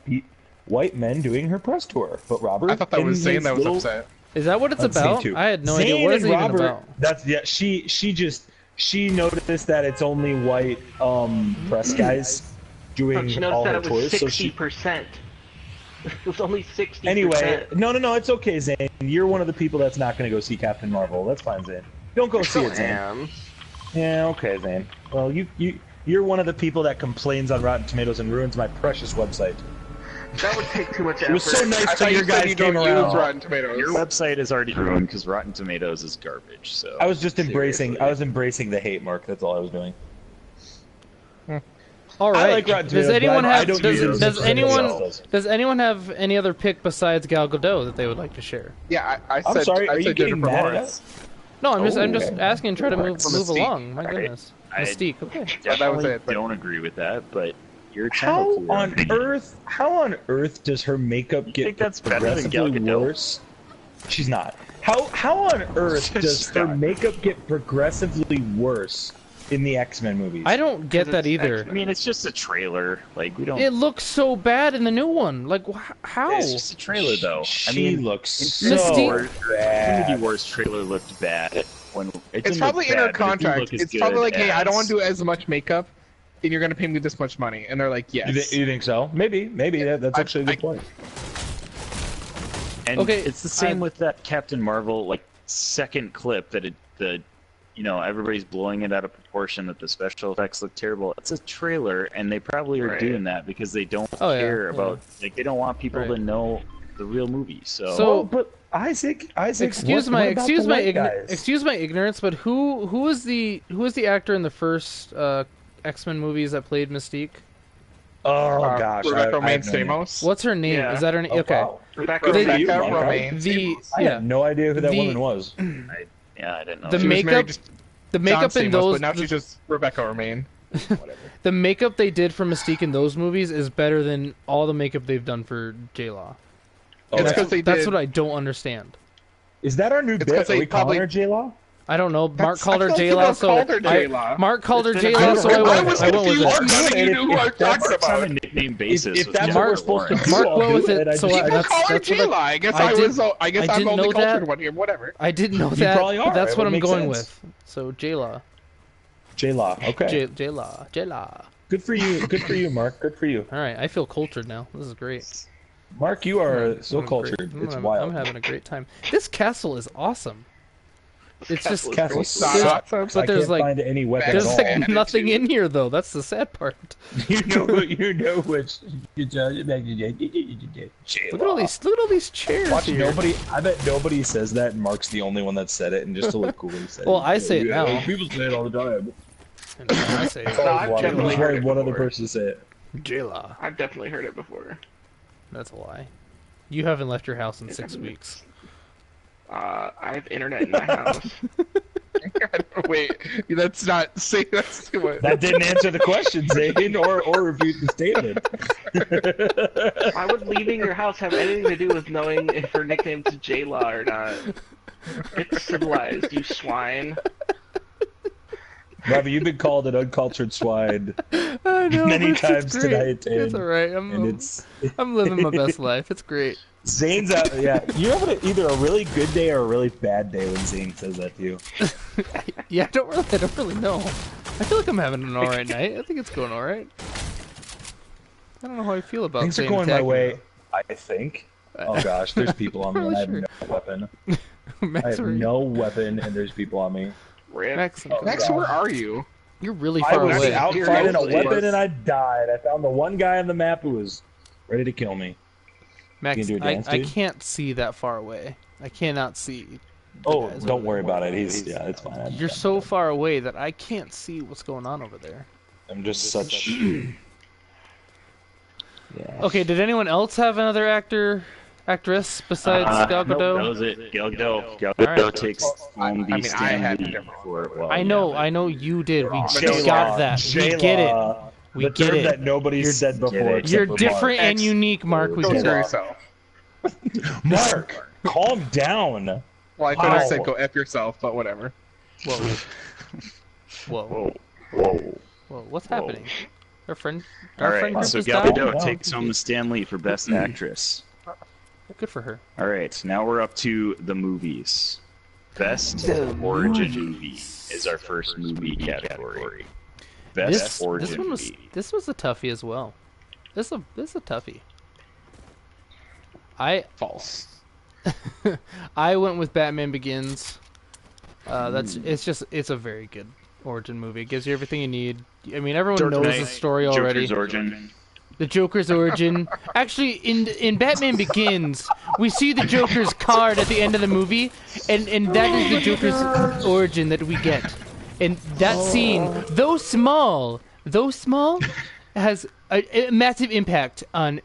men doing her press tour. But Robert, I thought that was Zane that was upset. Is that what it's That's about? Zane too. I had no Zane idea. What is and it even Robert, about? That's she noticed that it's only white press guys doing She all noticed her that it was tours. So she 60%. It was only 60%. anyway, no, it's okay, Zane. You're one of the people that's not going to go see Captain Marvel. That's fine, Zane. Don't go see it, Zane. Damn. Yeah, okay, Zane. Well, you're one of the people that complains on Rotten Tomatoes and ruins my precious website. That would take too much effort. It was so nice I till thought your you said guys you came don't around. use Rotten Tomatoes. Your website is already ruined because Rotten Tomatoes is garbage. So I was just embracing. Seriously. I was embracing the hate, Mark. That's all I was doing. All right. like Rotten does Tomatoes, anyone but I have don't use it does as anyone everybody else does. does anyone have any other pick besides Gal Gadot that they would like to share? Yeah, I I'm said. sorry. I Are you said getting Jennifer mad at Lawrence. us? No, I'm just okay. asking and try to move Mystique. along. My Right. goodness, I- Mystique. Okay. that was definitely it, but- don't agree with that, but you're How entitled to your on opinion. earth? How on earth does her makeup get think that's better than Gal progressively Gadot? worse? She's not. How on earth does She's her not. makeup get progressively worse in the X-Men movies? I don't get that either. I mean, it's just a trailer. Like we don't. It looks so bad in the new one. Like how? It's just a trailer, though. She I mean, looks so Mystique- bad. Infinity War's trailer looked bad. When It's probably in her contract. It's probably like, hey, I don't want to to. do as much makeup, and you're gonna pay me this much money. And they're like, yes. You think so? Maybe. That's actually a good point. And Okay, it's the same with that Captain Marvel like second clip that everybody's blowing it out of proportion, that the special effects look terrible. It's a trailer, and they probably are Right. doing that because they don't Oh, yeah, care yeah. about they don't want people Right. to know the real movie. So, Oh, but Isaac, Excuse what my about the white guys? excuse my ignorance, but who is the actor in the first X-Men movies that played Mystique? Oh gosh, Rebecca I Romaine have no idea. Stamos. What's her name? Yeah. Is that her name? Oh, Okay. wow. Rebecca They- Romaine. Rebecca Mark? Romaine. I had no idea who that The- woman was. I didn't know. The She was makeup- married to The John makeup in Stamos, those but now she's just Rebecca Romaine. the makeup they did for Mystique in those movies is better than all the makeup they've done for J-Law. Oh, It's yeah. 'cause they That's did. what I don't understand. Is that our new It's bit? 'cause Are they we calling probably- her J-Law? I don't know. Mark That's- called her I don't think J-Law, I've so called her J-Law. Mark called her It's been- J-Law, so I went with confused. it. How do you know who I'm If that's talking It's on a about? nickname basis. If with that's Jennifer what we're supposed to Lawrence. do, Mark I'll went do with it. it, I so just- I- People that's- call her that's what I- J-Law. I guess I I did- was. I guess I I'm didn't only know cultured that. one here. Whatever. I didn't know that. probably are. But that's It what would I'm make going sense. with. So J-Law. J-Law. Okay. J-Law. Good for you. Good for you, Mark. Good for you. All right, I feel cultured now. This is great. Mark, you are so I'm cultured. great. It's I'm wild. having a great time. This castle is awesome. It's just Castle Not sucks. awesome. I but there's can't like find any weapon there's at like all. nothing in here though. That's the sad part. You know which. Look at all these chairs Watch here. nobody. I bet nobody says that. And Mark's the only one that said it, and just to look cool, he said Well, it. I say it Yeah, now. People say it all the time. And I say No, I've There's definitely heard always it one other before. person to say it. J-Law. I've definitely heard it before. That's a lie. You haven't left your house in 6 weeks. I have internet in my house. Wait, that's not. Say that's too much. That didn't answer the question, Zane, or refute the statement. Why would leaving your house have anything to do with knowing if her nickname's J-Law or not? It's civilized, you swine. Robbie, you've been called an uncultured swine I know, many but times it's great. tonight, It's and, alright. I'm living my best life. It's great. Zane's out. Yeah, you're having either a really good day or a really bad day when Zane says that to you. Yeah, I don't really know. I feel like I'm having an alright night. I think it's going alright. I don't know how I feel about Things are Zane going my attacking way. me. I think. Oh gosh, there's people on me. Really And I have sure. no weapon. I Max, have no weapon, and there's people on me. Rip. Max, Oh, Max, God. where are you? You're really I far was away. out Here, fighting a you weapon was. and I died. I found the one guy on the map who was ready to kill me. Max, You can do a dance, I dude? can't see that far away. I cannot see. the Oh, guys don't over worry there. about it. Yeah, it's fine. You're so far away that I can't see what's going on over there. I'm just such. Yeah. Okay, did anyone else have another actress besides Gal Nope, Gadot? that was it. Gal Gadot. Gal Alright. Gadot takes home the I mean, I had Stanley different for. Well, I know you did. We Shayla, got that. We get it. Shayla, We the get term it. that nobody said before. it. except You're for different and X. unique, Mark. We Go get screw it. yourself. Mark, calm down. Well, I could have Wow. said go F yourself, but whatever. Whoa. Whoa. Whoa. Whoa. What's happening? Our friend All friend right, group so is Gal down? Gadot takes home the Stanley for Best Actress. Good for her. All right, now we're up to the movies. Best origin movie is our first movie category. Best origin this one was movie. this was a toughie as well. This is a toughie. False. I went with Batman Begins. It's a very good origin movie. It gives you everything you need. I mean, everyone Dark knows Knight, the story already. Joker's origin. The Joker's origin. Actually, in Batman Begins, we see the Joker's card at the end of the movie, and that is the Joker's origin that we get. And that scene, though small, has a massive impact on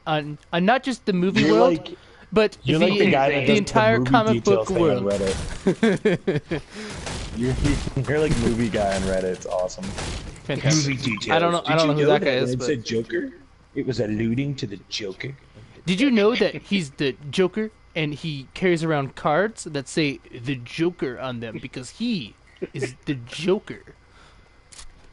not just the movie You're world, like- but You're like the guy that the does entire movie comic details book thing on world. Reddit. you're like movie guy on Reddit. It's awesome. Fantastic. details. I don't know who that guy is, It but said Joker. It was alluding to the Joker. did you know that he's the Joker and he carries around cards that say the Joker on them because he is the Joker?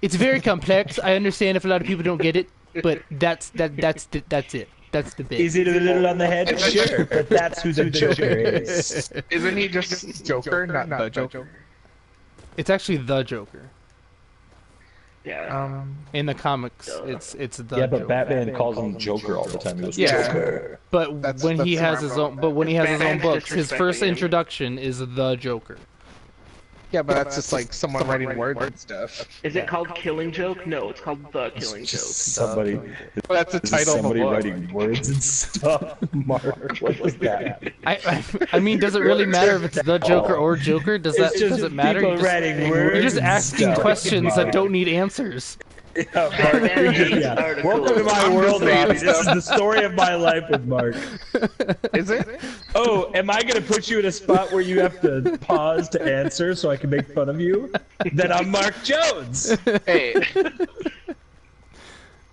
It's very complex. I understand if a lot of people don't get it, but that's it. That's the bit. Is it a little on the head? Sure, but that's who the Joker is. Isn't he just Joker, not the Joker? It's actually the Joker. Yeah. In the comics, it's the Yeah, but Joker. Batman calls him Joker all the time. He goes, Yeah. Joker. But That's- when he that's has his where I'm own, going. but when he has his own Batman's books, his first disrespecting him. introduction is the Joker. Yeah, but that's just like someone writing words and stuff. Is it called Killing Joke? No, it's called The Killing Joke. Just somebody. Well, that's the Is title of a somebody book. writing words and stuff. Mark, what was that? I mean, does it really matter if it's the Joker or Joker? Does It's just does it matter? people You're just, writing words you're just and asking stuff. questions that don't need answers. Batman hates Yeah. articles. Welcome to my world, saying Robbie. This is the story of my life with Mark. Is it? Oh, am I gonna put you in a spot where you have to pause to answer so I can make fun of you? Then I'm Mark Jones. Hey,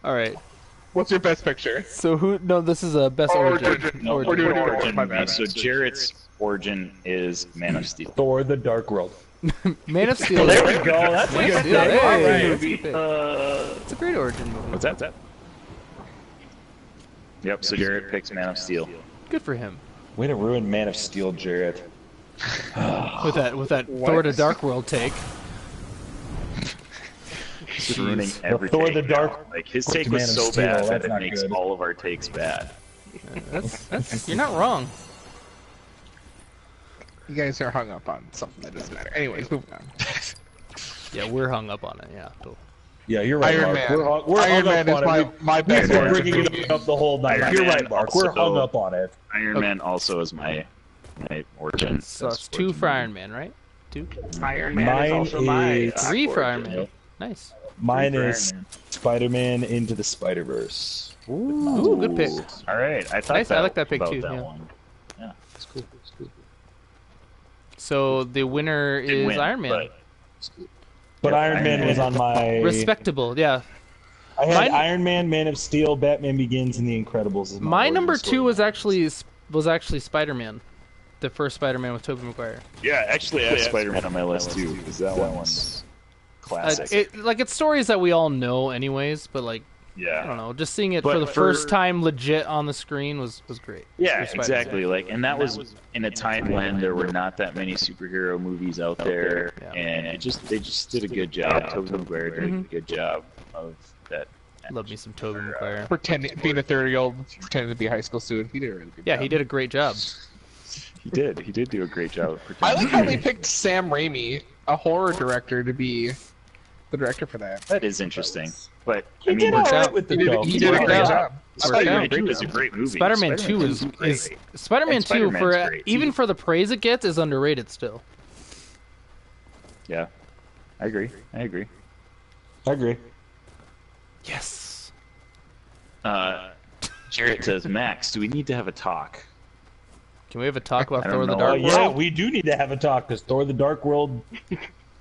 All right. what's your best picture? So who? No, this is a best origin. No, We're doing origin origin, my movie. bad. So Jarrett's origin is Man of Steel. Thor: The Dark World. Man of Steel. There we go. That's a Man of good Steel. thing. Hey, All right. that's a good pick. It's a great origin movie. What's that? Yep. So Jarrett picks Man of Steel. Good for him. Way to ruin Man of Steel, Jarrett. With that Thor to Dark World take. He's ruining Jeez. every Thor: take The now. Dark- Like his Fuck take Man was of so Steel, bad that that's it not makes good. all of our takes bad. That's you're not wrong. You guys are hung up on something that doesn't matter. Anyways, moving on. Yeah, we're hung up on it. Yeah. Cool. Yeah, you're right, Iron Mark. Man. We're Iron hung Man up is on it. my We've best been origin bringing movie. it up the whole night. Iron You're Man right, Mark. We're also- hung up on it. Iron Man also is my origin. So it's Best 2 origin for movie. Iron Man, right? 2. Iron Man Mine is also my is- 3 for Iron origin. Man. Nice. Mine for is Iron Man. Spider-Man Into the Spider-Verse. Ooh, good pick. All right, I thought Nice, I like that pick about too, That yeah. one. Yeah, it's cool. It's cool. So the winner Didn't is win, Iron Man. but it's cool. But Yep, Iron Man was on my... Respectable, yeah. I had Mine- Iron Man, Man of Steel, Batman Begins, and The Incredibles. As My origin number story. 2 was actually Spider-Man, the first Spider-Man with Tobey Maguire. Yeah, actually, I have Spider-Man on my list too because that one's classic. It's stories that we all know, anyways. But like, I don't yeah, know, just seeing it But for the for- first time, legit on the screen was great. yeah, for Spider-Man. exactly. Like, and that was in a time when there were not that many superhero movies out there, Yeah. and they just did a good job. Tobey Maguire did a good job of that. Love me some Tobey Maguire. Being a 30-year-old, pretending to be a high school student, he did a really good Yeah, job. he did a great job. He did do a great job. Of I pretending like to how be- they picked Sam Raimi, a horror director, to be the director for that. That is interesting. But He I mean, did all right with the He film. did a great job. Spider-Man 2 is a great movie. Spider-Man 2 is Spider-Man 2 Spider-Man's for great, even too. for the praise it gets is underrated still. Yeah, I agree. I agree. Yes. Jarrett says, Max, do we need to have a talk? Can we have a talk about I Thor: don't The know. Dark Yeah, World? we do need to have a talk because Thor: The Dark World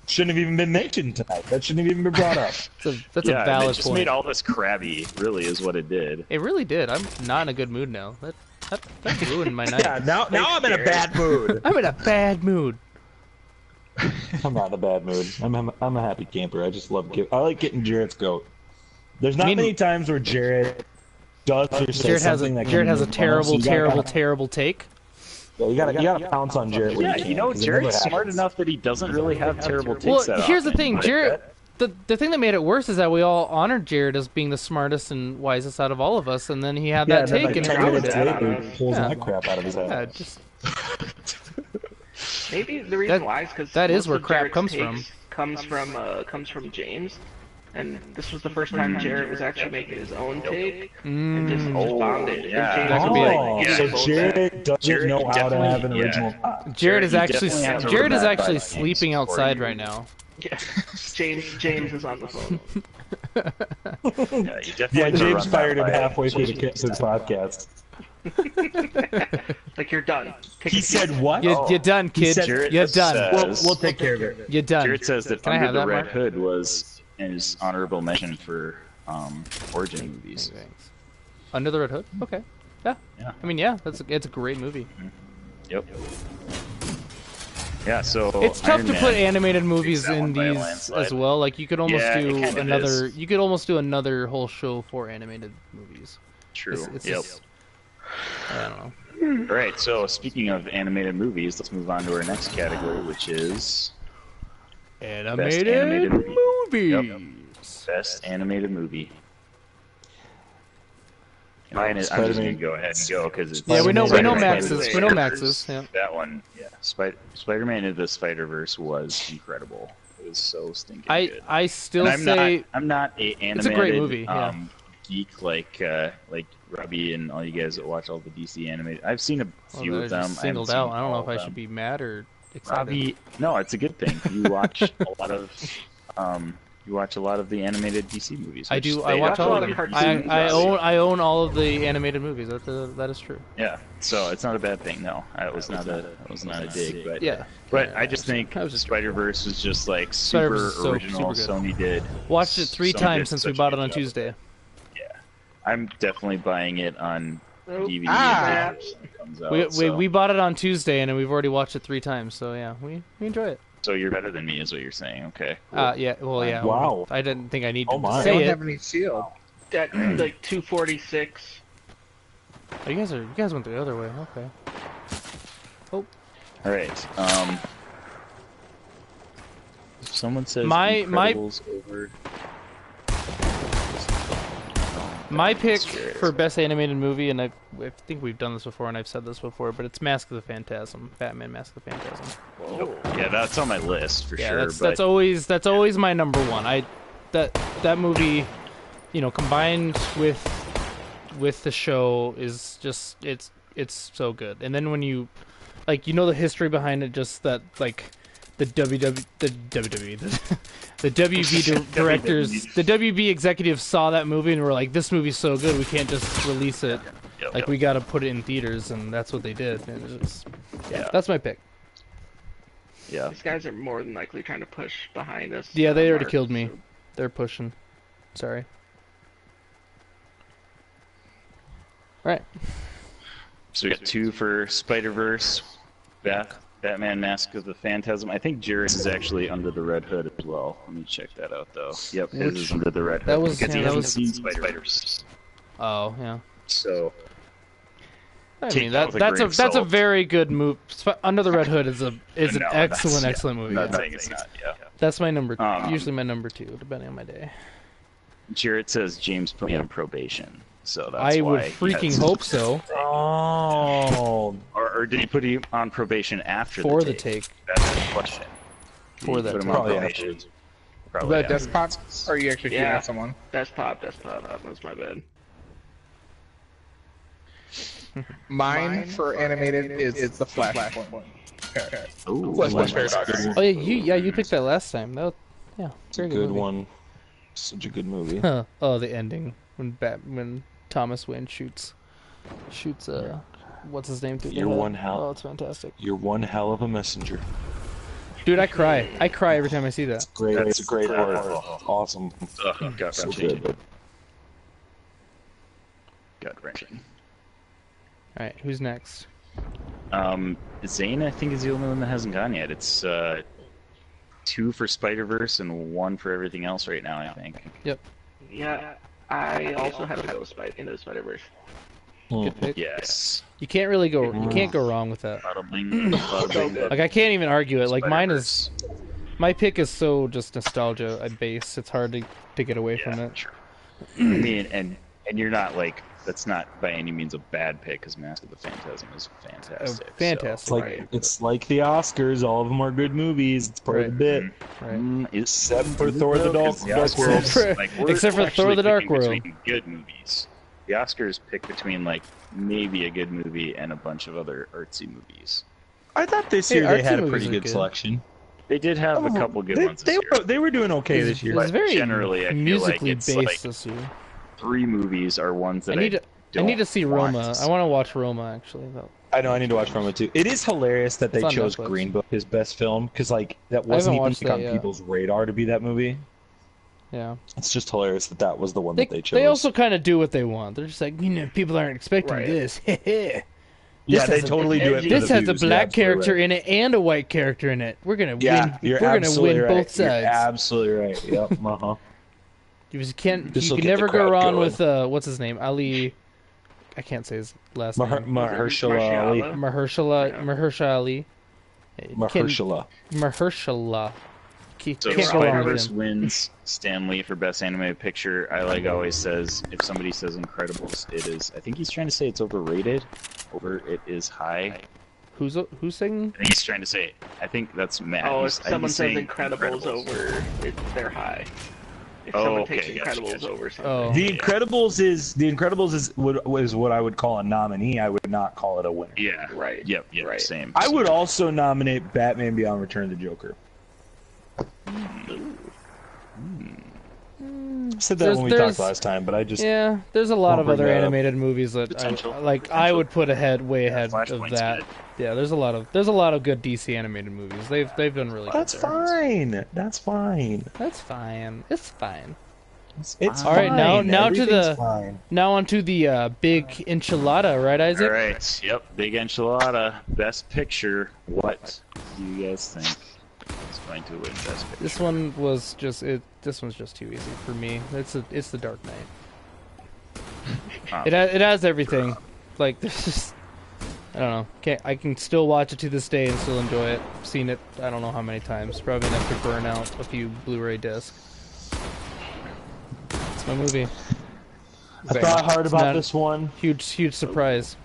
shouldn't have even been mentioned tonight. That shouldn't have even been brought up. That's Yeah, a valid it just point. made all this crabby, really, is what it did. It really did. I'm not in a good mood now. That ruined my night. Yeah, now I'm in a bad mood. I'm in a bad mood. I'm not in a bad mood. I'm a happy camper. I just love I like getting Jarrett's goat. There's not many times where Jarrett does or says Jared has something that Jared can has a make fun of, so terrible take. you gotta pounce on Jarrett. when Yeah, you you know, can, 'cause it Jared's never smart happens. enough that he doesn't really have terrible takes Well, that here's the often. thing, Jared. The thing that made it worse is that we all honored Jared as being the smartest and wisest out of all of us, and then he had Yeah, that and then, take like, and 10 it ruined minutes it. later, he pulls Yeah. that crap out of his Yeah, head. just Maybe the reason That- why is because that is where crap comes comes from James, and this was the first time Jarrett was actually making his own take and just bombed it. yeah. And That James could be was it. like, Yeah. So both Jared doesn't Jared know how to have an definitely- original yeah. thought. Jared is you actually definitely have to Jared is run that actually by sleeping James outside before right you- now. Yeah. James is on the phone. Yeah, you definitely Yeah, have to James run that fired him by halfway through the James. podcast. Like, you're done. Take He a seat. said what? You're done, kid. said- Jared You're done. says- We'll take care of it. You're done. Jared says that Can I Under have the that, Red Mark? Hood was his honorable mention for origin movies. Thanks. Under the Red Hood? Okay. Yeah. Yeah. I mean, yeah, it's a great movie. Yep. Yeah, so It's tough Iron to Man put animated movies takes that in one by a these landslide. as well. Like you could almost Yeah, it do kind of another. is. You could almost do another whole show for animated movies. True. It's Yep. just, I don't know. All right. So speaking of animated movies, let's move on to our next category, which is Animated, animated movie. movies. best animated movie. Mine is. I'm just gonna go ahead and go because it's. Yeah, we know Spider-Man Max's. Spider-Verse. We know Max's. Yeah. That one, yeah. Spider-Man into the Spider-Verse was incredible. It was so stinking good. I still And say I'm not a animated It's a great movie, yeah. geek like Robbie and all you guys that watch all the DC animated. I've seen a few they're of them. just singled out. I don't know if I should be. be mad or excited. Robbie, no, it's a good thing. You watch a lot of the animated DC movies. I which do. they I watch have all a of lot them. cartoons, I own all of the animated movies. That is true. Yeah, so it's not a bad thing. No, it was not a dig, but Yeah. But I just think I was just- Spider Verse was just like super Spider-Verse is so original. super good. Sony did. Watched it 3 Sony times did since such we a bought it good on job. Tuesday. Yeah, I'm definitely buying it on DVD Ah. when it comes out. We bought it on Tuesday and we've already watched it 3 times. So yeah, we enjoy it. So you're better than me, is what you're saying? Okay. Cool. Yeah. Well, yeah. Wow. I didn't think I needed Oh my. to They say don't it. have any shield. At like 246. Oh, you guys went the other way. Okay. All right. If someone says My- Incredibles over. My pick Serious. for best animated movie, and I think we've done this before, and I've said this before, but it's Mask of the Phantasm, Batman: Mask of the Phantasm. Whoa. Yeah, that's on my list for Yeah, sure. that's always my number one. That movie, combined with the show is just it's so good. And then when you the history behind it, just that the WB directors, the WB executives saw that movie and were like, this movie's so good, we can't just release it. Yep. We got to put it in theaters, and that's what they did. And it's just, Yeah. that's my pick. Yeah. These guys are more than likely trying to push behind us. Yeah, they already Mark, killed me. so- They're pushing. Sorry. Right. So we got 2 for Spider-Verse, Batman: Mask of the Phantasm. I think Jared's is actually Under the Red Hood as well. Let me check that out though. Yep, his is Under the Red Hood. that was- because he yeah, that hasn't was- seen Spider-Verse. Oh yeah. So I Take mean that with a grain of that's a salt. very good move. Under the Red Hood is an No, that's- excellent movie. I'm Yeah. not saying it's not. Yeah. That's my number. Um, Usually my number 2, depending on my day. Jared says James put me on probation, so that's I why would he freaking has- hope so. Oh. Or did he put you on probation after For the the take. That's the question. Did For he that put him take. on Probably probation? Probably The desktop? Or are you actually shooting Yeah. at someone? Desktop. That was my bad. Mine for animated is the Flashpoint. Ooh, Flash Paradox. Oh yeah, you picked that last time. Yeah, It's a very good movie. one. Such a good movie. Huh. Oh, the ending when Thomas Wayne shoots what's his name through the You're head. one hell. Oh, it's fantastic. You're one hell of a messenger. Dude, I cry. I cry every time I see that. Great. That's It's a great great. art. Awesome. Gut So wrenching. good. Gut wrenching. All right, who's next? Zane, I think, is the only one that hasn't gone yet. It's 2 for Spider-Verse and 1 for everything else right now, I think. Yep. Yeah, I also have to go into the Spider-Verse. Good pick. Yes. You can't really go. You can't go wrong with that. Bada bing, bada bing, Like I can't even argue it. Like mine is. Spider-Verse. My pick is so just nostalgia base. It's hard to get away from it. True. I mean, and you're not like, that's not by any means a bad pick, because Mask of the Phantasm is fantastic. Fantastic. It's like Right. it's like the Oscars. All of them are good movies. It's part of the bit. Right. Except for Thor: The Dark World. Except for Thor: The Dark World. Between good movies. The Oscars pick between like maybe a good movie and a bunch of other artsy movies. I thought this Hey, year they artsy had a movies pretty are good good. selection. They did have a couple good ones this year. They were doing okay this year. It's very generally, I feel musically like it's based like this year. 3 movies are ones that I need to see want Roma. to see. I want to watch Roma actually though. I know I need to watch Roma too. It is hilarious that It's they on chose Netflix. Green Book as best film because like that wasn't even watched that on yet. people's radar to be that movie. Yeah. It's just hilarious that that was the one that they chose. They also kind of do what they want. They're just like, people aren't expecting Right. this. yeah, they has a- totally do it. For This the has a views. You're black absolutely character right. in it and a white character in it. We're gonna Yeah, win. you're We're gonna absolutely win right. both sides. You're absolutely right. Yep. Uh-huh. You This'll can get the never go crowd wrong going. with what's his name? Ali. I can't say his last name. Mahershala Ali. Mahershala Ali. Mahershala. Mahershala. So Can't go wrong with Spider-Verse him. wins Stanley for Best Animated Picture. I like always says, if somebody says Incredibles, it is, I think he's trying to say it's overrated. It is high. Who's singing? I think he's trying to say, I think that's Matt. Oh, He's- if I think someone he's says saying Incredibles over, they're high. If Oh, someone okay, takes gotcha, Incredibles gotcha. over something. Oh. The Incredibles is what I would call a nominee. I would not call it a winner. Yeah. Right. Yep, Right. same. I would also nominate Batman Beyond Return of the Joker. I said that when we talked last time, but I just Yeah, there's a lot I'll of bring other that up. animated movies that Potential. I would put way ahead of Flashpoint's that. good. Yeah, there's a lot of good DC animated movies. They've done really good. that's there. fine. That's fine. That's fine. It's fine. It's All right, fine. now to Everything's the- fine. Now onto the big enchilada, right, Isaac? All right. Yep. Big enchilada. Best picture. What do you guys think is going to win Best Picture? This one was just This one's just too easy for me. It's the Dark Knight. Oh, It has everything. Like there's just I don't know. I can still watch it to this day and still enjoy it. I've seen it I don't know how many times. Probably enough to burn out a few Blu-ray discs. It's my movie. I thought hard about not- this one. Huge surprise.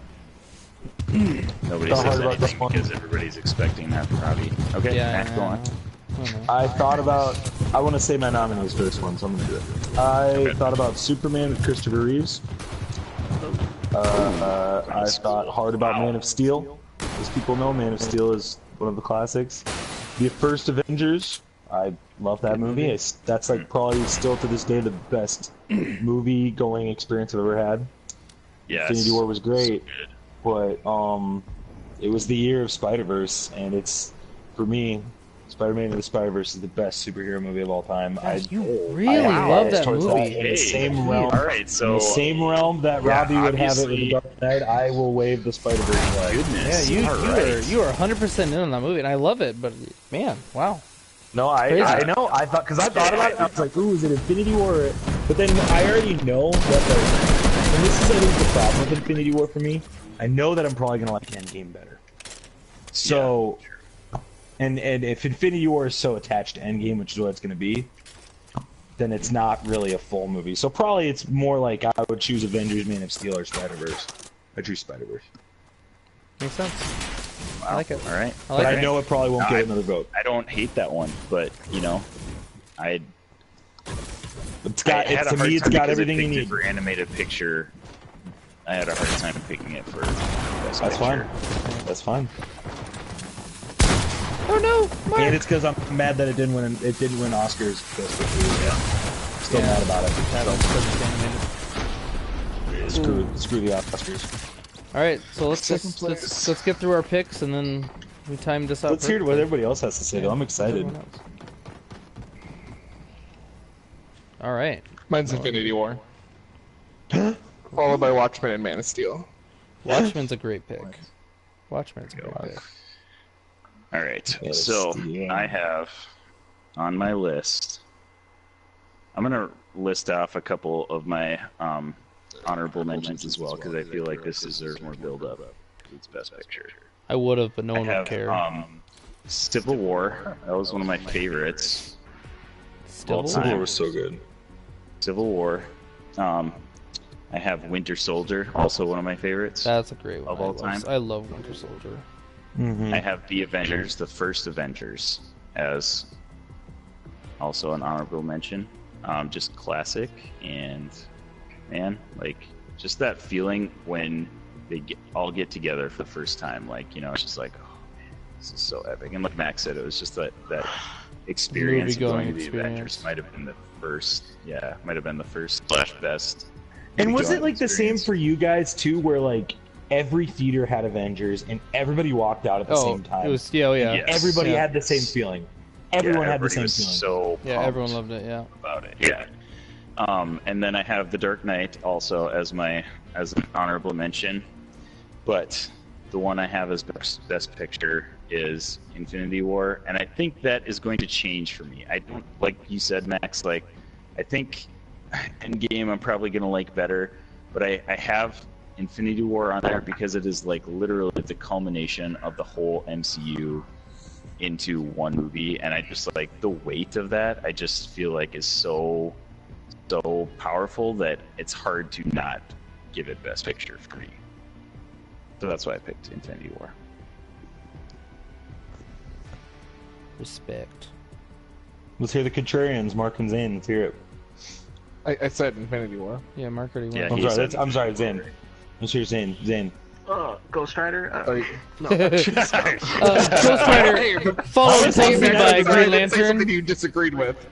Nobody Thought says hard about this anything one. because everybody's expecting that Robbie. Okay, Yeah. Matt, go on. I don't know. I thought about. I want to say my nominees for this one, so I'm gonna do it. I thought about Superman with Christopher Reeves. I thought hard about Man of Steel. As people know, Man of Steel is one of the classics. The first Avengers. I love that movie. That's like probably still to this day the best movie going experience I've ever had. Yes. Infinity War was great, Good. but it was the year of Spider-Verse, and it's for me, Spider-Man and the Spider-Verse is the best superhero movie of all time. You really love that towards movie. in the same realm. All right, In so the same realm that Yeah, Robbie would have it with obviously. the Dark Knight, I will wave the Spider-Verse flag. Yeah, goodness. you are 100% in on that movie, and I love it. But man, wow. No, I know. I thought because I thought about it. I was like, "Ooh, is it Infinity War?" But then I already know that. Like, and this is I think the problem with Infinity War for me. I know that I'm probably gonna like Endgame better. So, and if Infinity War is so attached to Endgame, which is what it's gonna be, then it's not really a full movie. So probably it's more like I would choose Avengers, Man of Steel, or Spider-Verse. I choose Spider-Verse. Makes sense. I like it. All right. I like But it. I know it probably won't No, get another vote. I don't hate that one, but you know, I It's got, to me, it's got everything you need. For animated picture, I had a hard time picking it for best That's picture. fine. That's fine. Oh no, Mark! And it's because I'm mad that it didn't win. It didn't win Oscars. Yeah. Still mad about it. Screw the Oscars. All right, so let's get through our picks and then we time this out. Let's hear what everybody else has to say. Though I'm excited. All right. Mine's Infinity War. Followed by Watchmen and Man of Steel. Watchmen's a great pick. Watchmen's a great pick. All right, so I have on my list. I'm gonna list off a couple of my honorable mentions as well because I feel like this deserves more build-up. It's best picture. I would have, but no one would care. Civil War. That was one of my favorites. Civil War was so good. Civil War. I have Winter Soldier, also one of my favorites. That's a great one. Of all time. I love Winter Soldier. I have The Avengers, the first Avengers, as also an honorable mention. Just classic, and man, like just that feeling when they all get together for the first time. Like, you know, it's just like, oh man, this is so epic. And like Max said, it was just that experience of going to the Avengers might have been the first. Yeah, might have been the first / best. And was it like the same for you guys too, where like every theater had Avengers and everybody walked out at the same time? It was yeah. Yes. Everybody had the same feeling. Everyone had the same feeling. So everyone loved it. Yeah. About it. Yeah. And then I have The Dark Knight also as an honorable mention, but the one I have as best picture is Infinity War, and I think that is going to change for me. I don't, like you said, Max. Like, I think Endgame I'm probably gonna like better, but I have Infinity War on there because it is like literally the culmination of the whole MCU into one movie, and I just like the weight of that. I just feel like is so powerful that it's hard to not give it best picture for me. So that's why I picked Infinity War. Respect. Let's hear the contrarians, Mark and Zane. Let's hear it. I said Infinity War. Yeah, Mark already Yeah, went. I'm sorry, Zane. Let's hear Zane. Ghost Rider? No. Ghost Rider followed closely by Green Lantern. Something you disagreed with.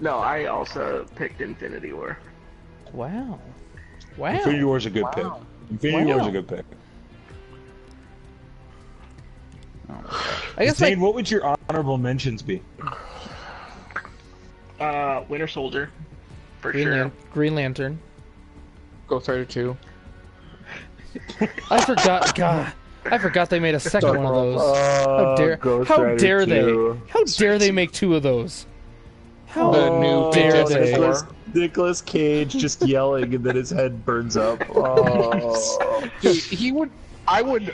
No, I also picked Infinity War. Wow. Infinity War's a good pick. Infinity War's a good pick. I guess Zane, what would your honorable mentions be? Winter Soldier, for sure. Green Lantern. Ghost Rider 2. I forgot. God, I forgot they made a second one of those. How dare they make two of those? How dare they? Nicolas Cage just yelling and then his head burns up. Oh. Dude, I would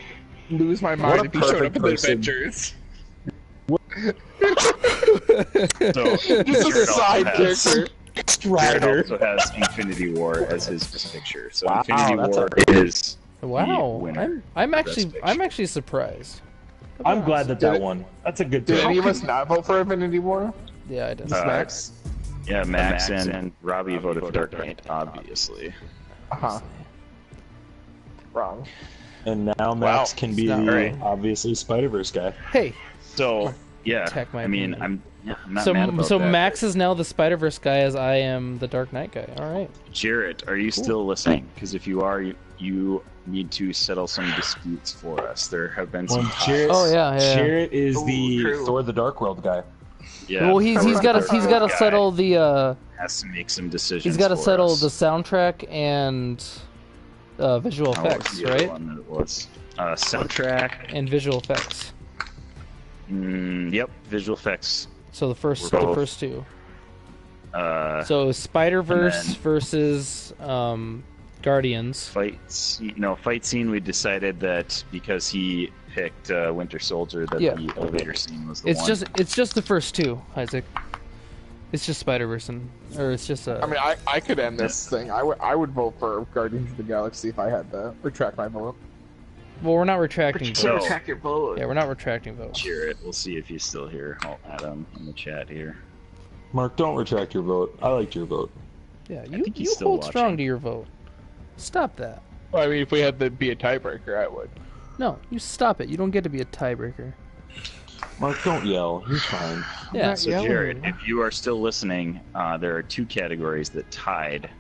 lose my mind if he showed up in the Avengers. Just a side character. Jared also has Infinity War as his best picture. So Infinity War is I'm actually surprised. I'm glad that won. That's a good pick. Did any of us not vote for Infinity War? Yeah, I did. Max? Yeah, Max and Robbie voted for Dark Knight, obviously. Wrong. And now Max can be obviously Spider-Verse guy. Hey. So yeah, my I mean, opinion. I'm not mad about so that. Max is now the Spider-Verse guy, as I am the Dark Knight guy. All right. Jarrett, are you still listening? Because if you are, you need to settle some disputes for us. There have been some. Jarrett is the Thor: The Dark World guy. Yeah. Well, he's got to settle the. Has to make some decisions. He's got to settle us. the soundtrack and visual effects, right? Soundtrack and visual effects. Yep, visual effects. So the first two. So Spider-Verse versus Guardians. Fight scene. We decided that because he picked Winter Soldier, that the elevator scene was the one. It's just the first two, Isaac. It's just Spider-Verse or it's just a. I mean, I could end this thing. I would vote for Guardians of the Galaxy if I had to retract my vote. Well, we're not retracting votes. You can't retract your vote. Yeah, we're not retracting votes. Jarrett, we'll see if he's still here. I'll add him in the chat here. Mark, don't retract your vote. I liked your vote. Yeah, think he's you still hold watching. strong to your vote. Stop that. Well, I mean, if we had to be a tiebreaker, I would. No, you stop it. You don't get to be a tiebreaker. Mark, don't yell. He's fine. Yeah. So Jared, if you are still listening, there are 2 categories that tied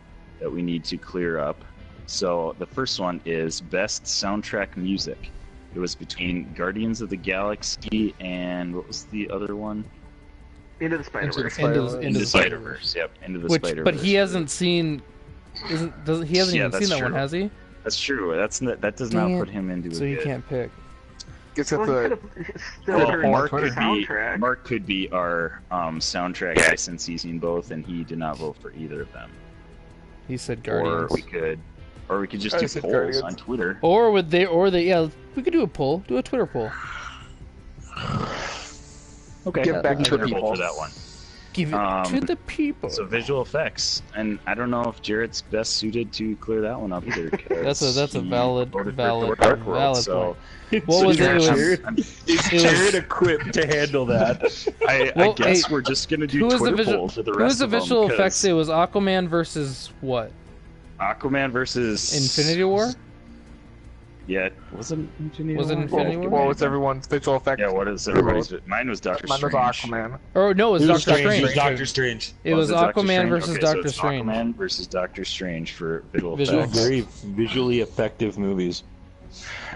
that we need to clear up. So the first one is best soundtrack music. It was between Guardians of the Galaxy and what was the other one? Into the Spider-Verse. Into the Spider-Verse. Yep, Into the Which, Spider-Verse. but he hasn't seen. He hasn't Yeah, even that's seen that one, true. has he? That's true. That does Dang not it. put him into So a you good. can't pick. Guess Well, that's he a. could have still Well, heard Mark the could be soundtrack. Mark could be our soundtrack guy since he's seen both, and he did not vote for either of them. He said Or Guardians. we could just I do said polls Guardians. on Twitter. Or would they? Yeah, we could do a poll. Do a Twitter poll. Okay, Give back we to can the vote people. for that one. Give it to the people. So visual effects, and I don't know if Jarrett's best suited to clear that one up either. That's a he valid voted for valid Dark World, valid so point. What was it? It was, Is Jared equipped to handle that? I Well, guess hey, we're just gonna do who was the Twitter visual? polls for the Who rest was the of them, visual 'cause effects? It was Aquaman versus what? Aquaman versus Infinity War. Yeah, was it Infinity Was it War? Infinity War? What was everyone's visual effect? Yeah, what is everybody's? Mine was Doctor Mine was Strange. Aquaman. Or no, it was Doctor It was Strange. Doctor Strange. It was Doctor Aquaman Strange? versus Okay, so Doctor it's Strange. Aquaman versus Doctor Strange for visual Visual effects. Very visually effective movies.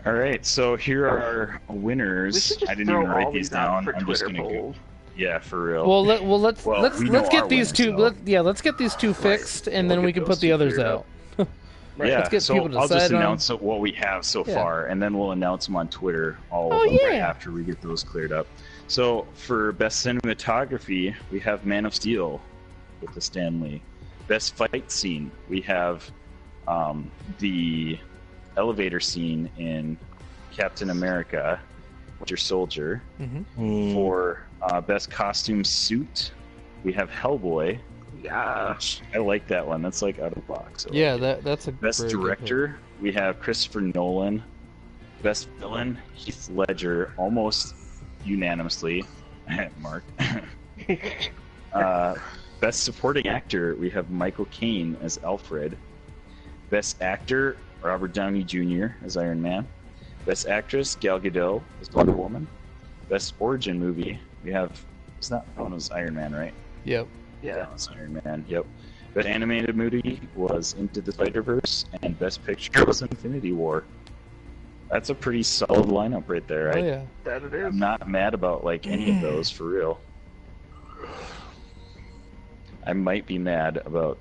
All right, so here are our We winners. should just I didn't throw even write all these these out down. for I'm just Twitter gonna go. polls. Yeah, for real. Well, let's Well, let's we know get our these winners, two. Let's get these two fixed, and We'll then we get can those put the two others cleared out. up. Yeah, Let's get so people to I'll just decide on- announce what we have so Yeah. far, and then we'll announce them on Twitter all Oh, of them right yeah. after we get those cleared up. So for best cinematography, we have Man of Steel with the Stanley. Best fight scene, we have the elevator scene in Captain America, Winter Soldier. For best costume suit, we have Hellboy. Yeah. I like that one. That's like out of the box. I like Yeah, it. that's a Best very good director, we have Christopher Nolan. Best villain, Heath Ledger, almost unanimously. Mark. Best supporting actor, we have Michael Caine as Alfred. Best actor, Robert Downey Jr. as Iron Man. Best actress, Gal Gadot as Wonder Woman. Best origin movie, we have. It's not that one was Iron Man, right? pick. Yep. Yeah. That was Iron Man. Yep. Best animated movie was Into the Spider-Verse, and Best Picture was Infinity War. That's a pretty solid lineup right there. Oh yeah. That it is. I'm not mad about like any of those for real. I might be mad about.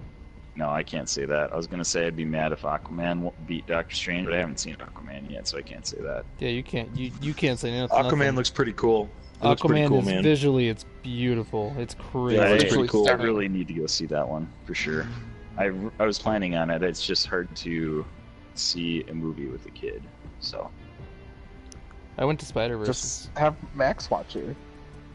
No, I can't say that. I was gonna say I'd be mad if Aquaman beat Doctor Strange, but I haven't seen Aquaman yet, so I can't say that. Yeah, you can't say nothing. Aquaman looks pretty cool. It looks pretty Aquaman cool, is man. visually, it's beautiful. It's crazy. Yeah, it looks I, pretty cool. I really need to go see that one for sure. I was planning on it. It's just hard to see a movie with a kid. So I went to Spider-Verse. Just have Max watch it.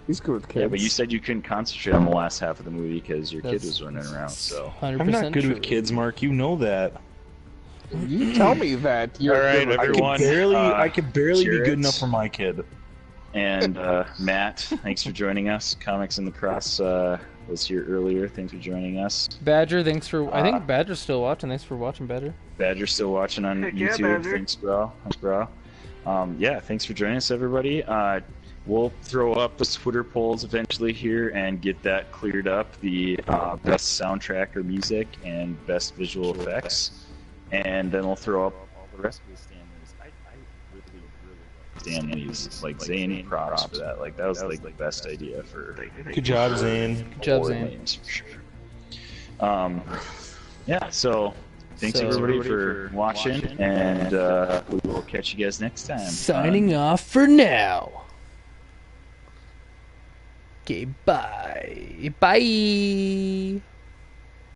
He's good with kids. yeah, but you said you couldn't concentrate on the last half of the movie because your kid That's was running around. So 100% I'm not good true. with kids, Mark. You know that. You tell me that. You're All right, good with everyone. kids. I could barely be Jared. good enough for my kid. and Matt, thanks for joining us. Comics in the Cross was here earlier. Thanks for joining us. Badger, thanks for. I think Badger's still watching. Thanks for watching, Badger. Badger's still watching on Heck yeah, YouTube. Badger. Thanks, bro. Thanks, bro. Yeah, thanks for joining us, everybody. We'll throw up the Twitter polls eventually here and get that cleared up. The best soundtrack or music and best visual effects. And then we'll throw up all the rest of the Stanleys. I really like Stanleys. Like, zany props for that. Like, that was like the best idea for Good job, Zane. Good job, horror Zane. names, for sure. Yeah, so thanks everybody for watching, and we will catch you guys next time. Signing off for now. Okay, bye. Bye.